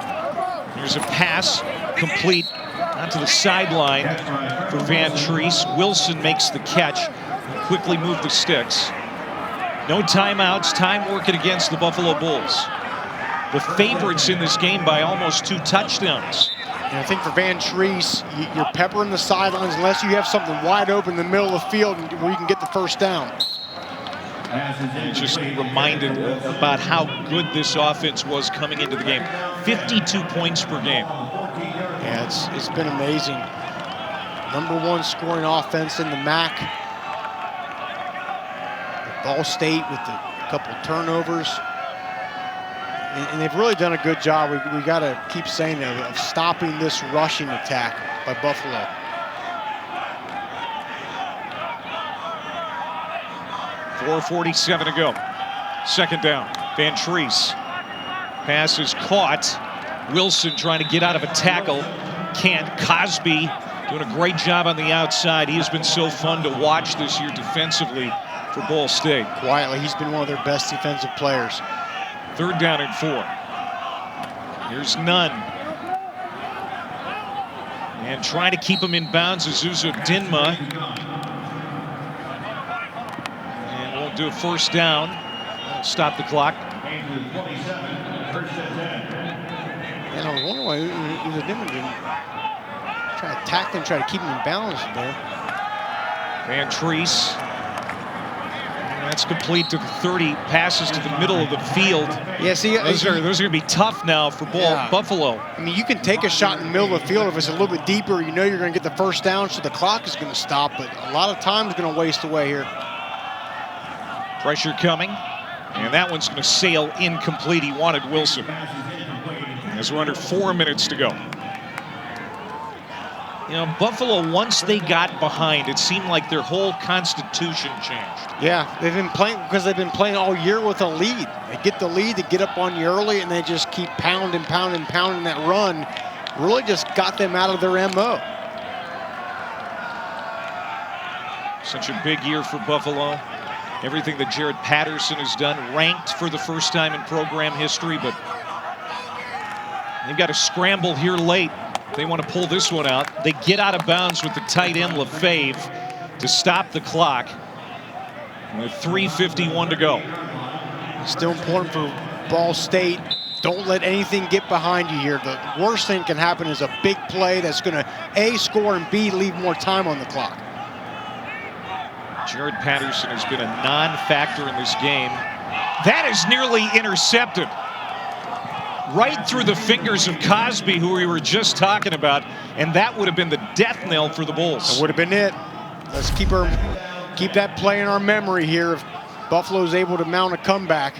Here's a pass complete onto the sideline for Van Treese. Wilson makes the catch and quickly move the sticks. No timeouts, time working against the Buffalo Bulls. The favorites in this game by almost 2 touchdowns. And I think for Van Treese, you're peppering the sidelines unless you have something wide open in the middle of the field where you can get the first down. Just reminded about how good this offense was coming into the game. 52 points per game. Yeah, it's been amazing. #1 scoring offense in the MAC. Ball State with a couple turnovers. And they've really done a good job. We got to keep saying that, of stopping this rushing attack by Buffalo. .447 to go. Second down. Van Treese. Pass is caught. Wilson trying to get out of a tackle. Can't. Cosby doing a great job on the outside. He has been so fun to watch this year defensively for Ball State. Quietly, he's been one of their best defensive players. Third down and 4. Here's Nunn. And trying to keep him in bounds is Dinma. And we'll do a first down. Stop the clock. And I was wondering why Dinma didn't try to attack him, try to keep him in balance there. Van Treese. That's complete to the 30. Passes to the middle of the field. Yeah, see, those are going to be tough now for Buffalo. I mean, you can take a shot in the middle of the field if it's a little bit deeper. You know you're going to get the first down, so the clock is going to stop. But a lot of time is going to waste away here. Pressure coming, and that one's going to sail incomplete. He wanted Wilson. As we're under 4 minutes to go. You know, Buffalo, once they got behind, it seemed like their whole constitution changed. Yeah, they've been playing because they've been playing all year with a lead. They get the lead, they get up on you early, and they just keep pounding that run. Really just got them out of their MO. Such a big year for Buffalo. Everything that Jared Patterson has done, ranked for the first time in program history, but they've got to scramble here late. They want to pull this one out. They get out of bounds with the tight end LaFave to stop the clock with 3:51 to go. Still important for Ball State. Don't let anything get behind you here. The worst thing can happen is a big play that's going to A, score, and B, leave more time on the clock. Jared Patterson has been a non-factor in this game. That is nearly intercepted. Right through the fingers of Cosby, who we were just talking about, and that would have been the death knell for the Bulls. That would have been it. Let's keep that play in our memory here. If Buffalo's able to mount a comeback.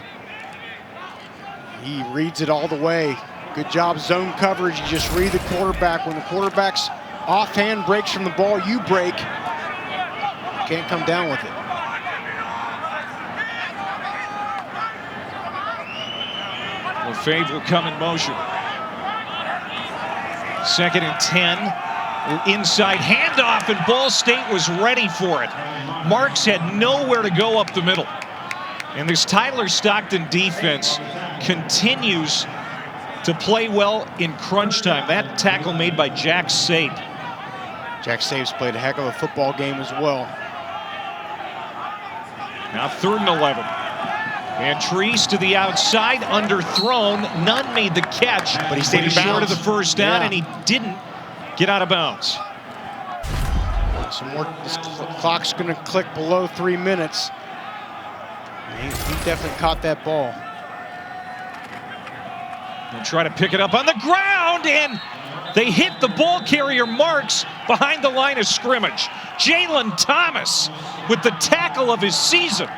He reads it all the way. Good job zone coverage. You just read the quarterback. When the quarterback's offhand breaks from the ball, you break. Can't come down with it. Lefebvre will come in motion. 2nd and 10. Inside handoff, and Ball State was ready for it. Marks had nowhere to go up the middle. And this Tyler Stockton defense continues to play well in crunch time. That tackle made by Jack Sape. Jack Sape's played a heck of a football game as well. Now 3rd and 11. And Treese to the outside, underthrown. Nunn made the catch, but he stayed short of the first down, and he didn't get out of bounds. Some more. This clock's going to click below 3 minutes. He definitely caught that ball. They'll try to pick it up on the ground, and they hit the ball carrier Marks behind the line of scrimmage. Jalen Thomas with the tackle of his season.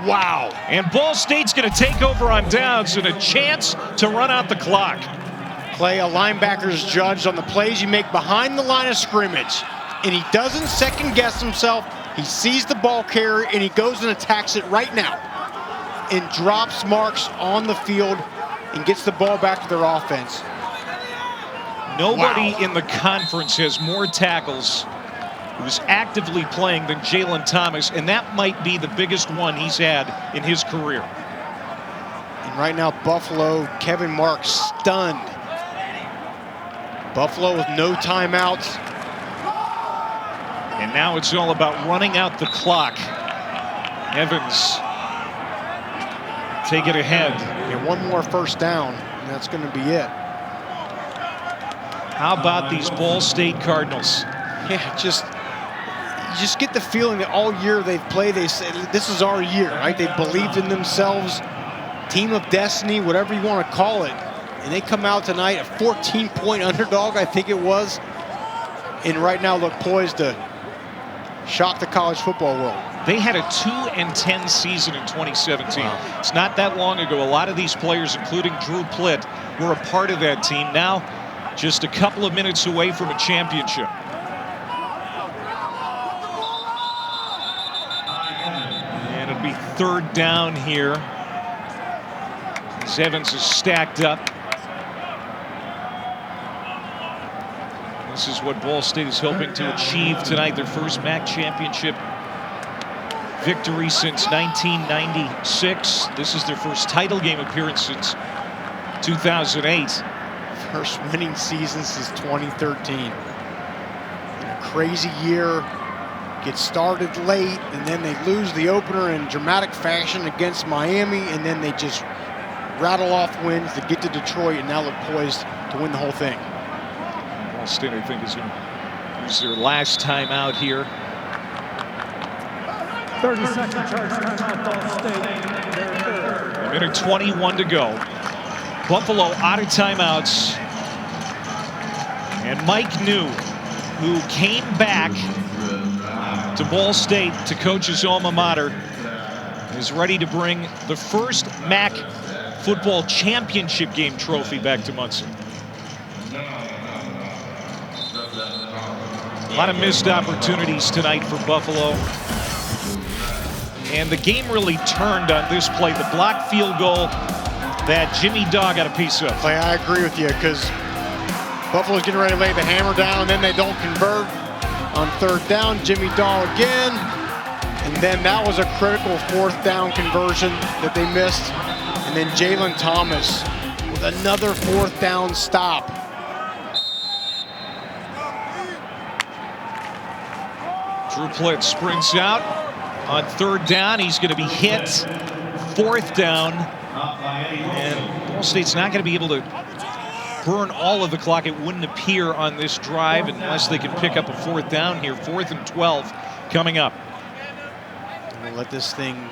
Wow. And Ball State's going to take over on downs and a chance to run out the clock. Clay, a linebacker's judged on the plays you make behind the line of scrimmage, and he doesn't second guess himself. He sees the ball carrier and he goes and attacks it right now and drops Marks on the field and gets the ball back to their offense. Nobody in the conference has more tackles who's actively playing than Jalen Thomas, and that might be the biggest one he's had in his career. And right now, Buffalo, Kevin Marks stunned. Buffalo with no timeouts. And now it's all about running out the clock. Evans take it ahead. And one more first down, and that's going to be it. How about these Ball State Cardinals? Yeah, you just get the feeling that all year they've played, they said, this is our year, right? They believed in themselves, team of destiny, whatever you want to call it. And they come out tonight, a 14-point underdog, I think it was. And right now look poised to shock the college football world. They had a 2-10 season in 2017. Wow. It's not that long ago. A lot of these players, including Drew Plitt, were a part of that team. Now, just a couple of minutes away from a championship. And it'll be 3rd down here. As Evans is stacked up. This is what Ball State is hoping to achieve tonight. Their first MAC championship victory since 1996. This is their first title game appearance since 2008. First winning season since 2013. A crazy year. Get started late, and then they lose the opener in dramatic fashion against Miami, and then they just rattle off wins to get to Detroit, and now look poised to win the whole thing. Ball State, I think, is going to use their last time out here. 30-second charge timeout, Ball State. Their third. A minute 21 to go. Buffalo out of timeouts. And Mike New, who came back to Ball State to coach his alma mater, is ready to bring the first MAC football championship game trophy back to Munson. A lot of missed opportunities tonight for Buffalo. And the game really turned on this play, the blocked field goal that Jimmy Daw got a piece of. Clay, I agree with you, because Buffalo's getting ready to lay the hammer down, and then they don't convert on 3rd down. Jimmy Daw again, and then that was a critical 4th down conversion that they missed. And then Jalen Thomas with another 4th down stop. Drew Plitt sprints out on 3rd down. He's going to be hit. 4th down. And Ball State's not going to be able to burn all of the clock. It wouldn't appear on this drive unless they can pick up a 4th down here. 4th and 12 coming up. I'm going to let this thing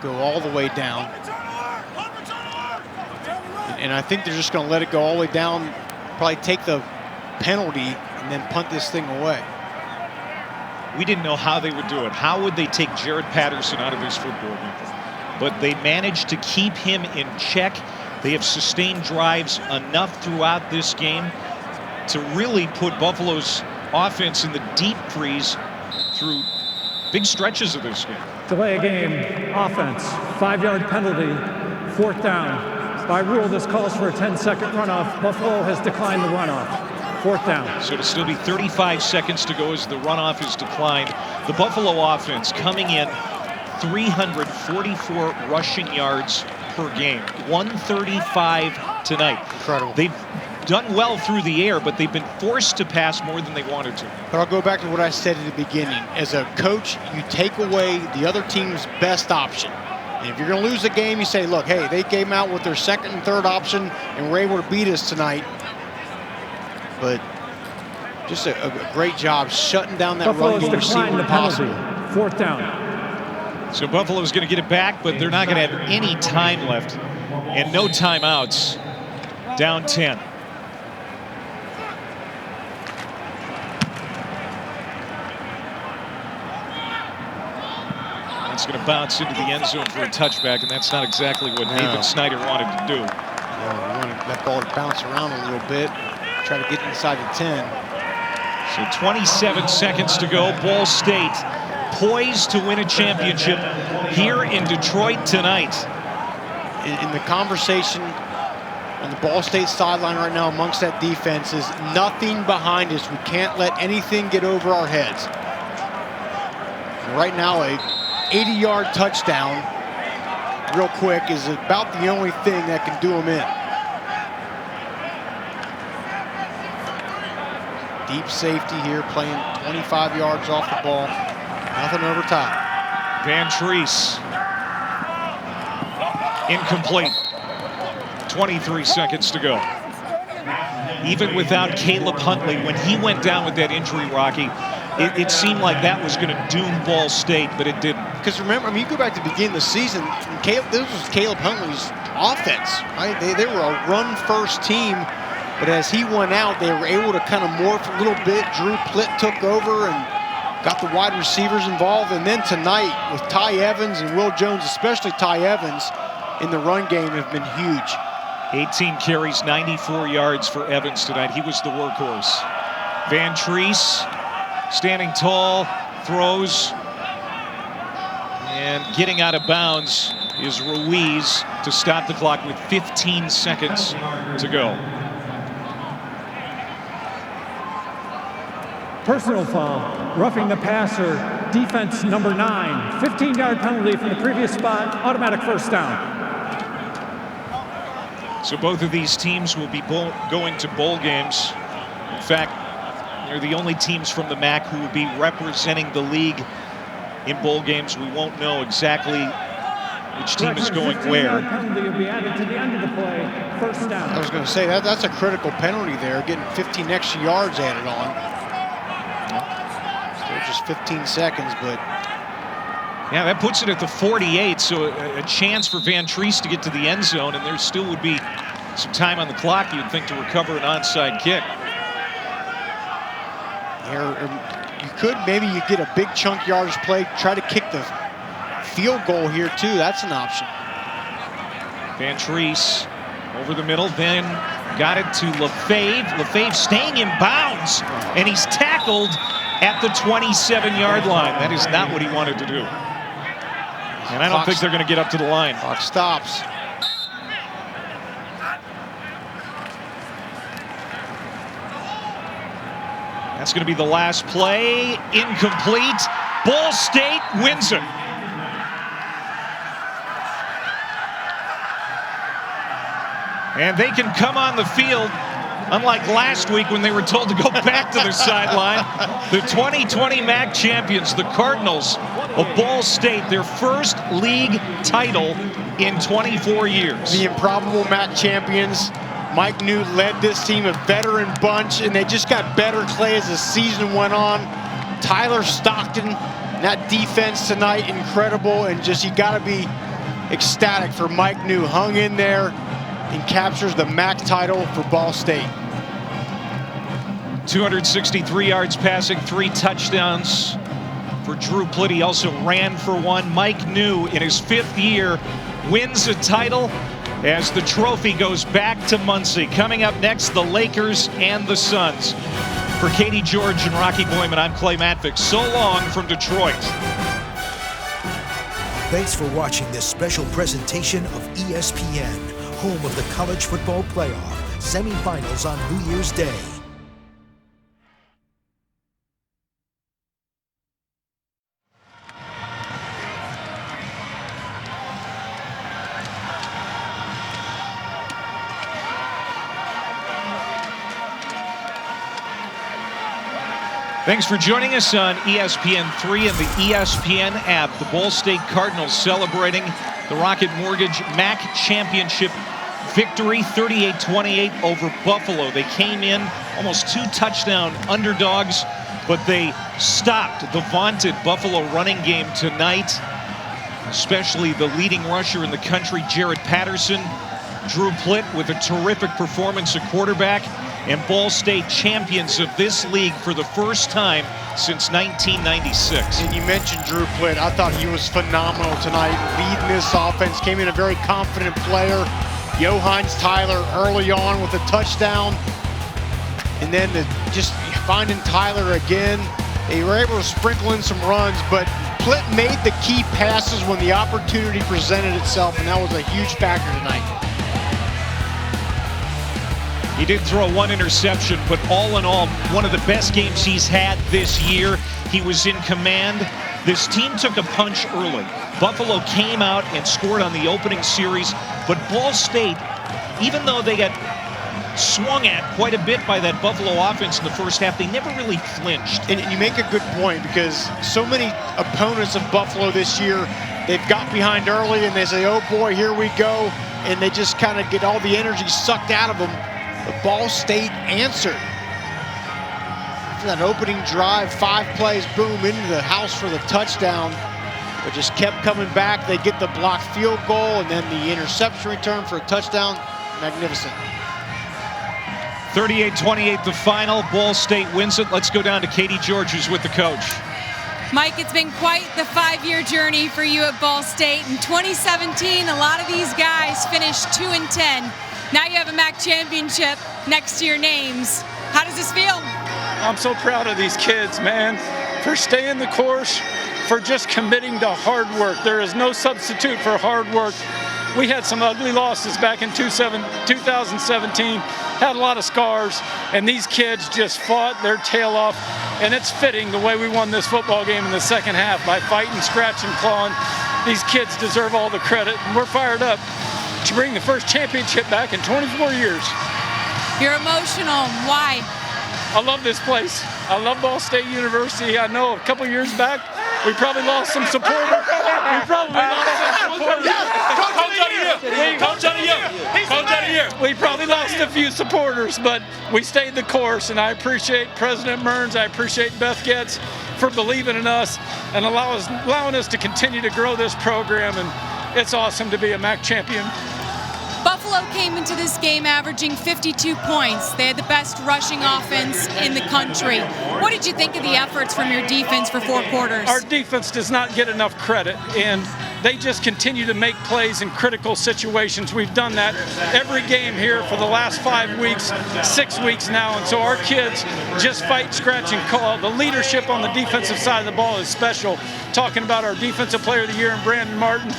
go all the way down. And I think they're just going to let it go all the way down, probably take the penalty, and then punt this thing away. We didn't know how they would do it. How would they take Jared Patterson out of this football game? But they managed to keep him in check. They have sustained drives enough throughout this game to really put Buffalo's offense in the deep freeze through big stretches of this game. Delay a game offense, 5-yard penalty, 4th down. By rule, this calls for a 10-second runoff. Buffalo has declined the runoff. 4th down. So it'll still be 35 seconds to go as the runoff is declined. The Buffalo offense coming in 344 rushing yards per game, 135 tonight. Incredible. They've done well through the air, but they've been forced to pass more than they wanted to. But I'll go back to what I said at the beginning. As a coach, you take away the other team's best option. And if you're going to lose the game, you say, look, hey, they came out with their second and third option and were able to beat us tonight. But just a great job shutting down that run game. Declined the penalty. 4th down. So Buffalo's going to get it back, but they're not going to have any time left and no timeouts. Down 10. It's going to bounce into the end zone for a touchback, and that's not exactly what Nathan Snyder wanted to do. Well, we wanted that ball to bounce around a little bit, try to get inside the 10. So 27 seconds to go. Ball State poised to win a championship here in Detroit tonight. In the conversation on the Ball State sideline right now amongst that defense is nothing behind us. We can't let anything get over our heads. And right now, a 80-yard touchdown real quick is about the only thing that can do them in. Deep safety here, playing 25 yards off the ball. Nothing over top. Van Treese. Incomplete. 23 seconds to go. Even without Caleb Huntley, when he went down with that injury, Rocky, it seemed like that was going to doom Ball State, but it didn't. Because remember, I mean, you go back to the beginning of the season, this was Caleb Huntley's offense, right? They were a run-first team, but as he went out, they were able to kind of morph a little bit. Drew Plitt took over and got the wide receivers involved. And then tonight, with Ty Evans and Will Jones, especially Ty Evans, in the run game have been huge. 18 carries, 94 yards for Evans tonight. He was the workhorse. Van Treese, standing tall, throws, and getting out of bounds is Ruiz to stop the clock with 15 seconds to go. Personal foul, roughing the passer, defense number 9. 15-yard penalty from the previous spot, automatic 1st down. So both of these teams will be going to bowl games. In fact, they're the only teams from the MAC who will be representing the league in bowl games. We won't know exactly which team is going where. Penalty will be added to the end of the play, 1st down. I was going to say, that's a critical penalty there, getting 15 extra yards added on. Still just 15 seconds, but... Yeah, that puts it at the 48, so a chance for Van Treese to get to the end zone, and there still would be some time on the clock, you'd think, to recover an onside kick. You could, maybe you get a big chunk yardage play, try to kick the field goal here too. That's an option. Van Treese over the middle, then got it to LaFave. LaFave staying in bounds, and he's tackled at the 27-yard line. That is not what he wanted to do. And I don't think they're going to get up to the line. Clock stops. That's going to be the last play. Incomplete. Ball State wins it. And they can come on the field, unlike last week when they were told to go back to their sideline. The 2020 MAC champions, the Cardinals of Ball State, their first league title in 24 years. The improbable MAC champions. Mike Newt led this team, a veteran bunch, and they just got better, Clay, as the season went on. Tyler Stockton, That defense tonight, incredible, and just you got to be ecstatic for Mike New. Hung in there and captures the MAC title for Ball State. 263 yards passing, 3 touchdowns for Drew Plitt. He also ran for 1. Mike New, in his 5th year, wins a title as the trophy goes back to Muncie. Coming up next, the Lakers and the Suns. For Katie George and Rocky Boyman, I'm Clay Matvick. So long from Detroit. Thanks for watching this special presentation of ESPN, home of the College Football Playoff semifinals on New Year's Day. Thanks for joining us on ESPN3 and the ESPN app. The Ball State Cardinals celebrating the Rocket Mortgage MAC Championship victory, 38-28 over Buffalo. They came in almost 2 touchdown underdogs, but they stopped the vaunted Buffalo running game tonight, especially the leading rusher in the country, Jared Patterson. Drew Plitt with a terrific performance at quarterback, and Ball State champions of this league for the first time since 1996. And you mentioned Drew Plitt. I thought he was phenomenal tonight, leading this offense. Came in a very confident player. Johannes Tyler early on with a touchdown. And then just finding Tyler again. They were able to sprinkle in some runs, but Plitt made the key passes when the opportunity presented itself, and that was a huge factor tonight. He did throw 1 interception, but all in all, one of the best games he's had this year. He was in command. This team took a punch early. Buffalo came out and scored on the opening series, but Ball State, even though they got swung at quite a bit by that Buffalo offense in the first half, they never really flinched. And you make a good point, because so many opponents of Buffalo this year, they've got behind early and they say, oh boy, here we go, and they just kind of get all the energy sucked out of them. The Ball State answered. After that opening drive, 5 plays, boom, into the house for the touchdown. But just kept coming back. They get the blocked field goal and then the interception return for a touchdown. Magnificent. 38-28 the final. Ball State wins it. Let's go down to Katie George, who's with the coach. Mike, it's been quite the 5-year journey for you at Ball State. In 2017, a lot of these guys finished 2-10. Now you have a MAC championship next to your names. How does this feel? I'm so proud of these kids, man, for staying the course, for just committing to hard work. There is no substitute for hard work. We had some ugly losses back in 2017, had a lot of scars, and these kids just fought their tail off, and it's fitting the way we won this football game in the second half by fighting, scratching, clawing. These kids deserve all the credit, and we're fired up to bring the first championship back in 24 years. You're emotional. Why? I love this place. I love Ball State University. I know a couple years back, we probably lost some supporters. We probably lost a few supporters, but we stayed the course, and I appreciate President Mearns. I appreciate Beth Getz for believing in us and allowing us to continue to grow this program, and it's awesome to be a MAC champion. Buffalo came into this game averaging 52 points. They had the best rushing offense in the country. What did you think of the efforts from your defense for 4 quarters? Our defense does not get enough credit, and they just continue to make plays in critical situations. We've done that every game here for the last 5 weeks, 6 weeks now, and so our kids just fight, scratch, and claw. The leadership on the defensive side of the ball is special. Talking about our Defensive Player of the Year in Brandon Martin,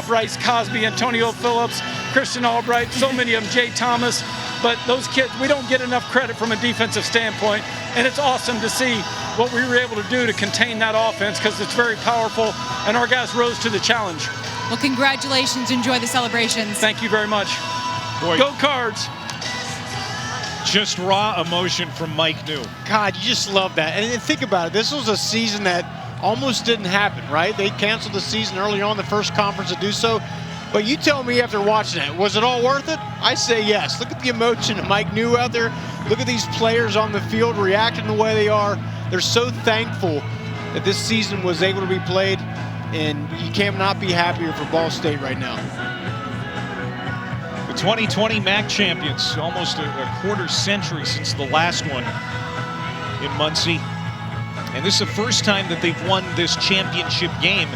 Bryce Cosby, Antonio Phillips, Christian Albright, so many of them, Jay Thomas. But those kids, we don't get enough credit from a defensive standpoint, and it's awesome to see what we were able to do to contain that offense, because it's very powerful, and our guys rose to the challenge. Well, congratulations. Enjoy the celebrations. Thank you very much. Boy, go Cards. Just raw emotion from Mike New. God, you just love that. And think about it. This was a season that almost didn't happen, right? They canceled the season early on, the first conference to do so. But you tell me after watching it, was it all worth it? I say yes. Look at the emotion of Mike New out there. Look at these players on the field reacting the way they are. They're so thankful that this season was able to be played, and you cannot be happier for Ball State right now. The 2020 MAC champions, almost a quarter century since the last one in Muncie. And this is the first time that they've won this championship game.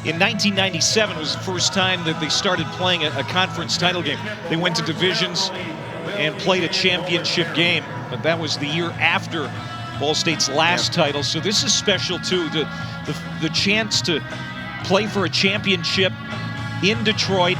In 1997 was the first time that they started playing a conference title game. They went to divisions and played a championship game, but that was the year after Ball State's last title. So this is special too, the chance to play for a championship in Detroit.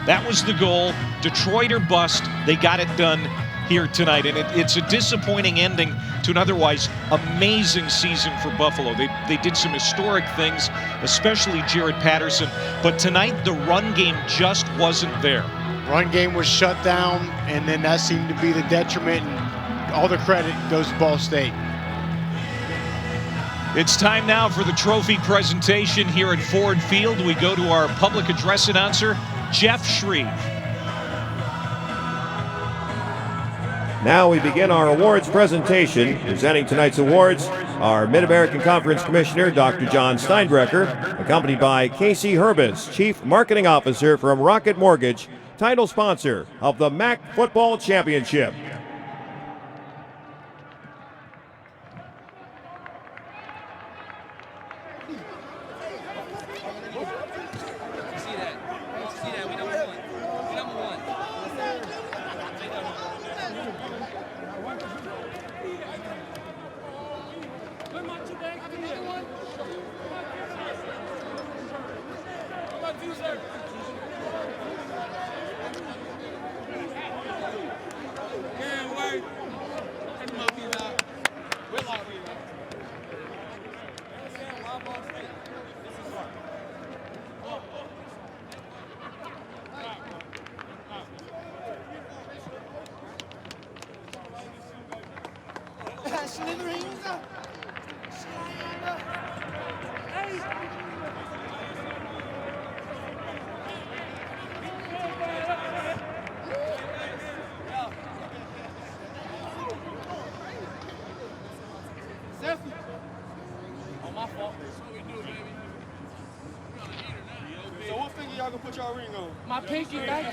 That was the goal. Detroit or bust. They got it done here tonight, and it's a disappointing ending to an otherwise amazing season for Buffalo. They did some historic things, especially Jared Patterson, but tonight the run game just wasn't there. Run game was shut down, and then that seemed to be the detriment, and all the credit goes to Ball State. It's time now for the trophy presentation here at Ford Field. We go to our public address announcer, Jeff Shreve. Now we begin our awards presentation. Presenting tonight's awards, our Mid-American Conference Commissioner, Dr. John Steinbrecher, accompanied by Casey Herbis, Chief Marketing Officer from Rocket Mortgage, title sponsor of the MAC Football Championship.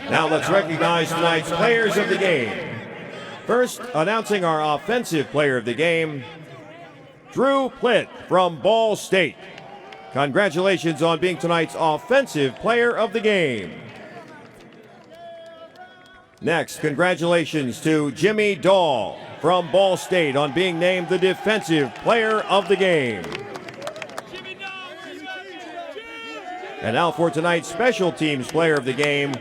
Now let's recognize tonight's players of the game. First, announcing our offensive player of the game, Drew Plitt from Ball State. Congratulations on being tonight's offensive player of the game. Next, congratulations to Jimmy Dahl from Ball State on being named the defensive player of the game. And now for tonight's special teams player of the game,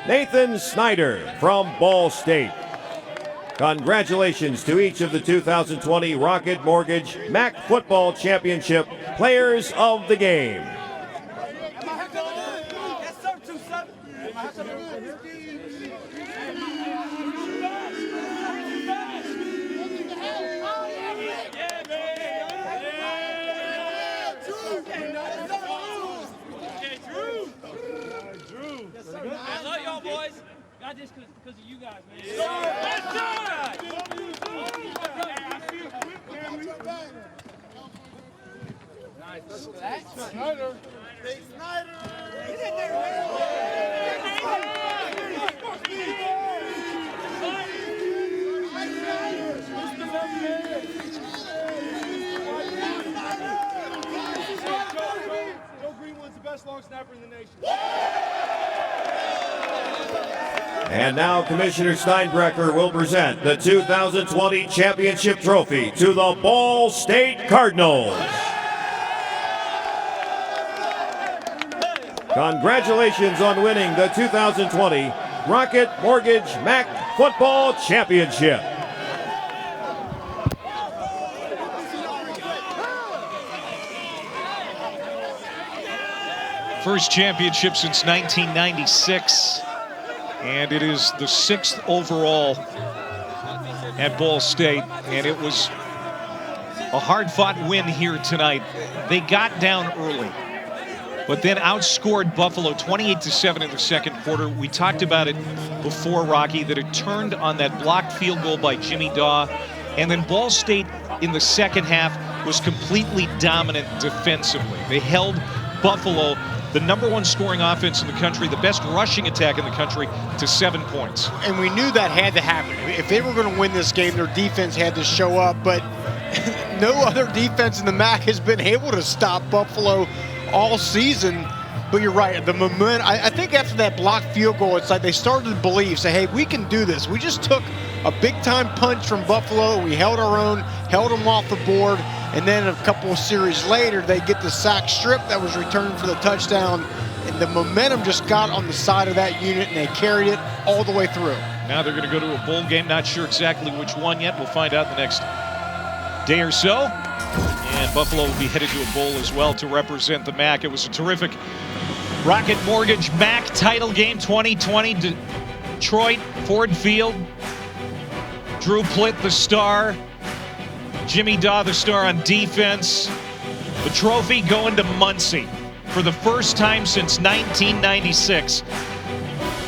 Nathan Snyder from Ball State. Congratulations to each of the 2020 Rocket Mortgage MAC Football Championship players of the game. I love y'all boys. Not just because of you guys, man. Nice. Snyder. Big Snyder. Joe Greenwood's the best long snapper in the nation. And now Commissioner Steinbrecher will present the 2020 championship trophy to the Ball State Cardinals. Congratulations on winning the 2020 Rocket Mortgage MAC Football Championship. First championship since 1996. And it is the 6th overall at Ball State, and it was a hard-fought win here tonight. They got down early, but then outscored Buffalo 28-7 in the second quarter. We talked about it before, Rocky, that it turned on that blocked field goal by Jimmy Daw, and then Ball State in the second half was completely dominant defensively. They held Buffalo, the #1 scoring offense in the country, the best rushing attack in the country, to 7 points. And we knew that had to happen. If they were going to win this game, their defense had to show up, but no other defense in the MAC has been able to stop Buffalo all season. But you're right, the momentum, I think after that blocked field goal, it's like they started to believe, say, hey, we can do this. We just took a big-time punch from Buffalo. We held our own, held them off the board, and then a couple of series later, they get the sack strip that was returned for the touchdown, and the momentum just got on the side of that unit, and they carried it all the way through. Now they're going to go to a bowl game. Not sure exactly which one yet. We'll find out the next day or so. And Buffalo will be headed to a bowl as well to represent the MAC. It was a terrific Rocket Mortgage MAC title game 2020. Detroit, Ford Field. Drew Plitt, the star. Jimmy Daw, the star on defense. The trophy going to Muncie for the first time since 1996.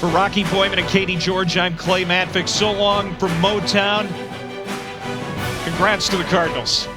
For Rocky Boyman and Katie George, I'm Clay Matvick. So long from Motown. Congrats to the Cardinals.